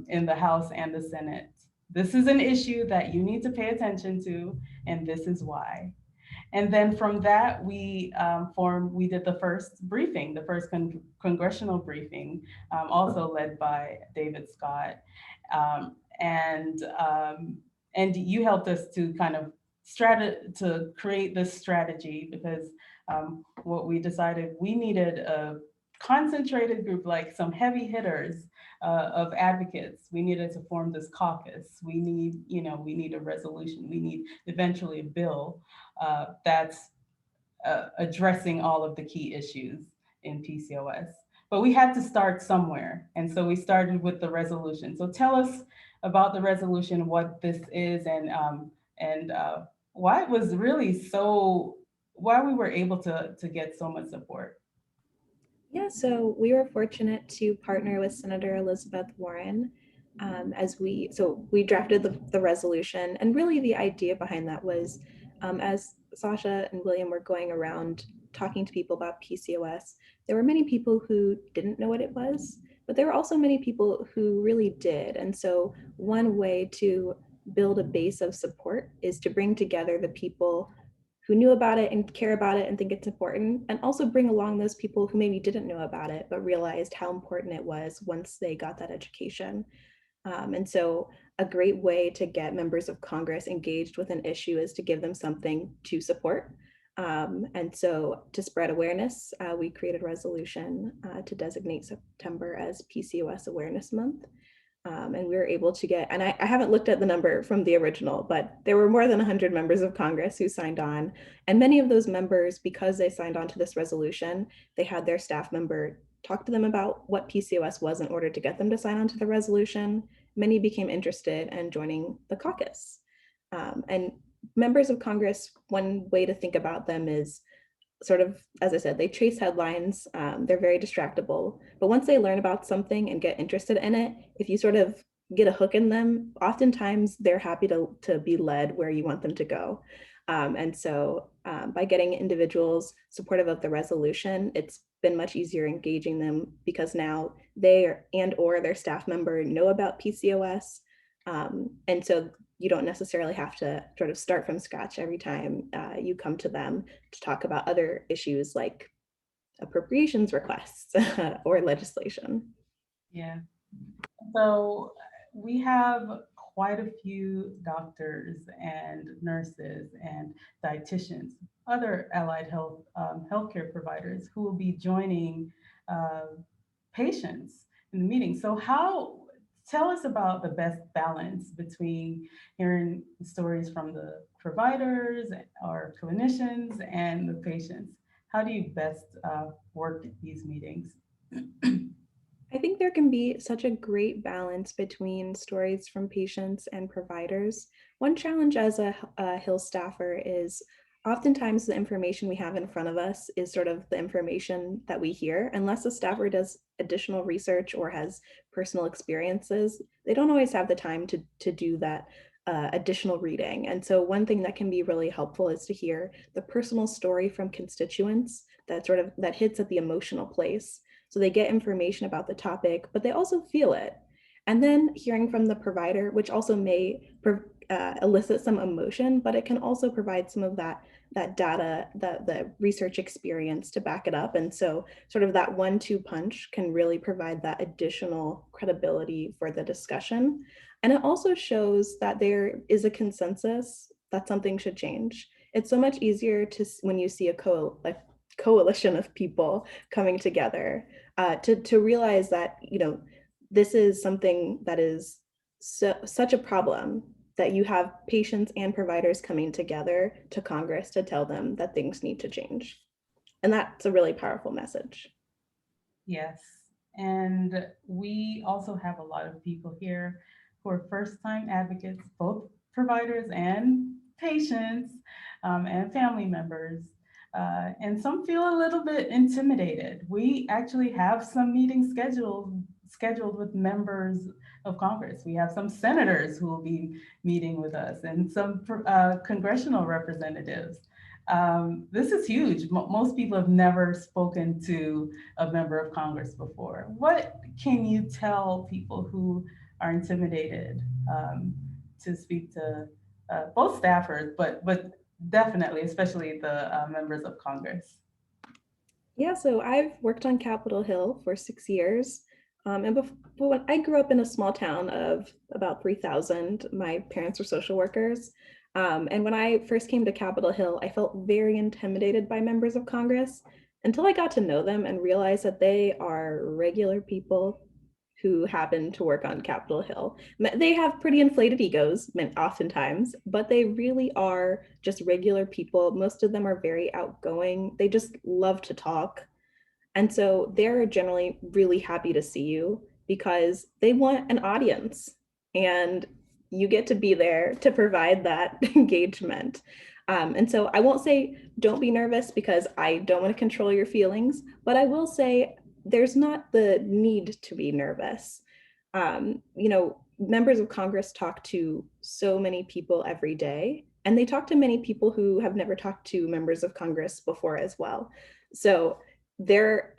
in the House and the Senate. This is an issue that you need to pay attention to, and this is why. And then from that, we did the first briefing, the first congressional briefing, also led by David Scott. And you helped us to kind of to create this strategy, because what we decided, we needed a concentrated group, like some heavy hitters of advocates. We needed to form this caucus. We need a resolution. We need eventually a bill that's addressing all of the key issues in PCOS. But we had to start somewhere. And so we started with the resolution. So tell us about the resolution, what this is, and why it was really why we were able to get so much support. Yeah, so we were fortunate to partner with Senator Elizabeth Warren. So we drafted the resolution, and really the idea behind that was, as Sasha and William were going around talking to people about PCOS, there were many people who didn't know what it was, but there were also many people who really did. And so one way to build a base of support is to bring together the people who knew about it and care about it and think it's important, and also bring along those people who maybe didn't know about it, but realized how important it was once they got that education. And so a great way to get members of Congress engaged with an issue is to give them something to support. And so to spread awareness, we created a resolution to designate September as PCOS Awareness Month. And we were able to get, and I haven't looked at the number from the original, but there were more than 100 members of Congress who signed on. And many of those members, because they signed on to this resolution, they had their staff member talk to them about what PCOS was in order to get them to sign on to the resolution. Many became interested in joining the caucus. And members of Congress, one way to think about them is sort of, as I said, they chase headlines. They're very distractible, but once they learn about something and get interested in it, if you sort of get a hook in them, oftentimes they're happy to be led where you want them to go. And so by getting individuals supportive of the resolution, it's been much easier engaging them, because now they or their staff member know about PCOS. And so you don't necessarily have to sort of start from scratch every time you come to them to talk about other issues like appropriations requests or legislation. Yeah. So we have quite a few doctors and nurses and dietitians, other allied health healthcare providers who will be joining patients in the meeting. So tell us about the best balance between hearing stories from the providers or clinicians and the patients. How do you best work these meetings? I think there can be such a great balance between stories from patients and providers. One challenge as a Hill staffer is oftentimes the information we have in front of us is sort of the information that we hear. Unless a staffer does additional research or has personal experiences, they don't always have the time to do that additional reading. And so one thing that can be really helpful is to hear the personal story from constituents that hits at the emotional place. So they get information about the topic, but they also feel it. And then hearing from the provider, which also may elicit some emotion, but it can also provide some of that data, the research experience to back it up. And so sort of that 1-2 punch can really provide that additional credibility for the discussion. And it also shows that there is a consensus that something should change. It's so much easier when you see a coalition of people coming together to realize that, this is something that is such a problem that you have patients and providers coming together to Congress to tell them that things need to change. And that's a really powerful message. Yes. And we also have a lot of people here who are first-time advocates, both providers and patients and family members. And some feel a little bit intimidated. We actually have some meetings scheduled with members of Congress. We have some senators who will be meeting with us and some congressional representatives. This is huge. Most people have never spoken to a member of Congress before. What can you tell people who are intimidated to speak to both staffers, but definitely, especially the members of Congress? Yeah, so I've worked on Capitol Hill for 6 years. And before, I grew up in a small town of about 3,000. My parents were social workers. And when I first came to Capitol Hill, I felt very intimidated by members of Congress until I got to know them and realized that they are regular people who happen to work on Capitol Hill. They have pretty inflated egos oftentimes, but they really are just regular people. Most of them are very outgoing. They just love to talk. And so they're generally really happy to see you because they want an audience and you get to be there to provide that engagement. And so I won't say don't be nervous because I don't want to control your feelings, but I will say there's not the need to be nervous. members of Congress talk to so many people every day, and they talk to many people who have never talked to members of Congress before as well. So they're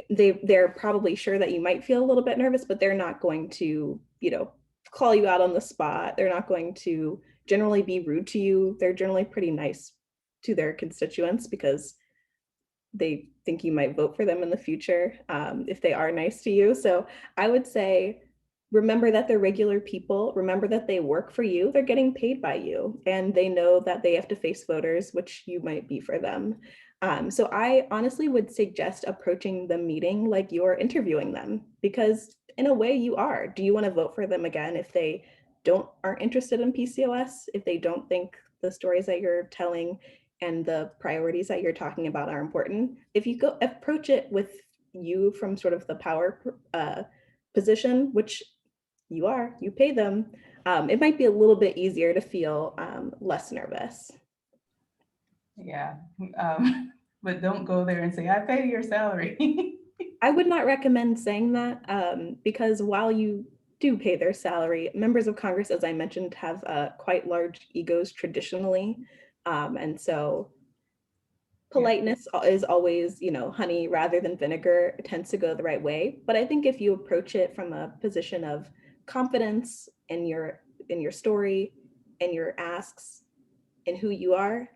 probably sure that you might feel a little bit nervous, but they're not going to, call you out on the spot. They're not going to generally be rude to you. They're generally pretty nice to their constituents because they think you might vote for them in the future, if they are nice to you. So I would say, remember that they're regular people. Remember that they work for you. They're getting paid by you, and they know that they have to face voters, which you might be for them. So I honestly would suggest approaching the meeting like you're interviewing them, because in a way you are. Do you want to vote for them again if they aren't interested in PCOS, if they don't think the stories that you're telling and the priorities that you're talking about are important? If you go approach it with you from sort of the power position, which you pay them, it might be a little bit easier to feel less nervous. Yeah, but don't go there and say, I pay your salary. I would not recommend saying that, because while you do pay their salary, members of Congress, as I mentioned, have quite large egos traditionally. And so politeness is always, honey rather than vinegar. It tends to go the right way. But I think if you approach it from a position of confidence in your story and your asks and who you are,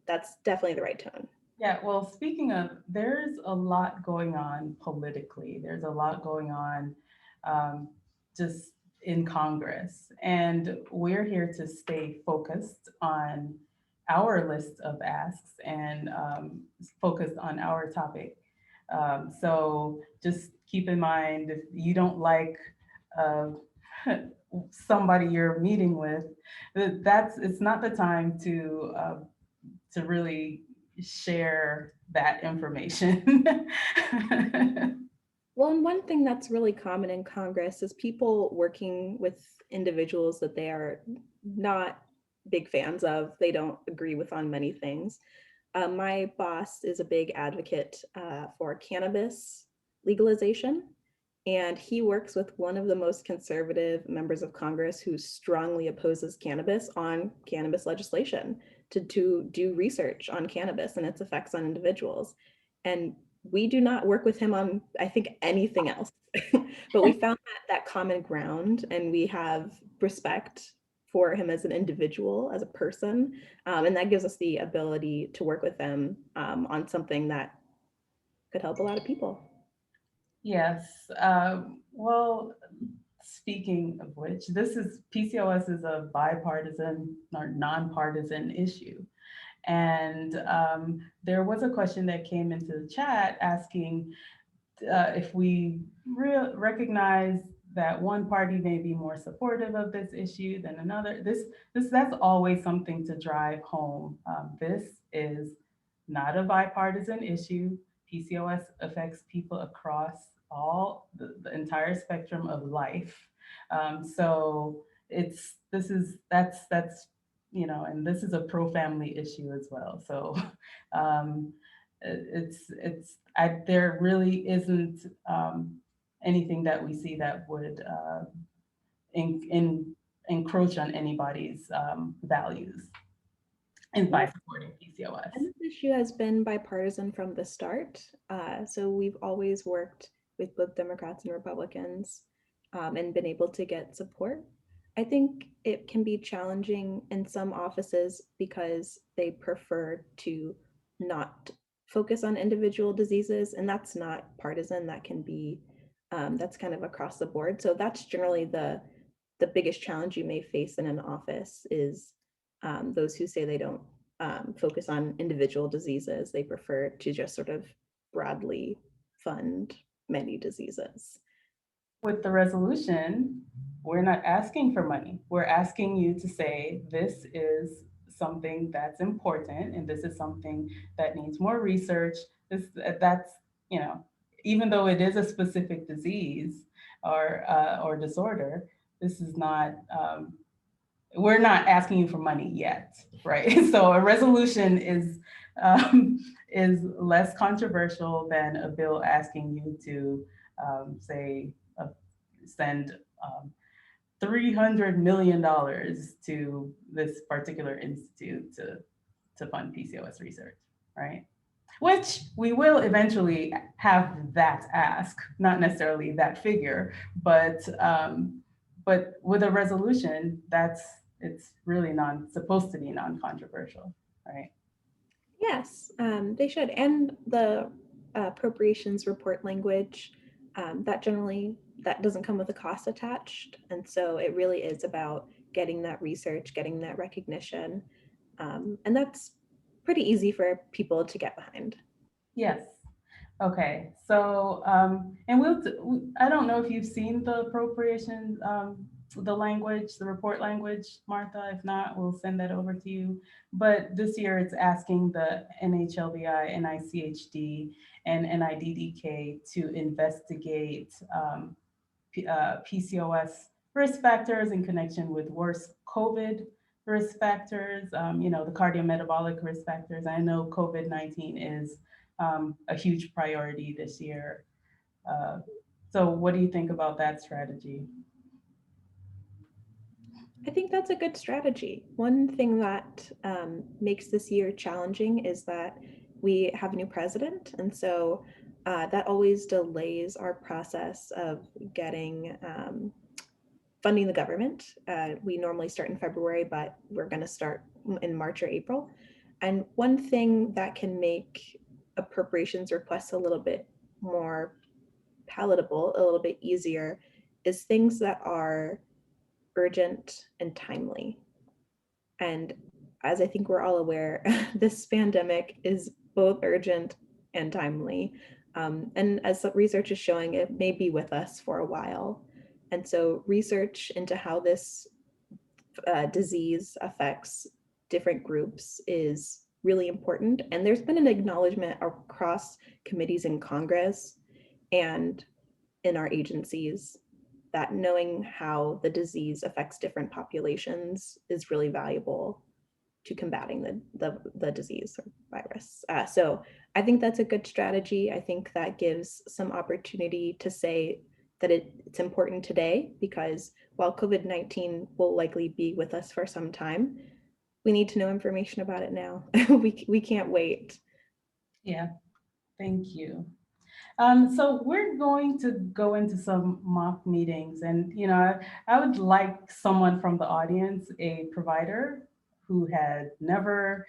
that's definitely the right tone. Yeah, well, speaking of, there's a lot going on politically. There's a lot going on just in Congress. And we're here to stay focused on our list of asks and focused on our topic. So just keep in mind, if you don't like somebody you're meeting with, it's not the time to really share that information. Well, and one thing that's really common in Congress is people working with individuals that they are not big fans of. They don't agree with on many things. My boss is a big advocate for cannabis legalization, and he works with one of the most conservative members of Congress who strongly opposes cannabis on cannabis legislation, to do research on cannabis and its effects on individuals. And we do not work with him on, I think, anything else. But we found that common ground, and we have respect for him as an individual, as a person. And that gives us the ability to work with them on something that could help a lot of people. Yes. Well, speaking of which, PCOS is a bipartisan or nonpartisan issue. And there was a question that came into the chat asking if we recognize that one party may be more supportive of this issue than another. That's always something to drive home. This is not a bipartisan issue. PCOS affects people across the entire spectrum of life. So that's and this is a pro-family issue as well. So there really isn't anything that we see that would encroach on anybody's values and by supporting PCOS. And this issue has been bipartisan from the start. So we've always worked with both Democrats and Republicans and been able to get support. I think it can be challenging in some offices because they prefer to not focus on individual diseases, and that's not partisan. That can be, that's kind of across the board. So that's generally the biggest challenge you may face in an office is those who say they don't focus on individual diseases. They prefer to just sort of broadly fund many diseases. With the resolution, we're not asking for money. We're asking you to say, this is something that's important, and this is something that needs more research. That's, even though it is a specific disease or disorder, this is not, we're not asking you for money yet, right? So a resolution is less controversial than a bill asking you to say, send $300 million to this particular institute to fund PCOS research, right? Which we will eventually have that ask, not necessarily that figure, but with a resolution, it's really supposed to be non-controversial, right? Yes, they should. And the appropriations report language, that doesn't come with a cost attached. And so it really is about getting that research, getting that recognition. And that's pretty easy for people to get behind. Yes. Okay. So, and I don't know if you've seen the appropriations, the language, the report language, Martha. If not, we'll send that over to you. But this year it's asking the NHLBI, NICHD, and NIDDK to investigate PCOS risk factors in connection with worse COVID risk factors, the cardiometabolic risk factors. I know COVID-19 is a huge priority this year. So what do you think about that strategy? I think that's a good strategy. One thing that makes this year challenging is that we have a new president. And so that always delays our process of getting funding the government. We normally start in February, but we're going to start in March or April. And one thing that can make appropriations requests a little bit more palatable, a little bit easier, is things that are urgent and timely. And as I think we're all aware, this pandemic is both urgent and timely. And as the research is showing, it may be with us for a while. And so research into how this disease affects different groups is really important. And there's been an acknowledgement across committees in Congress and in our agencies that knowing how the disease affects different populations is really valuable to combating the disease or virus. So I think that's a good strategy. I think that gives some opportunity to say that it's important today, because while COVID-19 will likely be with us for some time, we need to know information about it now. We can't wait. Yeah, thank you. So we're going to go into some mock meetings, and I would like someone from the audience, a provider who had never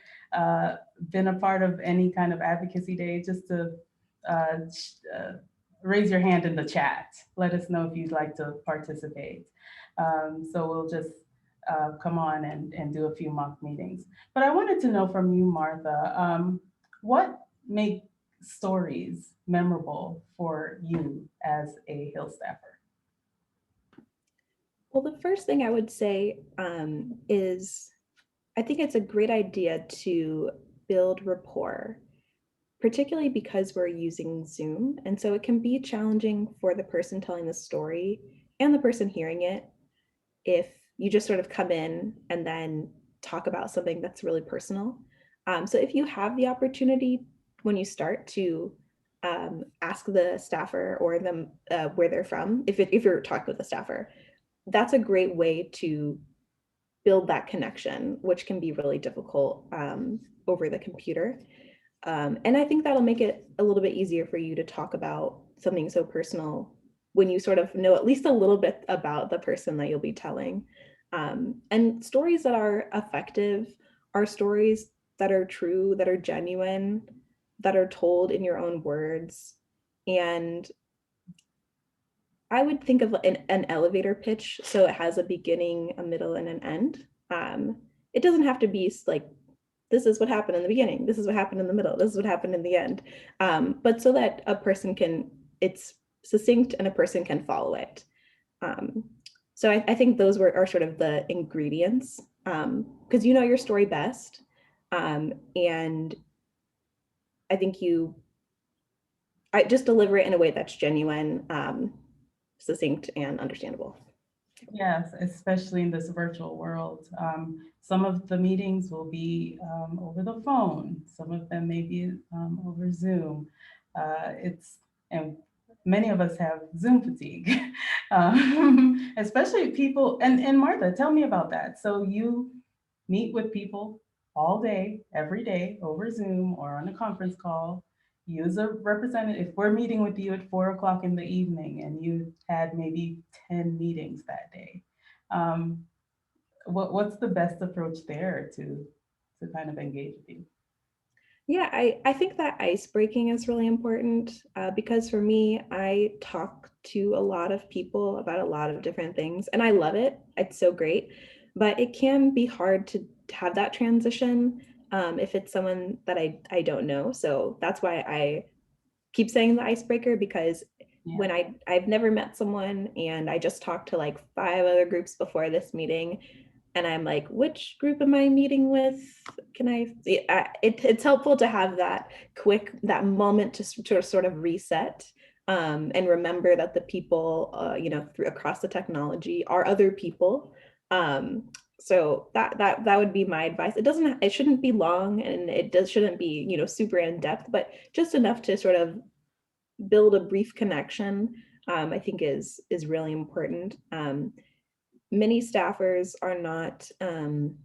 been a part of any kind of advocacy day, just to raise your hand in the chat. Let us know if you'd like to participate. So we'll just come on and do a few mock meetings. But I wanted to know from you, Martha, what makes stories memorable for you as a Hill staffer? Well, the first thing I would say is I think it's a great idea to build rapport, particularly because we're using Zoom. And so it can be challenging for the person telling the story and the person hearing it if you just sort of come in and then talk about something that's really personal. So if you have the opportunity when you start to ask the staffer or them where they're from, if you're talking with a staffer, that's a great way to build that connection, which can be really difficult over the computer. And I think that'll make it a little bit easier for you to talk about something so personal when you sort of know at least a little bit about the person that you'll be telling. And stories that are effective are stories that are true, that are genuine, that are told in your own words. And I would think of an elevator pitch. So it has a beginning, a middle, and an end. It doesn't have to be like, this is what happened in the beginning, this is what happened in the middle, this is what happened in the end. But so that a person it's succinct and a person can follow it. So I think those are sort of the ingredients, because you know your story best. And I think I just deliver it in a way that's genuine, succinct, and understandable. Yes, especially in this virtual world. Some of the meetings will be over the phone. Some of them may be over Zoom. And many of us have Zoom fatigue, especially people, and Martha, tell me about that. So you meet with people all day, every day over Zoom or on a conference call. You as a representative, if we're meeting with you at 4 o'clock in the evening and you had maybe 10 meetings that day, what's the best approach there to kind of engage with you? Yeah, I think that ice breaking is really important because for me, I talk to a lot of people about a lot of different things and I love it. It's so great, but it can be hard to have that transition if it's someone that I don't know. So that's why I keep saying the icebreaker because when I've never met someone and I just talked to like 5 other groups before this meeting, and I'm like, which group am I meeting with? Can it's helpful to have that moment to sort of reset and remember that the people, across the technology are other people. So that would be my advice. It shouldn't be long and shouldn't be, super in depth, but just enough to sort of build a brief connection, I think is really important. Many staffers are not, don't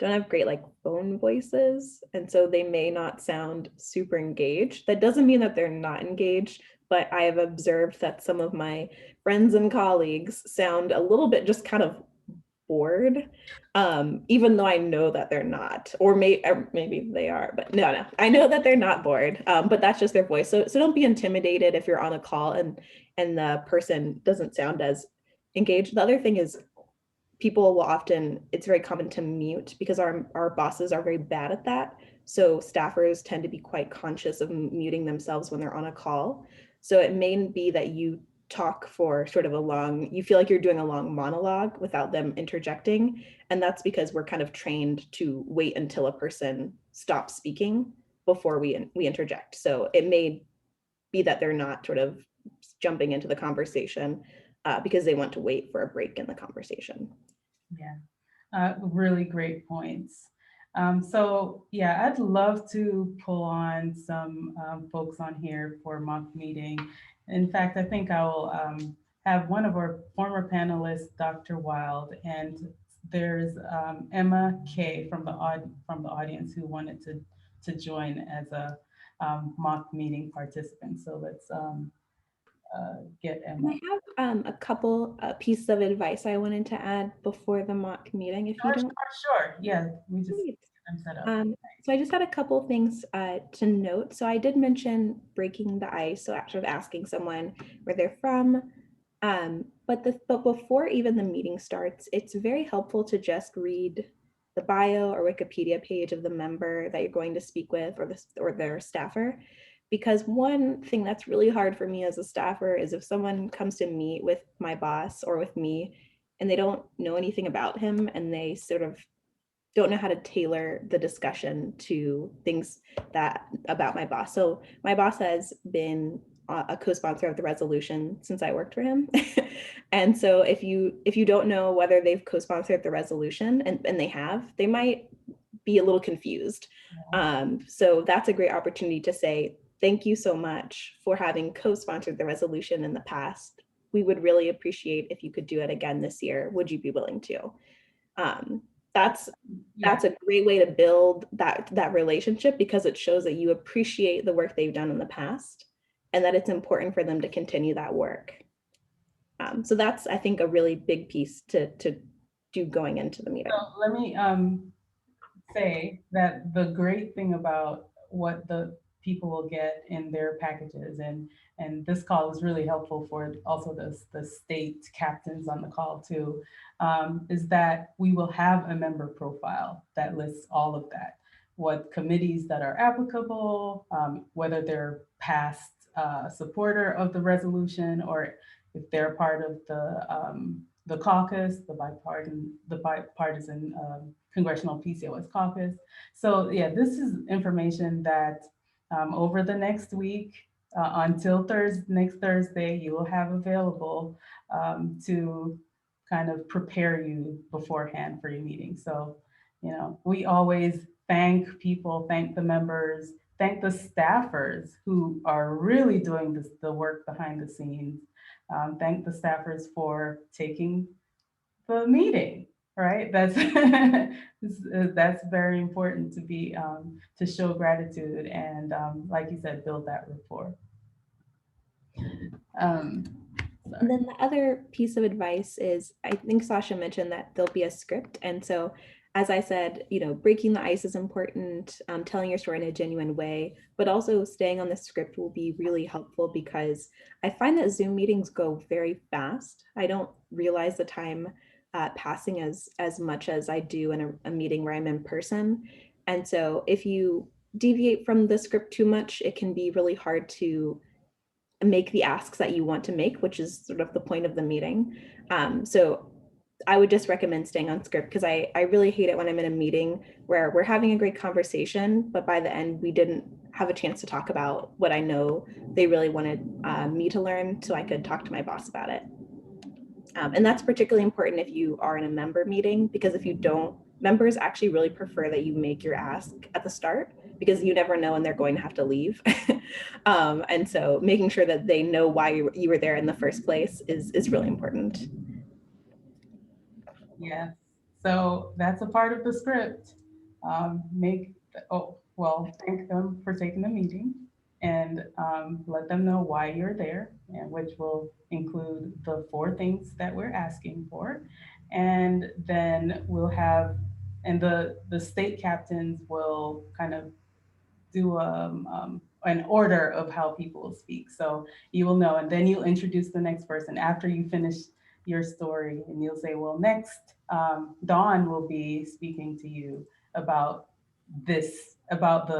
have great like phone voices. And so they may not sound super engaged. That doesn't mean that they're not engaged, but I have observed that some of my friends and colleagues sound a little bit just kind of bored, even though I know that they're not, or maybe they are, but no, I know that they're not bored, but that's just their voice. So don't be intimidated if you're on a call and the person doesn't sound as engaged. The other thing is people will often, it's very common to mute because our bosses are very bad at that. So staffers tend to be quite conscious of muting themselves when they're on a call. So it may be that you talk for sort of you feel like you're doing a long monologue without them interjecting. And that's because we're kind of trained to wait until a person stops speaking before we interject. So it may be that they're not sort of jumping into the conversation because they want to wait for a break in the conversation. Yeah, really great points. So yeah, I'd love to pull on some folks on here for mock meeting. In fact, I think I will have one of our former panelists, Dr. Wild, and there's Emma Kay from the audience who wanted to join as a mock meeting participant. So let's get Emma. I have a couple pieces of advice I wanted to add before the mock meeting, if you don't. Sure. Yeah, we just get them set up. So I just had a couple things to note. So I did mention breaking the ice, so actually asking someone where they're from. But before even the meeting starts, it's very helpful to just read the bio or Wikipedia page of the member that you're going to speak with or their staffer. Because one thing that's really hard for me as a staffer is if someone comes to meet with my boss or with me and they don't know anything about him and they sort of don't know how to tailor the discussion to things about my boss. So my boss has been a co-sponsor of the resolution since I worked for him. And so if you don't know whether they've co-sponsored the resolution and they might be a little confused. So that's a great opportunity to say, thank you so much for having co-sponsored the resolution in the past. We would really appreciate if you could do it again this year. Would you be willing to? That's a great way to build that relationship because it shows that you appreciate the work they've done in the past and that it's important for them to continue that work. So that's, I think, a really big piece to do going into the meeting. So let me say that the great thing about what the people will get in their packages, and this call is really helpful for also the state captains on the call too, is that we will have a member profile that lists all of that, what committees that are applicable, whether they're past supporter of the resolution or if they're part of the caucus, the bipartisan Congressional PCOS caucus. So yeah, this is information that over the next week until next Thursday, you will have available to kind of prepare you beforehand for your meeting. So, we always thank the members thank the staffers who are really doing the work behind the scenes. Thank the staffers for taking the meeting, right? That's very important to be to show gratitude and like you said, build that rapport. And then the other piece of advice is, I think Sasha mentioned that there'll be a script. And so, as I said, breaking the ice is important, telling your story in a genuine way, but also staying on the script will be really helpful because I find that Zoom meetings go very fast. I don't realize the time passing as much as I do in a meeting where I'm in person. And so if you deviate from the script too much, it can be really hard to make the asks that you want to make, which is sort of the point of the meeting. So I would just recommend staying on script because I really hate it when I'm in a meeting where we're having a great conversation, but by the end we didn't have a chance to talk about what I know they really wanted me to learn so I could talk to my boss about it. And that's particularly important if you are in a member meeting, because if you don't, members actually really prefer that you make your ask at the start because you never know when they're going to have to leave. And so making sure that they know why you were there in the first place is really important. Yeah, so that's a part of the script. Thank them for taking the meeting and let them know why you're there, and which will include the 4 things that we're asking for. And then we'll have, and the state captains will kind of do an order of how people will speak. So you will know, and then you'll introduce the next person after you finish your story, and you'll say, well, next, Dawn will be speaking to you about this, about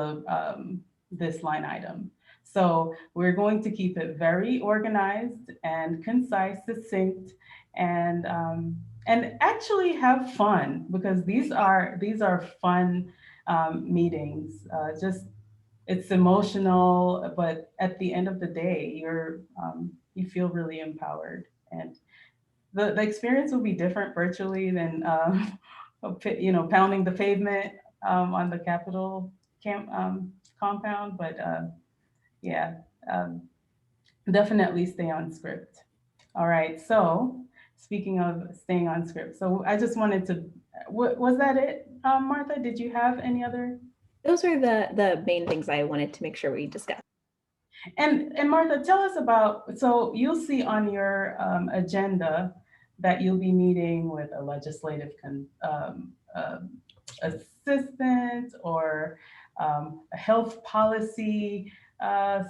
this line item. So we're going to keep it very organized and concise, succinct, and actually have fun, because these are fun meetings. Just it's emotional, but at the end of the day, you feel really empowered, and the experience will be different virtually than pounding the pavement on the Capitol compound. But yeah, definitely stay on script. All right. So speaking of staying on script, so I just wanted to. Was that it, Martha? Did you have any other? Those are the main things I wanted to make sure we discussed. And Martha, tell us about, so you'll see on your agenda that you'll be meeting with a legislative assistant or a health policy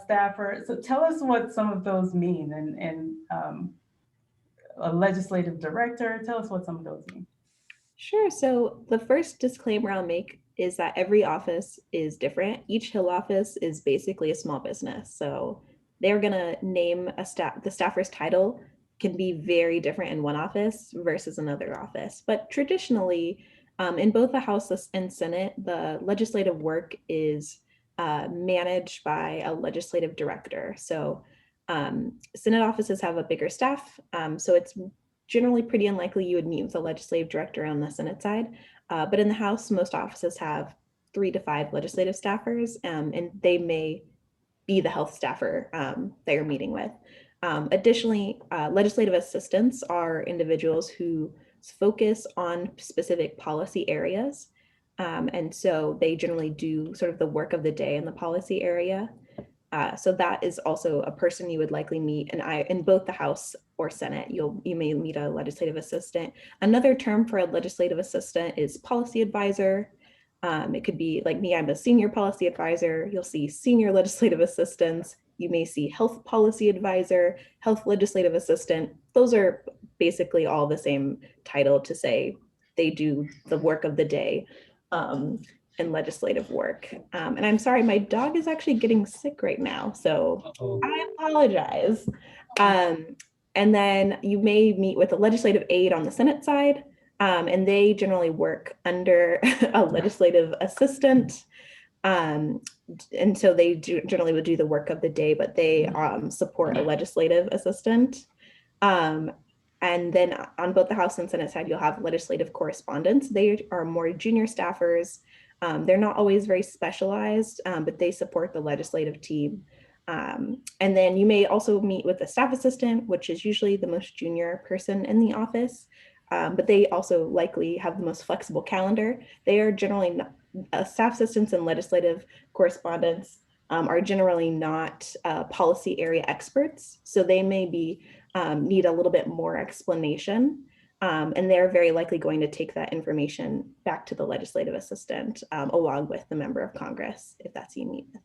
staffer. So tell us what some of those mean, and a legislative director. Tell us what some of those mean. Sure. So the first disclaimer I'll make is that every office is different. Each Hill office is basically a small business. So they're going to name the staffer's title can be very different in one office versus another office. But traditionally, in both the House and Senate, the legislative work is managed by a legislative director. So Senate offices have a bigger staff. So it's generally pretty unlikely you would meet with a legislative director on the Senate side. But in the House, most offices have 3 to 5 legislative staffers, and they may be the health staffer that you're meeting with. Additionally, legislative assistants are individuals who focus on specific policy areas. And so they generally do sort of the work of the day in the policy area. So that is also a person you would likely meet in both the House or Senate. You may meet a legislative assistant. Another term for a legislative assistant is policy advisor. It could be like me, I'm a senior policy advisor. You'll see senior legislative assistants. You may see health policy advisor, health legislative assistant. Those are basically all the same title to say they do the work of the day. And legislative work. And I'm sorry, my dog is actually getting sick right now, so I apologize. And then you may meet with a legislative aide on the Senate side, and they generally work under a legislative assistant. And so they generally would do the work of the day, but they support a legislative assistant. And then on both the House and Senate side, you'll have legislative correspondents. They are more junior staffers. They're not always very specialized, but they support the legislative team. And then you may also meet with a staff assistant, which is usually the most junior person in the office, but they also likely have the most flexible calendar. They are generally not, staff assistants and legislative correspondents are generally not policy area experts, so they may be need a little bit more explanation. And they're very likely going to take that information back to the legislative assistant along with the member of Congress, if that's who you meet with.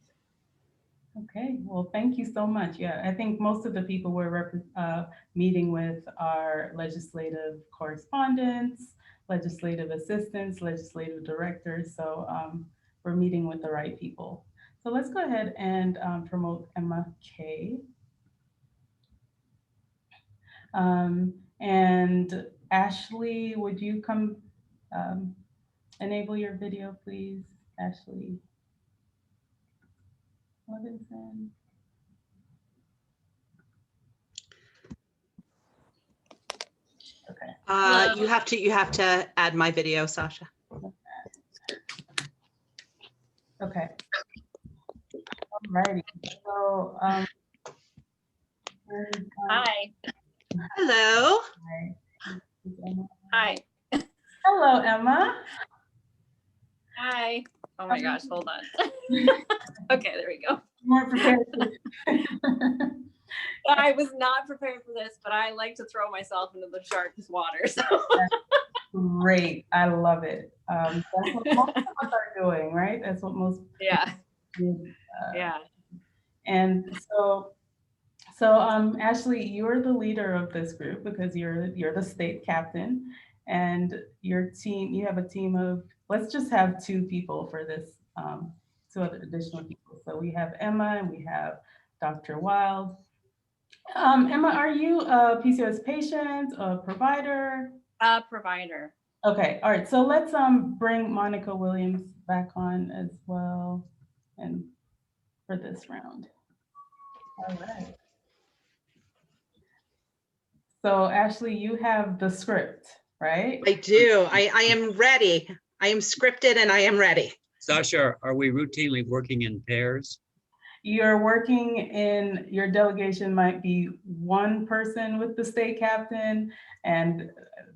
Okay, well, thank you so much. Yeah, I think most of the people we're meeting with are legislative correspondents, legislative assistants, legislative directors. So we're meeting with the right people. So let's go ahead and promote Emma Kay. And Ashley, would you come enable your video, please, Ashley? Levinson. Okay. You have to add my video, Sasha. Okay. Alrighty. So Hi. Hello. Hi. Hello, Emma. Hi. Oh my gosh, hold on. Okay, there we go. More prepared. I was not prepared for this, but I like to throw myself into the shark's water. So great. I love it. That's what most of us are doing, right? That's what most yeah. Yeah. And so Ashley, you're the leader of this group because you're the state captain, and your team, you have a team of, let's just have 2 people for this, 2 other additional people. So we have Emma and we have Dr. Wild. Emma, are you a PCOS patient, a provider? A provider. Okay, all right. So let's bring Monica Williams back on as well, and for this round. All right. So Ashley, you have the script, right? I do. I am ready. I am scripted and I am ready. Sasha, are we routinely working in pairs? You're working in, your delegation might be 1 person with the state captain, and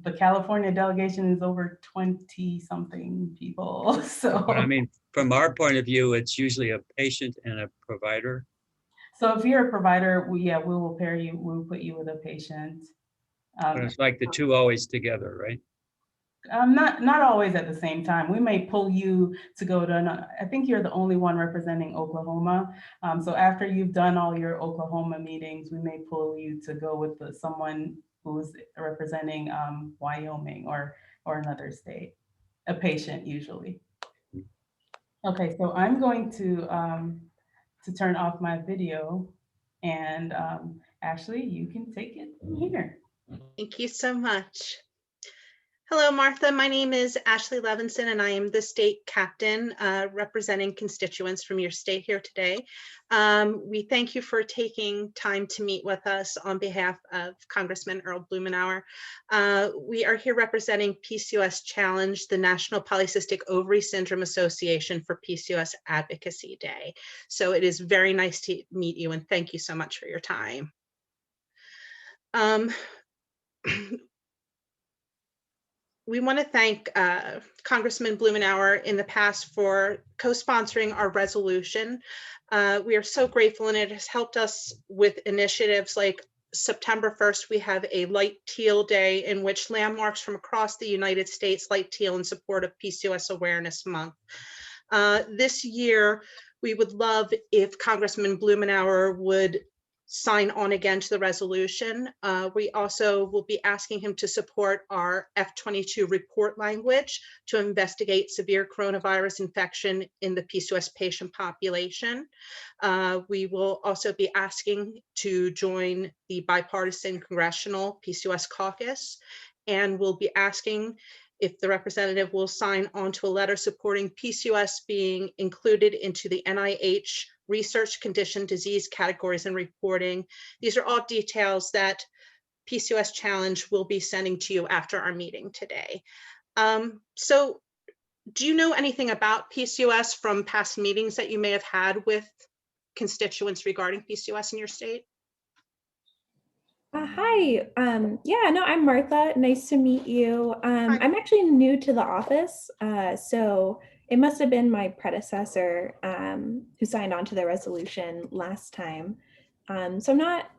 the California delegation is over 20 something people. So But I mean, from our point of view, it's usually a patient and a provider. so if you're a provider, we will pair you, we'll put you with a patient. But it's like the 2 always together, right? Not always at the same time. We may pull you to go to, I think you're the only one representing Oklahoma. So after you've done all your Oklahoma meetings, we may pull you to go with someone who's representing Wyoming or another state, a patient usually. Okay, so I'm going to turn off my video, and Ashley, you can take it from here. Thank you so much. Hello, Martha. My name is Ashley Levinson, and I am the state captain representing constituents from your state here today. We thank you for taking time to meet with us on behalf of Congressman Earl Blumenauer. We are here representing PCOS Challenge, the National Polycystic Ovary Syndrome Association for PCOS Advocacy Day. So it is very nice to meet you, and thank you so much for your time. We want to thank Congressman Blumenauer in the past for co-sponsoring our resolution. We are so grateful, and it has helped us with initiatives like September 1st, we have a Light Teal Day in which landmarks from across the United States light teal in support of PCOS Awareness Month. This year, we would love if Congressman Blumenauer would sign on again to the resolution. We also will be asking him to support our F-22 report language to investigate severe coronavirus infection in the PCOS patient population. We will also be asking to join the bipartisan congressional PCOS caucus, and we'll be asking if the representative will sign onto a letter supporting PCOS being included into the NIH research condition disease categories and reporting. These are all details that PCOS Challenge will be sending to you after our meeting today. So do you know anything about PCOS from past meetings that you may have had with constituents regarding PCOS in your state? Hi. Yeah, no, I'm Martha. Nice to meet you. Hi. I'm actually new to the office, so it must have been my predecessor who signed on to the resolution last time. So I'm not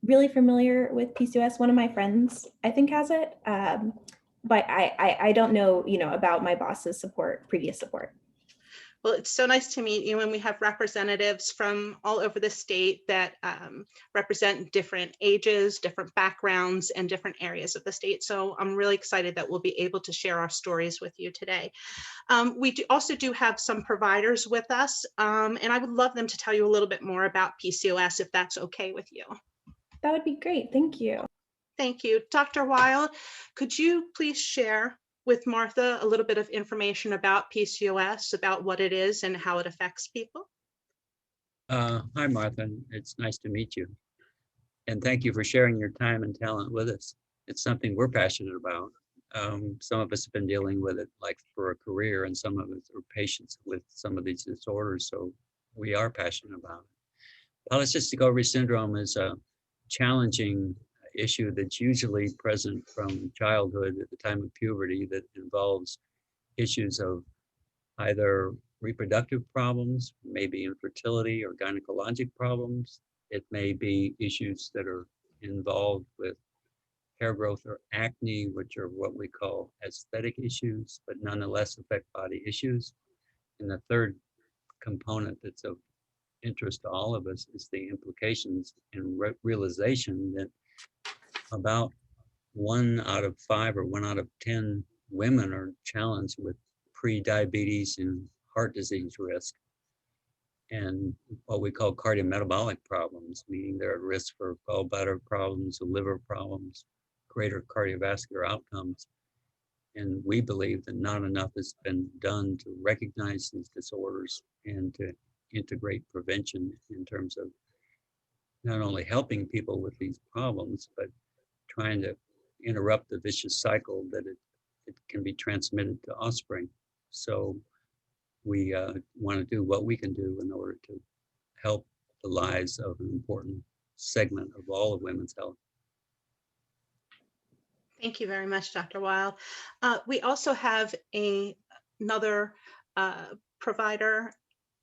really familiar with PCOS. One of my friends, I think, has it, but I don't know, about my boss's previous support. Well, it's so nice to meet you, and we have representatives from all over the state that represent different ages, different backgrounds, and different areas of the state. So I'm really excited that we'll be able to share our stories with you today. We also do have some providers with us, and I would love them to tell you a little bit more about PCOS, if that's okay with you. That would be great. Thank you. Thank you. Dr. Weil, could you please share with Martha a little bit of information about PCOS, about what it is and how it affects people? Hi, Martha. It's nice to meet you. And thank you for sharing your time and talent with us. It's something we're passionate about. Some of us have been dealing with it like for a career, and some of us are patients with some of these disorders. So we are passionate about it. Polycystic ovary syndrome is a challenging issue that's usually present from childhood at the time of puberty, that involves issues of either reproductive problems, maybe infertility or gynecologic problems. It may be issues that are involved with hair growth or acne, which are what we call aesthetic issues, but nonetheless affect body issues. And the third component that's of interest to all of us is the implications and realization that about 1 out of 5 or 1 out of 10 women are challenged with pre-diabetes and heart disease risk, and what we call cardiometabolic problems, meaning they're at risk for gallbladder problems, liver problems, greater cardiovascular outcomes. And we believe that not enough has been done to recognize these disorders and to integrate prevention in terms of not only helping people with these problems, but trying to interrupt the vicious cycle that it can be transmitted to offspring. So we want to do what we can do in order to help the lives of an important segment of all of women's health. Thank you very much, Dr. Weil. We also have another provider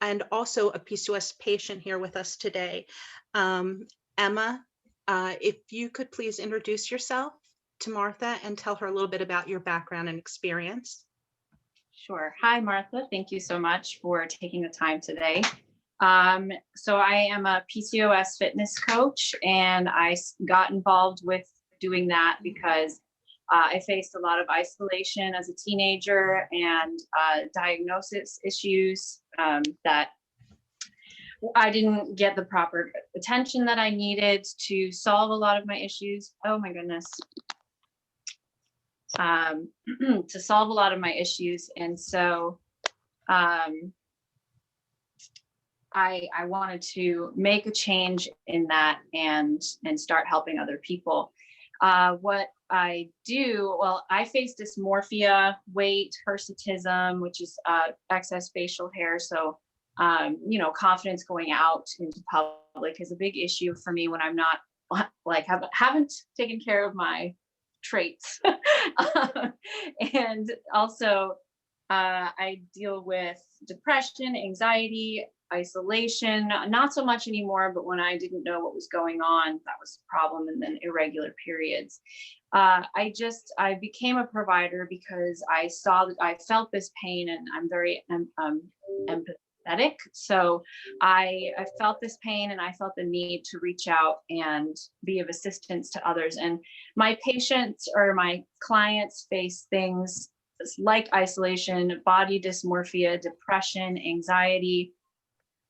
and also a PCOS patient here with us today. Emma, if you could please introduce yourself to Martha and tell her a little bit about your background and experience. Sure. Hi, Martha. Thank you so much for taking the time today. So I am a PCOS fitness coach, and I got involved with doing that because I faced a lot of isolation as a teenager and diagnosis issues that I didn't get the proper attention that I needed to solve a lot of my issues. Oh my goodness. To solve a lot of my issues. And so I wanted to make a change in that and start helping other people. What I do, well, I face dysmorphia, weight, hirsutism, which is excess facial hair. So, confidence going out into public is a big issue for me when I'm not haven't taken care of my traits. And also I deal with depression, anxiety, isolation, not so much anymore, but when I didn't know what was going on, that was a problem, and then irregular periods. I became a provider because I felt this pain, and I'm very empathetic. So I felt this pain, and I felt the need to reach out and be of assistance to others. And my patients or my clients face things like isolation, body dysmorphia, depression, anxiety,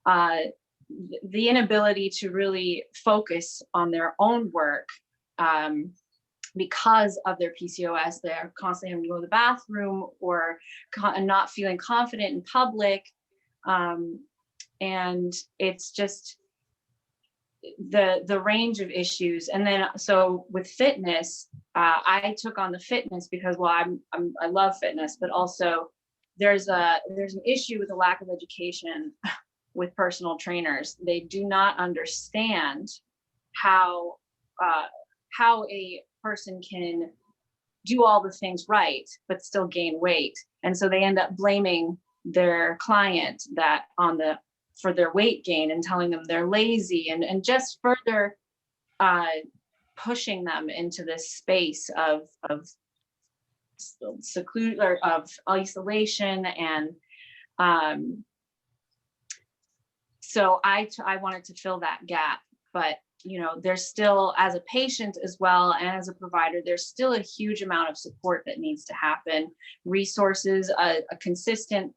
the inability to really focus on their own work because of their PCOS. They're constantly having to go to the bathroom or not feeling confident in public. And it's just the range of issues. And then, so with fitness, I took on the fitness because, well, I love fitness, but also there's an issue with the lack of education with personal trainers. They do not understand how a person can do all the things right but still gain weight, and so they end up blaming their client for their weight gain and telling them they're lazy, and just further pushing them into this space of seclusion or of isolation. And so I wanted to fill that gap, but there's still, as a patient as well and as a provider, there's still a huge amount of support that needs to happen. Resources, a consistent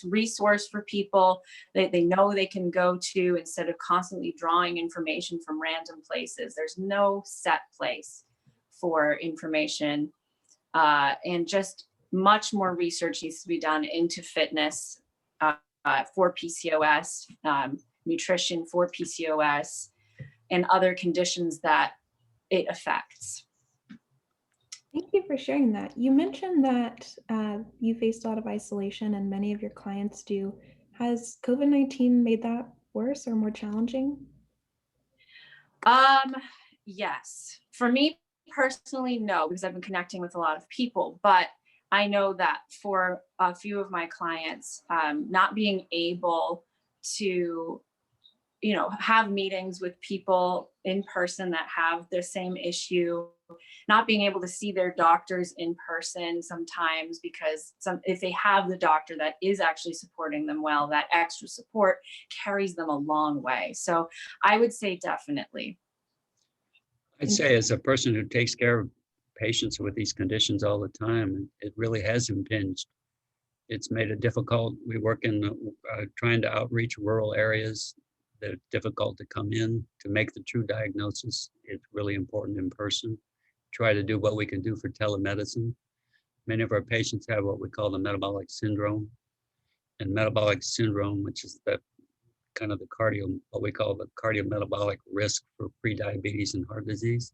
resource for people that they know they can go to instead of constantly drawing information from random places. There's no set place for information, and just much more research needs to be done into fitness for PCOS, nutrition for PCOS, and other conditions that it affects. Thank you for sharing that. You mentioned that you faced a lot of isolation, and many of your clients do. Has COVID-19 made that worse or more challenging? Yes. For me personally, no, because I've been connecting with a lot of people, but I know that for a few of my clients, not being able to have meetings with people in person that have the same issue, not being able to see their doctors in person sometimes, because if they have the doctor that is actually supporting them well, that extra support carries them a long way. So I would say definitely. I'd say, as a person who takes care of patients with these conditions all the time, it really has impinged. It's made it difficult. We work in trying to outreach rural areas that are difficult to come in to make the true diagnosis. It's really important in person. Try to do what we can do for telemedicine. Many of our patients have what we call the metabolic syndrome. And metabolic syndrome, which is the kind of what we call the cardiometabolic risk for prediabetes and heart disease,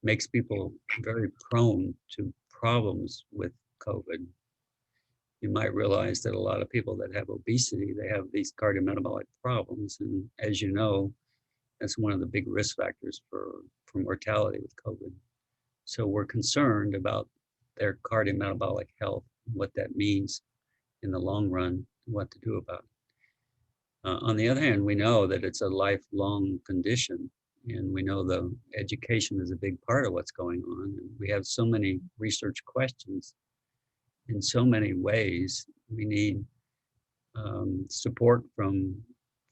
makes people very prone to problems with COVID. You might realize that a lot of people that have obesity, they have these cardiometabolic problems. And as you know, that's one of the big risk factors for mortality with COVID. So we're concerned about their cardiometabolic health, what that means in the long run, what to do about it. On the other hand, we know that it's a lifelong condition, and we know the education is a big part of what's going on. And we have so many research questions in so many ways. We need support from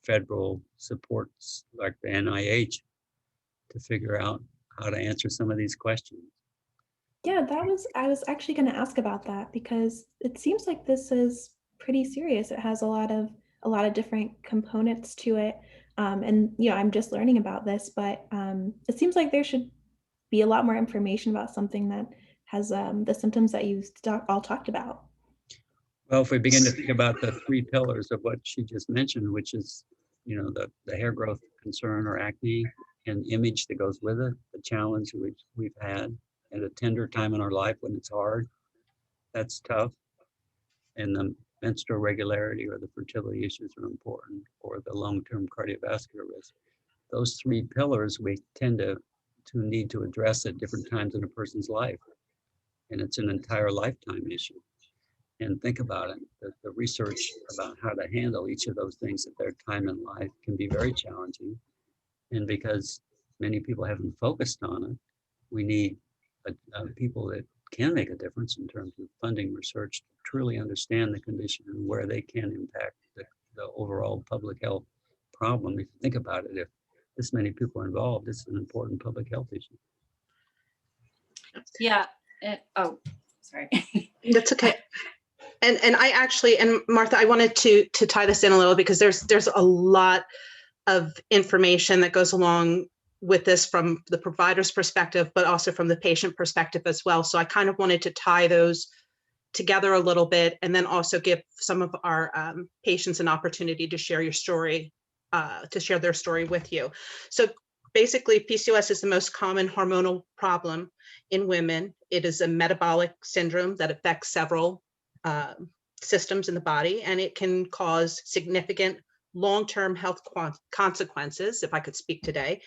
federal supports like the NIH to figure out how to answer some of these questions. Yeah, I was actually going to ask about that, because it seems like this is pretty serious. It has a lot of different components to it. And I'm just learning about this, but it seems like there should be a lot more information about something that has the symptoms that you all talked about. Well, if we begin to think about the three pillars of what she just mentioned, which is, the hair growth concern or acne and image that goes with it, the challenge which we've had at a tender time in our life when it's hard, that's tough. And the menstrual regularity or the fertility issues are important, or the long-term cardiovascular risk. Those three pillars we tend to need to address at different times in a person's life. And it's an entire lifetime issue. And think about it, the research about how to handle each of those things at their time in life can be very challenging. And because many people haven't focused on it, we need people that can make a difference in terms of funding research to truly understand the condition and where they can impact the overall public health problem. If you think about it, if this many people are involved, it's an important public health issue. Yeah. Oh, sorry. That's okay. And I actually, and Martha, I wanted to tie this in a little, because there's a lot of information that goes along with this from the provider's perspective, but also from the patient perspective as well. So I kind of wanted to tie those together a little bit, and then also give some of our patients an opportunity to share your story, to share their story with you. So basically, PCOS is the most common hormonal problem in women. It is a metabolic syndrome that affects several systems in the body, and it can cause significant long-term health consequences, if I could speak today,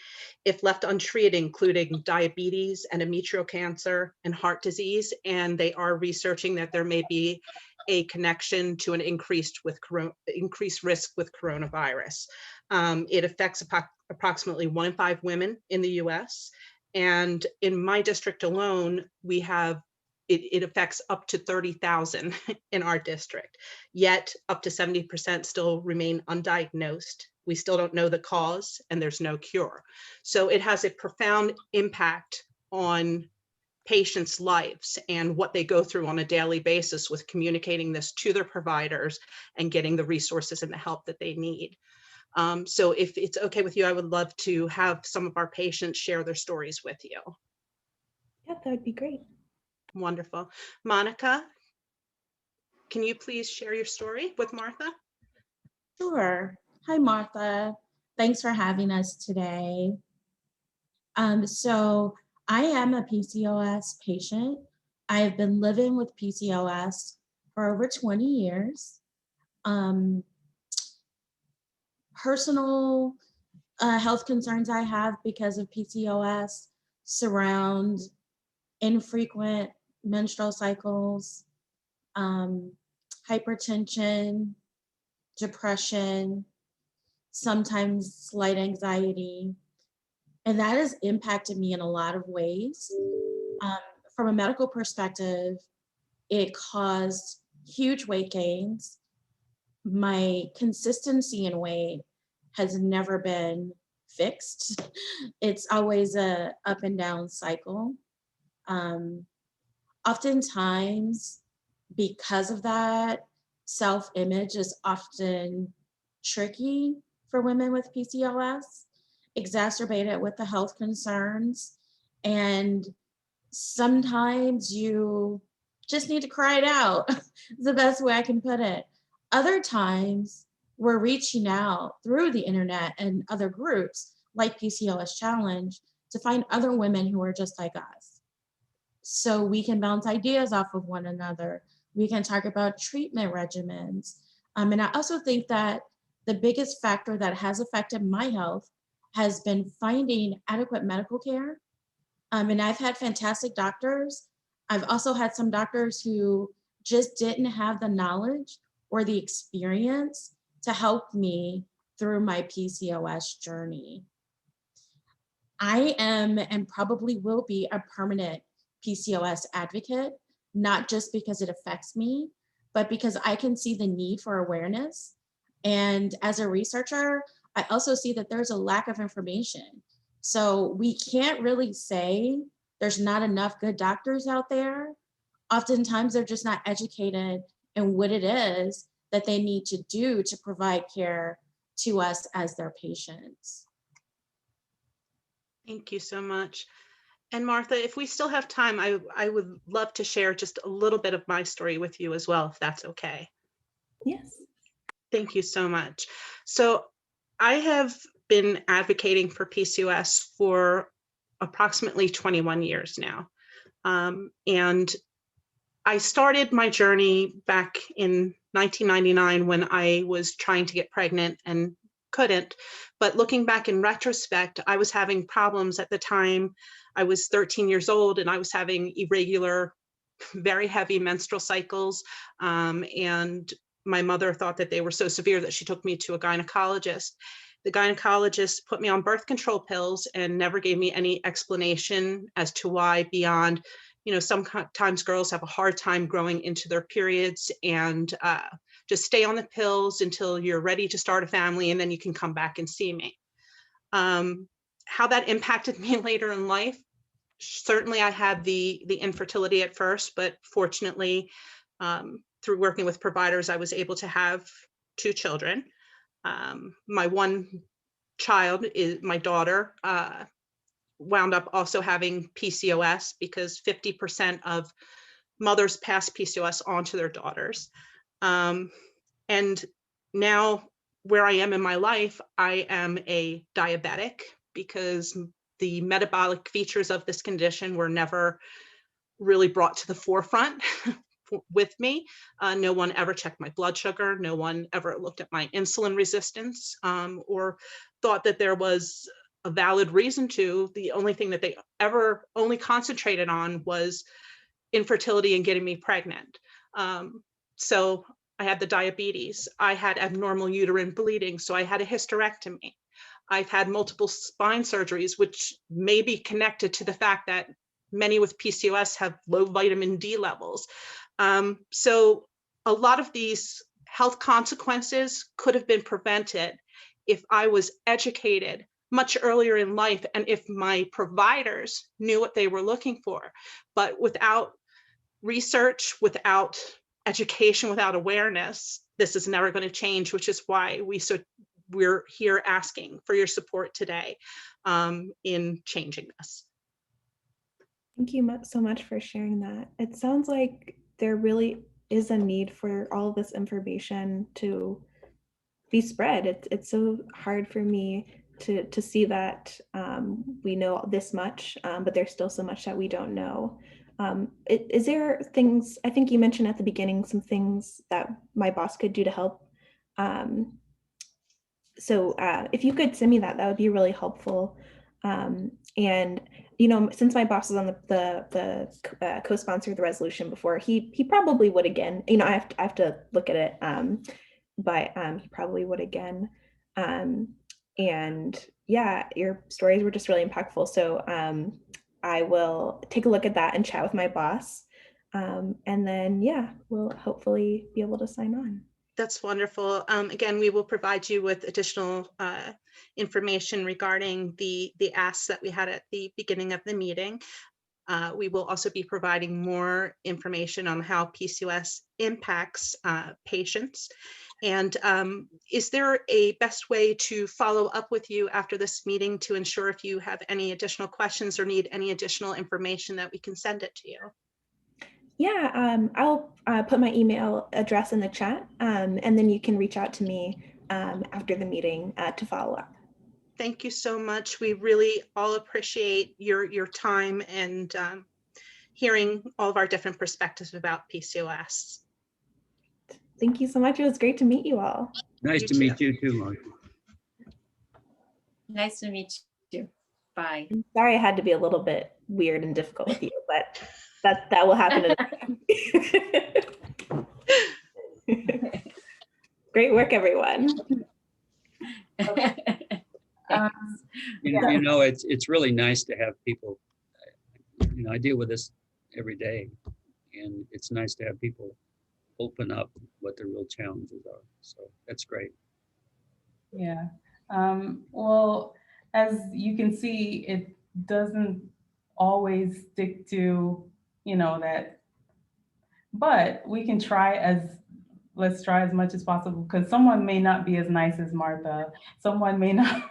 if left untreated, including diabetes, endometrial cancer, and heart disease. And they are researching that there may be a connection to an increased risk with coronavirus. It affects approximately 1 in 5 women in the US. And in my district alone, we have it affects up to 30,000 in our district, yet up to 70% still remain undiagnosed. We still don't know the cause, and there's no cure. So it has a profound impact on patients' lives and what they go through on a daily basis with communicating this to their providers and getting the resources and the help that they need. So if it's okay with you, I would love to have some of our patients share their stories with you. Yeah, that would be great. Wonderful. Monica, can you please share your story with Martha? Sure. Hi, Martha. Thanks for having us today. So I am a PCOS patient. I have been living with PCOS for over 20 years. Personal health concerns I have because of PCOS surround infrequent menstrual cycles, hypertension, depression, sometimes slight anxiety. And that has impacted me in a lot of ways. From a medical perspective, it caused huge weight gains. My consistency in weight has never been fixed. It's always a up and down cycle. Oftentimes, because of that, self-image is often tricky for women with PCOS, exacerbated with the health concerns. And sometimes you just need to cry it out. It's the best way I can put it. Other times, we're reaching out through the internet and other groups like PCOS Challenge to find other women who are just like us. So we can bounce ideas off of one another. We can talk about treatment regimens. And I also think that the biggest factor that has affected my health has been finding adequate medical care. And I've had fantastic doctors. I've also had some doctors who just didn't have the knowledge or the experience to help me through my PCOS journey. I am and probably will be a permanent PCOS advocate, not just because it affects me, but because I can see the need for awareness. And as a researcher, I also see that there's a lack of information. So we can't really say there's not enough good doctors out there. Oftentimes they're just not educated in what it is that they need to do to provide care to us as their patients. Thank you so much. And Martha, if we still have time, I would love to share just a little bit of my story with you as well, if that's okay. Yes. Thank you so much. So I have been advocating for PCOS for approximately 21 years now. And I started my journey back in 1999 when I was trying to get pregnant and couldn't. But looking back in retrospect, I was having problems at the time. I was 13 years old and I was having irregular, very heavy menstrual cycles. And my mother thought that they were so severe that she took me to a gynecologist. The gynecologist put me on birth control pills and never gave me any explanation as to why, beyond, you know, sometimes girls have a hard time growing into their periods, and just stay on the pills until you're ready to start a family and then you can come back and see me. How that impacted me later in life, certainly I had the infertility at first, but fortunately, through working with providers, I was able to have 2 children. My one child, my daughter, wound up also having PCOS because 50% of mothers pass PCOS on to their daughters. And now where I am in my life, I am a diabetic because the metabolic features of this condition were never really brought to the forefront with me. No one ever checked my blood sugar. No one ever looked at my insulin resistance or thought that there was a valid reason to. The only thing that they ever only concentrated on was infertility and getting me pregnant. So I had the diabetes. I had abnormal uterine bleeding, so I had a hysterectomy. I've had multiple spine surgeries, which may be connected to the fact that many with PCOS have low vitamin D levels. So a lot of these health consequences could have been prevented if I was educated much earlier in life and if my providers knew what they were looking for. But without research, without education, without awareness, this is never going to change, which is why we're here asking for your support today in changing this. Thank you so much for sharing that. It sounds like there really is a need for all of this information to be spread. It's so hard for me to see that we know this much, but there's still so much that we don't know. Is there things, I think you mentioned at the beginning, some things that my boss could do to help? So if you could send me that, that would be really helpful. And, you know, since my boss is on the co-sponsor of the resolution before, he probably would again, you know, I have to look at it, but he probably would again. And yeah, your stories were just really impactful. So I will take a look at that and chat with my boss. And then, yeah, we'll hopefully be able to sign on. That's wonderful. Again, we will provide you with additional information regarding the asks that we had at the beginning of the meeting. We will also be providing more information on how PCOS impacts patients. And is there a best way to follow up with you after this meeting to ensure if you have any additional questions or need any additional information that we can send it to you? Yeah, I'll put my email address in the chat, and then you can reach out to me after the meeting to follow up. Thank you so much. We really all appreciate your time and hearing all of our different perspectives about PCOS. Thank you so much. It was great to meet you all. Nice to meet you too, Mark. Nice to meet you. Bye. I'm sorry I had to be a little bit weird and difficult with you, but that will happen. Great work, everyone. You know, it's really nice to have people, you know, I deal with this every day, and it's nice to have people open up what their real challenges are. So that's great. Yeah. Well, as you can see, it doesn't always stick to, you know, that, but we can let's try as much as possible, because someone may not be as nice as Martha. Someone may not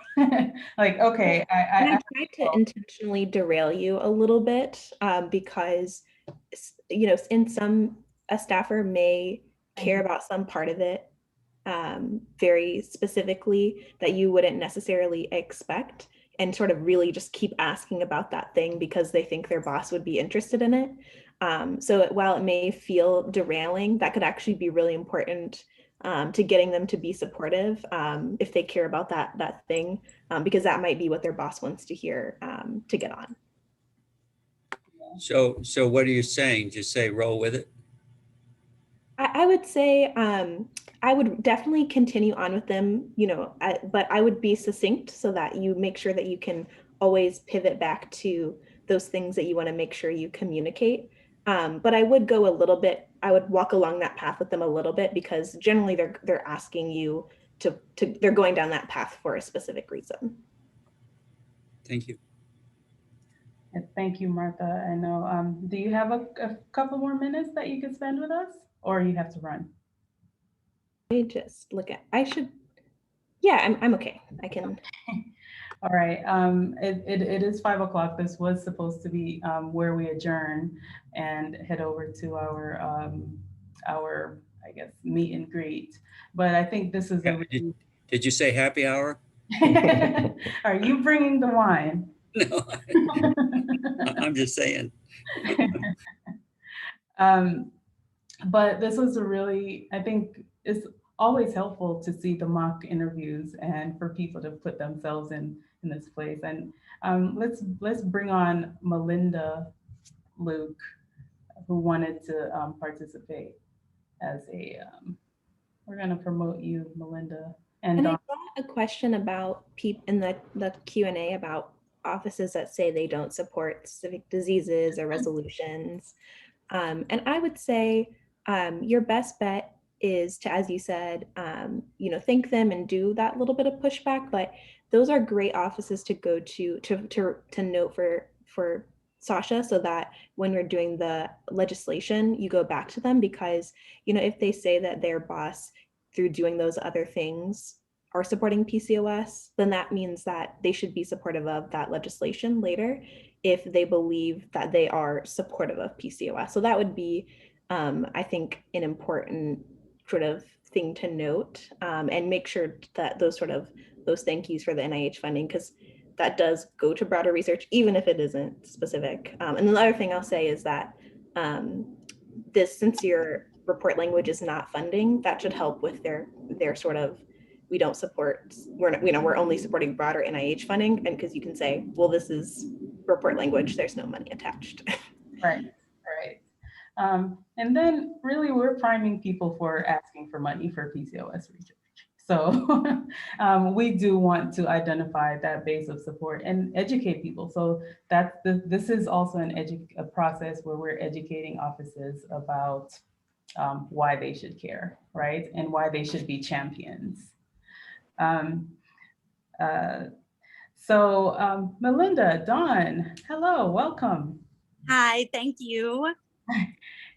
like, okay, I tried to intentionally derail you a little bit because, you know, a staffer may care about some part of it very specifically that you wouldn't necessarily expect, and sort of really just keep asking about that thing because they think their boss would be interested in it. So while it may feel derailing, that could actually be really important to getting them to be supportive if they care about that thing, because that might be what their boss wants to hear to get on. So what are you saying? Just say roll with it? I would say I would definitely continue on with them, you know, but I would be succinct so that you make sure that you can always pivot back to those things that you want to make sure you communicate. But I would go a little bit, I would walk along that path with them a little bit, because generally they're asking you they're going down that path for a specific reason. Thank you. Thank you, Martha. I know. Do you have a couple more minutes that you can spend with us, or you have to run? Let me just look at, yeah, I'm okay. I can. All right. It is 5 o'clock. This was supposed to be where we adjourn and head over to our I guess meet and greet. But I think this is Did you say happy hour? Are you bringing the wine? No, I'm just saying. But this was a really, I think it's always helpful to see the mock interviews and for people to put themselves in this place. And let's bring on Melinda Luke, who wanted to participate as a, we're gonna promote you, Melinda. And And I Dawn. got a question about people in the Q&A about offices that say they don't support specific diseases or resolutions. And I would say your best bet is to, as you said, thank them and do that little bit of pushback. But those are great offices to go to note for Sasha, so that when you're doing the legislation, you go back to them, because if they say that their boss, through doing those other things, are supporting PCOS, then that means that they should be supportive of that legislation later, if they believe that they are supportive of PCOS. So that would be, I think, an important sort of thing to note, and make sure that those thank yous for the NIH funding, because that does go to broader research, even if it isn't specific. And the other thing I'll say is that since your report language is not funding, that should help with their sort of, we don't support, we're only supporting broader NIH funding, and because you can say, well, this is report language, there's no money attached. Right, right. And then really we're priming people for asking for money for PCOS research. So we do want to identify that base of support and educate people. So this is also a process where we're educating offices about why they should care, right? And why they should be champions. Melinda, Dawn, hello, welcome. Hi, thank you.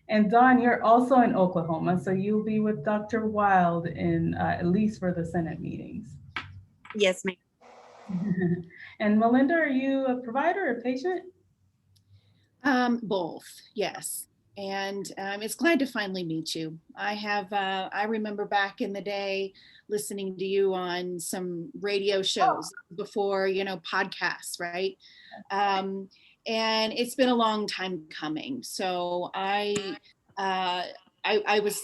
And Dawn, you're also in Oklahoma, so you'll be with Dr. Wild at least for the Senate meetings. Yes, ma'am. And Melinda, are you a provider or a patient? Both, yes. And it's glad to finally meet you. I remember back in the day listening to you on some radio shows before, podcasts, right? And it's been a long time coming. So I was,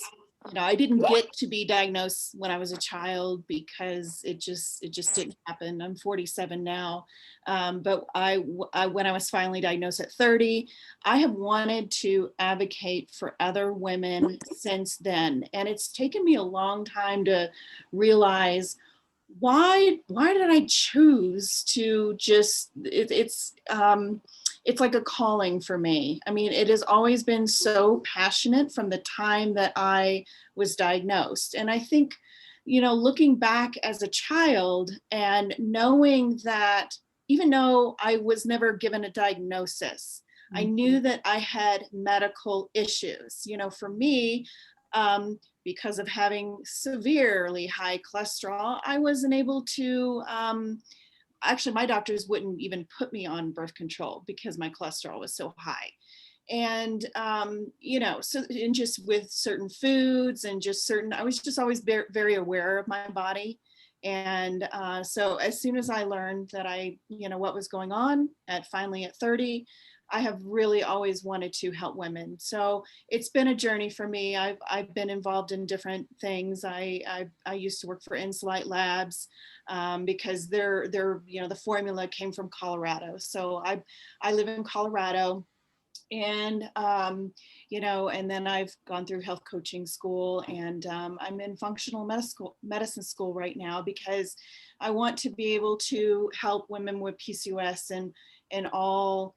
I didn't get to be diagnosed when I was a child because it just didn't happen. I'm 47 now. But when I was finally diagnosed at 30, I have wanted to advocate for other women since then. And it's taken me a long time to realize why did I choose to just, it's like a calling for me. I mean, it has always been so passionate from the time that I was diagnosed. And I think, looking back as a child and knowing that even though I was never given a diagnosis, I knew that I had medical issues. For me, because of having severely high cholesterol, I wasn't able to, actually my doctors wouldn't even put me on birth control because my cholesterol was so high. And, so and just with certain foods and I was just always very, very aware of my body. And so as soon as I learned that what was going on finally at 30, I have really always wanted to help women. So it's been a journey for me. I've been involved in different things. I used to work for Insulite Labs because they're the formula came from Colorado. So I live in Colorado. And, and then I've gone through health coaching school, and I'm in functional medicine school right now because I want to be able to help women with PCOS and all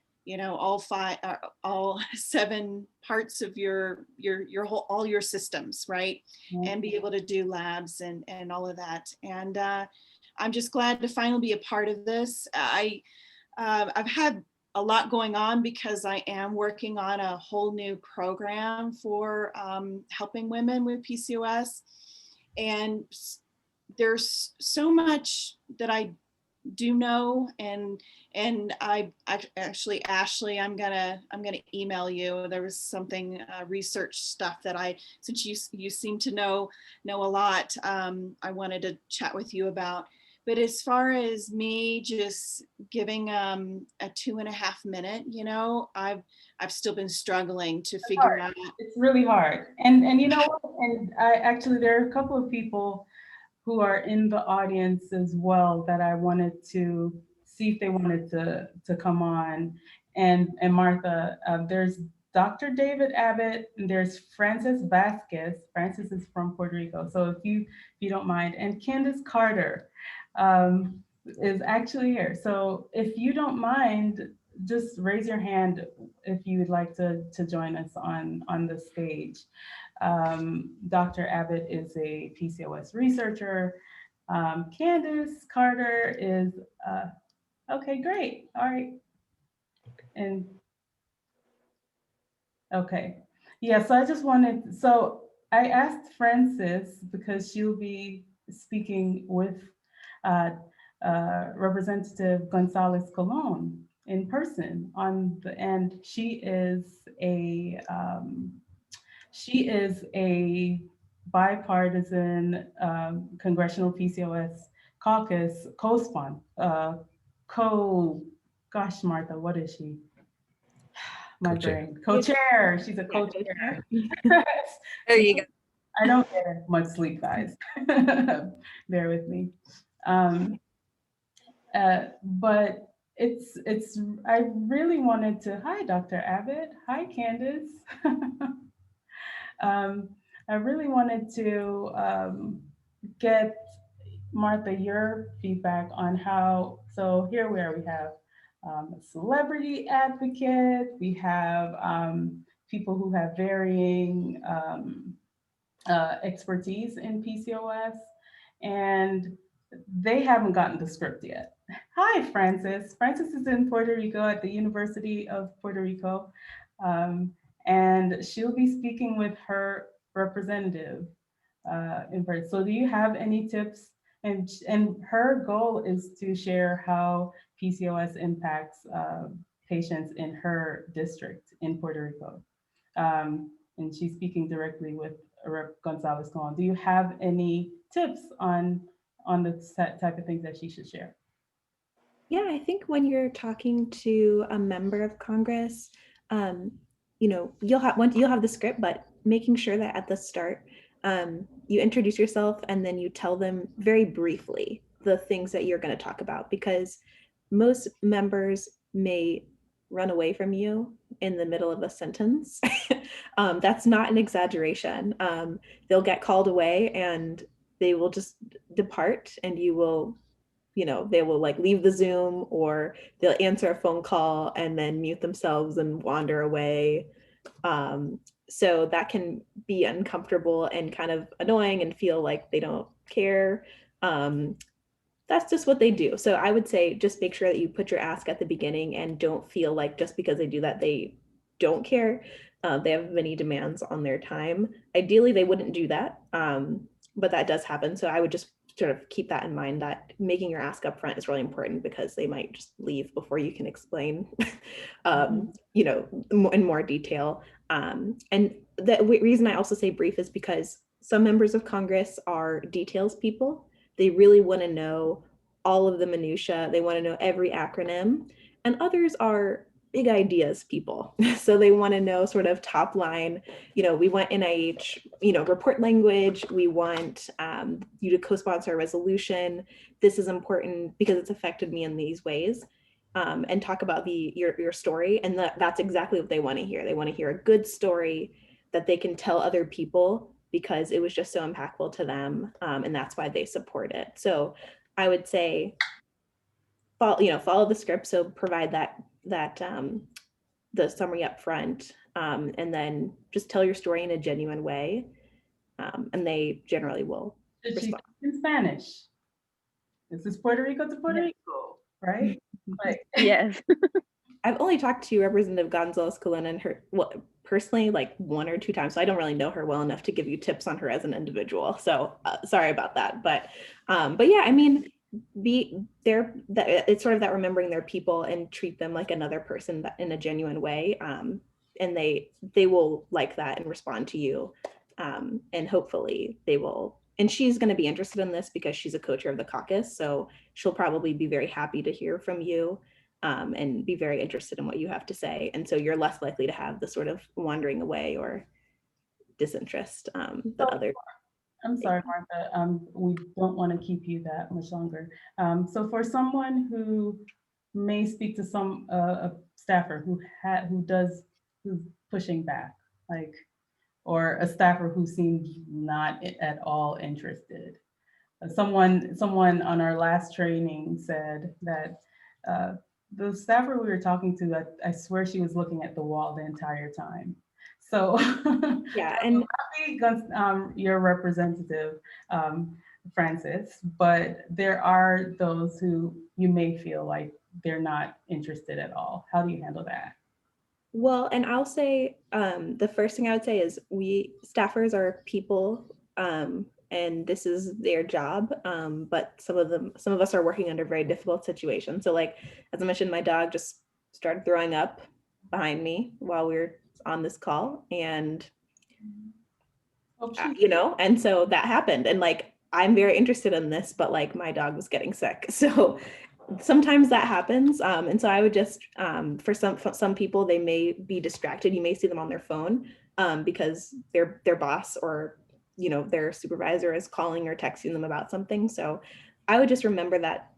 7 parts of your whole, all your systems, right? Mm-hmm. And be able to do labs and all of that. And I'm just glad to finally be a part of this. I've had a lot going on because I am working on a whole new program for helping women with PCOS. And there's so much that I do know, and I actually, Ashley, I'm gonna email you. There was something research stuff that since you seem to know a lot, I wanted to chat with you about, But as far as me just giving a 2.5 minute, I've still been struggling to figure out. It's really hard. And you know what? And I actually, there are a couple of people who are in the audience as well that I wanted to see if they wanted to come on. And Martha, there's Dr. David Abbott, and there's Francis Vasquez. Francis is from Puerto Rico. So if you don't mind, and Candace Carter is actually here. So if you don't mind, just raise your hand if you would like to join us on the stage. Dr. Abbott is a PCOS researcher. Candace Carter is, okay, great, all right. And, okay, yeah, so I just wanted, so I asked Frances because she'll be speaking with Representative Gonzalez Colon in person and she is a bipartisan congressional PCOS caucus gosh, Martha, what is she? My brain, co-chair. She's a co-chair. There you go. I don't get much sleep, guys. Bear with me. But I really wanted to, hi, Dr. Abbott. Hi, Candace. I really wanted to get, Martha, your feedback on how, so here we are, we have a celebrity advocate, we have people who have varying expertise in PCOS, and they haven't gotten the script yet. Hi, Frances. Frances is in Puerto Rico at the University of Puerto Rico, and she'll be speaking with her representative in person. So do you have any tips? And her goal is to share how PCOS impacts patients in her district in Puerto Rico. And she's speaking directly with Rep. Gonzalez Colon. Do you have any tips on the type of things that she should share? Yeah, I think when you're talking to a member of Congress, you'll have the script, but making sure that at the start, you introduce yourself and then you tell them very briefly the things that you're going to talk about, because most members may run away from you in the middle of a sentence. That's not an exaggeration. They'll get called away and they will just depart, and you will, they will like leave the Zoom, or they'll answer a phone call and then mute themselves and wander away. So that can be uncomfortable and kind of annoying and feel like they don't care. That's just what they do. So I would say just make sure that you put your ask at the beginning and don't feel like just because they do that, they don't care. They have many demands on their time. Ideally, they wouldn't do that, but that does happen. So I would just sort of keep that in mind, that making your ask up front is really important, because they might just leave before you can explain, in more detail. And the reason I also say brief is because some members of Congress are details people. They really want to know all of the minutia. They want to know every acronym. And others are big ideas people. So they want to know sort of top line, we want NIH, report language. We want you to co-sponsor a resolution. This is important because it's affected me in these ways. And talk about your story. And that's exactly what they want to hear. They want to hear a good story that they can tell other people because it was just so impactful to them. And that's why they support it. So I would say, follow the script. So provide that the summary up front, and then just tell your story in a genuine way. And they generally will respond. In Spanish. This is Puerto Rico to Puerto Rico, right? Like, yes. I've only talked to Representative Gonzalez Colon and her personally like 1 or 2 times, so I don't really know her well enough to give you tips on her as an individual. So sorry about that, but yeah, I mean, it's sort of that remembering their people and treat them like another person in a genuine way, and they will like that and respond to you, and hopefully they will and she's going to be interested in this because she's a co-chair of the caucus. So she'll probably be very happy to hear from you and be very interested in what you have to say. And so you're less likely to have the sort of wandering away or disinterest that others. I'm sorry, Martha. We don't want to keep you that much longer. So for someone who may speak to some a staffer who's pushing back, like, or a staffer who seems not at all interested. Someone on our last training said that the staffer we were talking to, I swear she was looking at the wall the entire time. So yeah, and your representative, Francis, but there are those who you may feel like they're not interested at all. How do you handle that? Well, and I'll say the first thing I would say is staffers are people, and this is their job. But some of us are working under very difficult situations. So, like as I mentioned, my dog just started throwing up behind me while we were on this call, and and so that happened. And like I'm very interested in this, but like my dog was getting sick, so. Sometimes that happens. And so I would just, for some people, they may be distracted. You may see them on their phone because their boss or, their supervisor is calling or texting them about something. So I would just remember that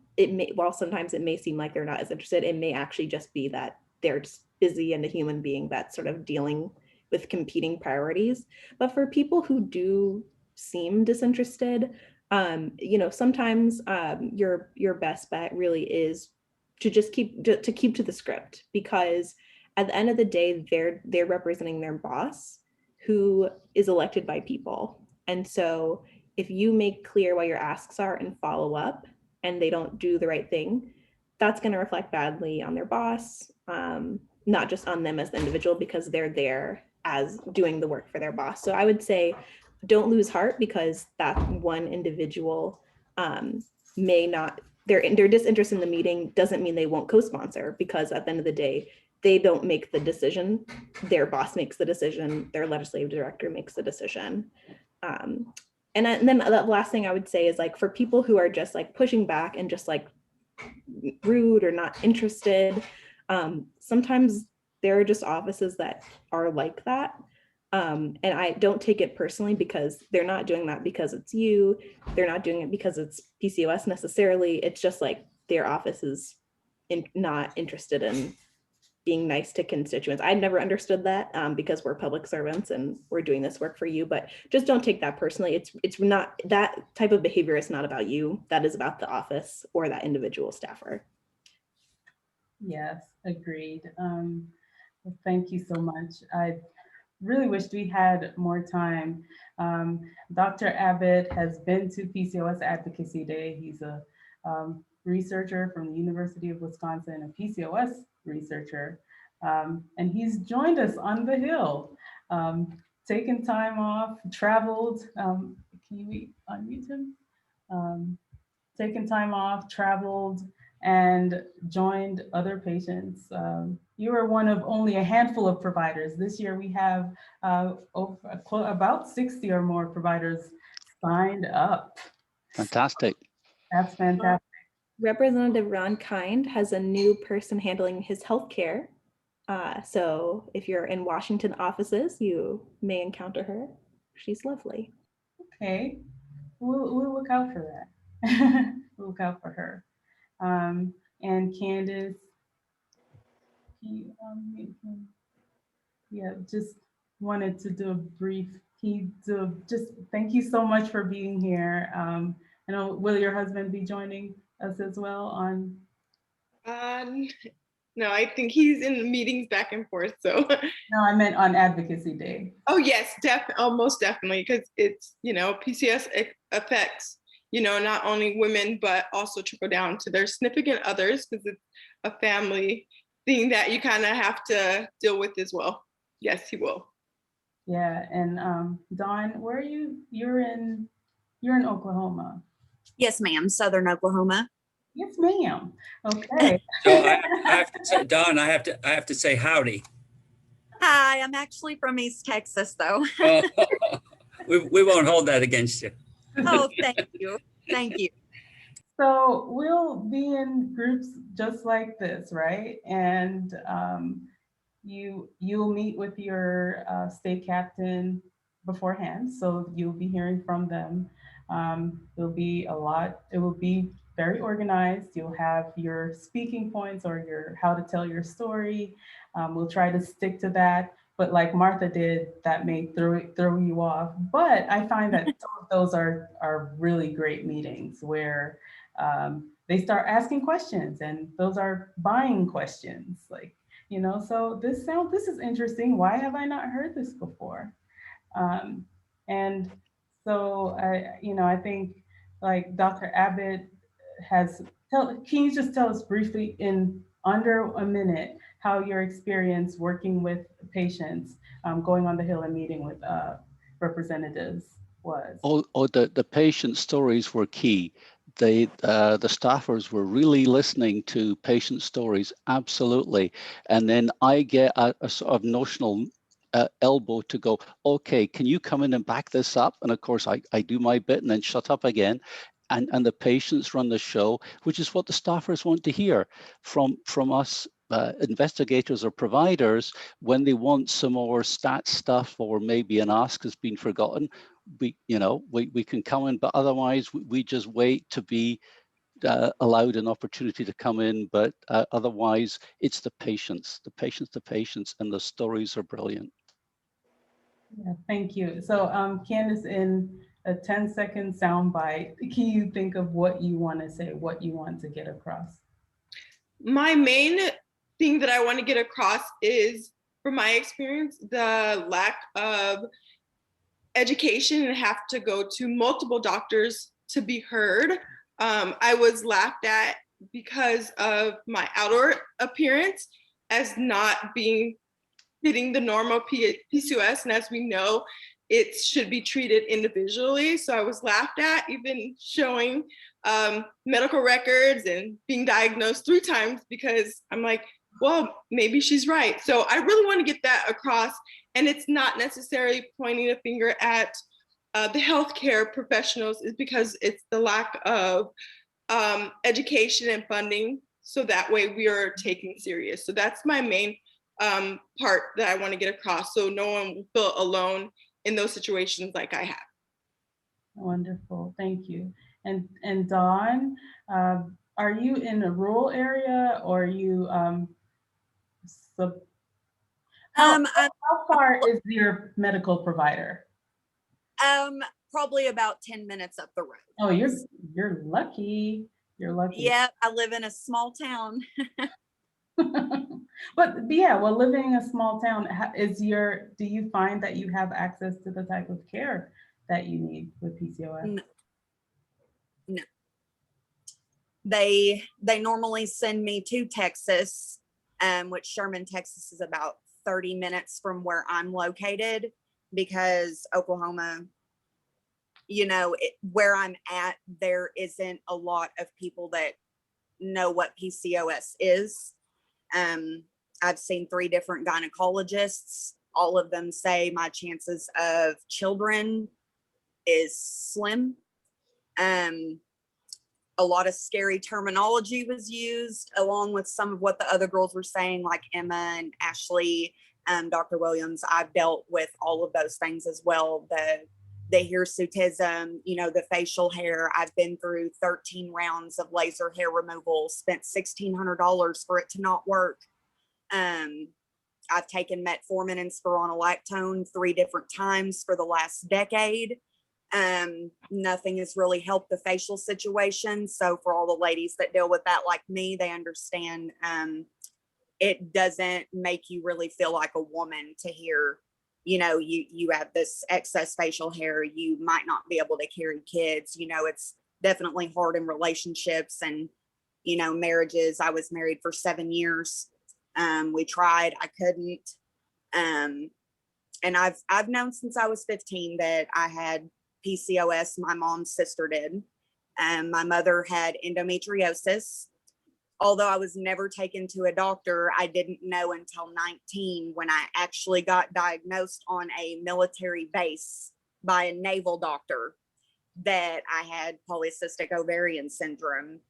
while sometimes it may seem like they're not as interested, it may actually just be that they're just busy and a human being that's sort of dealing with competing priorities. But for people who do seem disinterested, sometimes your best bet really is to just keep to the script, because at the end of the day, they're representing their boss who is elected by people. And so if you make clear what your asks are and follow up and they don't do the right thing, that's going to reflect badly on their boss, not just on them as the individual, because they're there as doing the work for their boss. So I would say, don't lose heart, because that one individual may not, their disinterest in the meeting doesn't mean they won't co-sponsor, because at the end of the day, they don't make the decision. Their boss makes the decision. Their legislative director makes the decision. And then the last thing I would say is, like, for people who are just like pushing back and just like rude or not interested, sometimes there are just offices that are like that. And I don't take it personally, because they're not doing that because it's you. They're not doing it because it's PCOS necessarily. It's just like their office is not interested in being nice to constituents. I never understood that because we're public servants and we're doing this work for you, but just don't take that personally. It's not, that type of behavior is not about you. That is about the office or that individual staffer. Yes, agreed. Thank you so much. I really wished we had more time. Dr. Abbott has been to PCOS Advocacy Day. He's a researcher from the University of Wisconsin, a PCOS researcher, and he's joined us on the Hill, taken time off, traveled. Can you unmute him? Taken time off, traveled, and joined other patients. You are one of only a handful of providers. This year we have about 60 or more providers signed up. Fantastic. That's fantastic. Representative Ron Kind has a new person handling his healthcare. So if you're in Washington offices, you may encounter her. She's lovely. Okay, we'll look out for that. We'll look out for her. And Candace, just wanted to do a brief, just thank you so much for being here. I know, will your husband be joining us as well on? No, I think he's in the meetings back and forth, so. No, I meant on Advocacy Day. Oh yes, most definitely, because it's, PCOS affects, not only women, but also trickle down to their significant others, because it's a family thing that you kind of have to deal with as well. Yes, he will. Yeah, and Dawn, where are you? You're in Oklahoma. Yes, ma'am. Southern Oklahoma. Yes, ma'am. Okay. So I have to say, Dawn, I have to say howdy. Hi, I'm actually from East Texas, though. We won't hold that against you. Oh, thank you. Thank you. So we'll be in groups just like this, right? And you'll meet with your state captain beforehand, so you'll be hearing from them. There'll be a lot. It will be very organized. You'll have your speaking points or your how to tell your story. We'll try to stick to that. But like Martha did, that may throw you off. But I find that some of those are really great meetings where they start asking questions, and those are buying questions. Like, so this is interesting. Why have I not heard this before? And so I think like Dr. Abbott can you just tell us briefly in under a minute how your experience working with patients, going on the Hill and meeting with representatives was? The patient stories were key. The staffers were really listening to patient stories, absolutely. And then I get a sort of notional elbow to go, okay, can you come in and back this up? And of course, I do my bit and then shut up again. And the patients run the show, which is what the staffers want to hear from us investigators or providers when they want some more stats stuff, or maybe an ask has been forgotten. We can come in, but otherwise we just wait to be allowed an opportunity to come in. But otherwise, it's the patients, and the stories are brilliant. Yeah, thank you. So Candace, in a 10-second soundbite, can you think of what you want to say, what you want to get across? My main thing that I want to get across is, from my experience, the lack of education and have to go to multiple doctors to be heard. I was laughed at because of my outdoor appearance as not fitting the normal PCOS, and as we know, it should be treated individually. So I was laughed at, even showing medical records and being diagnosed 3 times, because I'm like, well, maybe she's right. So I really want to get that across. And it's not necessarily pointing a finger at the healthcare professionals, is because it's the lack of education and funding. So that way we are taken serious. So that's my main part that I want to get across, so no one will feel alone in those situations like I have. Wonderful, thank you. And Dawn, are you in a rural area, or are you how far is your medical provider? Probably about 10 minutes up the road. Oh, you're lucky. You're lucky. Yeah, I live in a small town. But yeah, well, living in a small town, do you find that you have access to the type of care that you need with PCOS? No. They normally send me to Texas, which Sherman, Texas is about 30 minutes from where I'm located, because Oklahoma, where I'm at, there isn't a lot of people that know what PCOS is. I've seen 3 different gynecologists. All of them say my chances of children is slim. A lot of scary terminology was used, along with some of what the other girls were saying, like Emma and Ashley, Dr. Williams. I've dealt with all of those things as well. The hirsutism, the facial hair. I've been through 13 rounds of laser hair removal, spent $1,600 for it to not work. I've taken metformin and spironolactone 3 different times for the last decade. Nothing has really helped the facial situation. So for all the ladies that deal with that like me, they understand it doesn't make you really feel like a woman to hear, you have this excess facial hair, you might not be able to carry kids. It's definitely hard in relationships and, marriages. I was married for 7 years. We tried, I couldn't. And I've known since I was 15 that I had PCOS. My mom's sister did. My mother had endometriosis. Although I was never taken to a doctor, I didn't know until 19 when I actually got diagnosed on a military base by a naval doctor. that I had polycystic ovarian syndrome.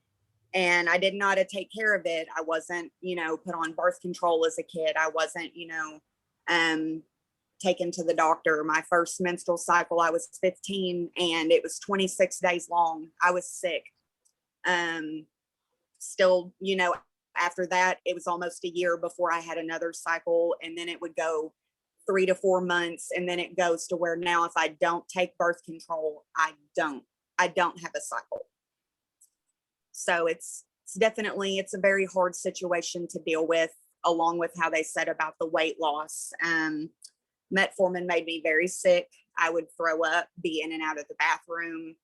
And I didn't know how to take care of it. I wasn't, put on birth control as a kid. I wasn't, taken to the doctor. My first menstrual cycle, I was 15 and it was 26 days long. I was sick. Still, after that, it was almost a year before I had another cycle. And then it would go 3 to 4 months. And then it goes to where now if I don't take birth control, I don't have a cycle. So it's definitely, it's a very hard situation to deal with, along with how they said about the weight loss. Metformin made me very sick. I would throw up, be in and out of the bathroom.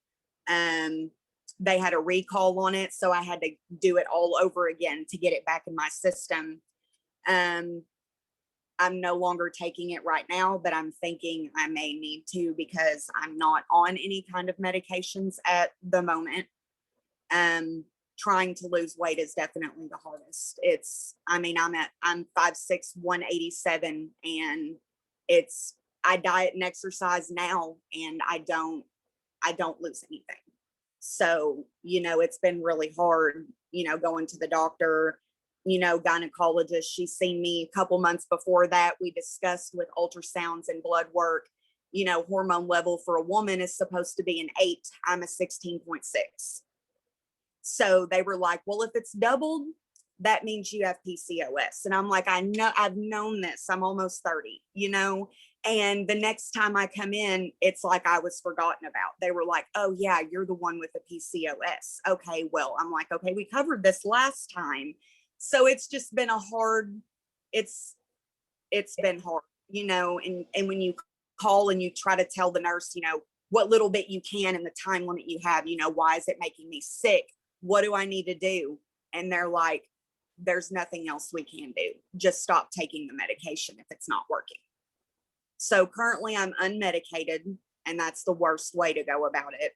They had a recall on it, so I had to do it all over again to get it back in my system. I'm no longer taking it right now, but I'm thinking I may need to because I'm not on any kind of medications at the moment. Trying to lose weight is definitely the hardest. I'm 5'6", 187, and I diet and exercise now, and I don't lose anything. So, it's been really hard, going to the doctor, gynecologist. She's seen me a couple months before that. We discussed with ultrasounds and blood work, hormone level for a woman is supposed to be an 8. I'm a 16.6. So they were like, well, if it's doubled, that means you have PCOS. And I'm like, I know, I've known this. I'm almost 30, and the next time I come in, it's like I was forgotten about. They were like, oh yeah, you're the one with the PCOS. Okay, well, I'm like, okay, we covered this last time. So it's just been it's been hard, and when you call and you try to tell the nurse, what little bit you can in the time limit you have, why is it making me sick? What do I need to do? And they're like, there's nothing else we can do. Just stop taking the medication if it's not working. So currently I'm unmedicated, and that's the worst way to go about it.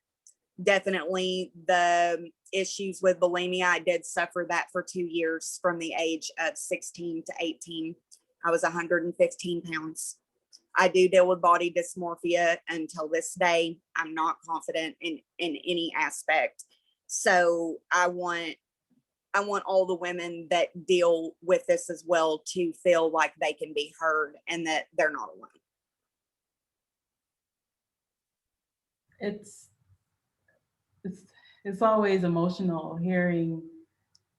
Definitely the issues with bulimia, I did suffer that for 2 years from the age of 16 to 18. I was 115 pounds. I do deal with body dysmorphia until this day. I'm not confident in any aspect. So I want all the women that deal with this as well to feel like they can be heard and that they're not alone. It's always emotional hearing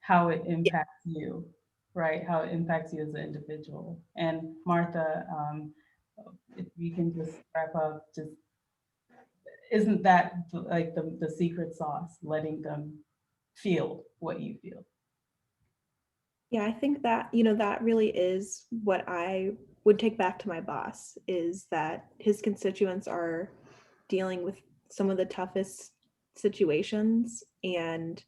how it impacts you, right? How it impacts you as an individual. And Martha, if you can just wrap up, isn't that like the secret sauce, letting them feel what you feel? Yeah, I think that, that really is what I would take back to my boss, is that his constituents are dealing with some of the toughest situations, and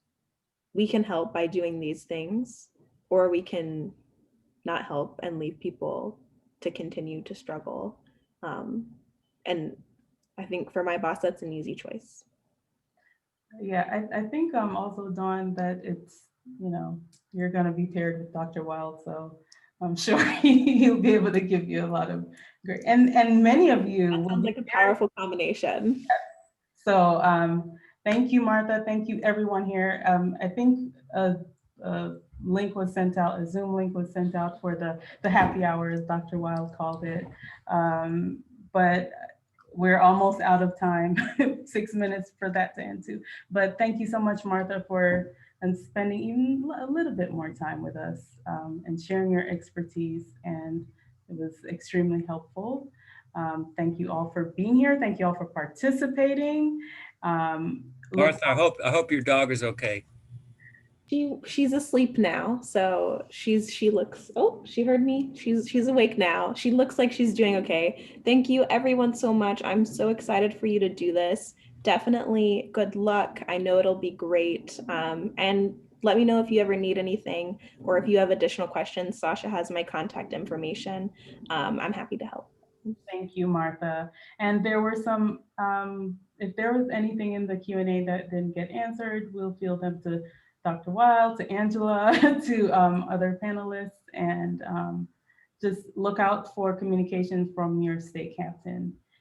we can help by doing these things, or we can not help and leave people to continue to struggle. And I think for my boss, that's an easy choice. Yeah, I think also, Dawn, that it's, you're going to be paired with Dr. Wild, so I'm sure he'll be able to give you a lot of great, and many of you that sounds like a powerful combination. So thank you, Martha. Thank you, everyone here. I think a link was sent out, a Zoom link was sent out for the happy hour, as Dr. Wild called it. But we're almost out of time, 6 minutes for that to end too. But thank you so much, Martha, for spending even a little bit more time with us and sharing your expertise. And it was extremely helpful. Thank you all for being here. Thank you all for participating. Martha, I hope your dog is okay. She's asleep now, so she looks, oh, she heard me. She's awake now. She looks like she's doing okay. Thank you everyone so much. I'm so excited for you to do this. Definitely good luck. I know it'll be great. And let me know if you ever need anything or if you have additional questions. Sasha has my contact information. I'm happy to help. Thank you, Martha. And there were some, if there was anything in the Q&A that didn't get answered, we'll field them to Dr. Wild, to Angela, to other panelists, and just look out for communication from your state captain.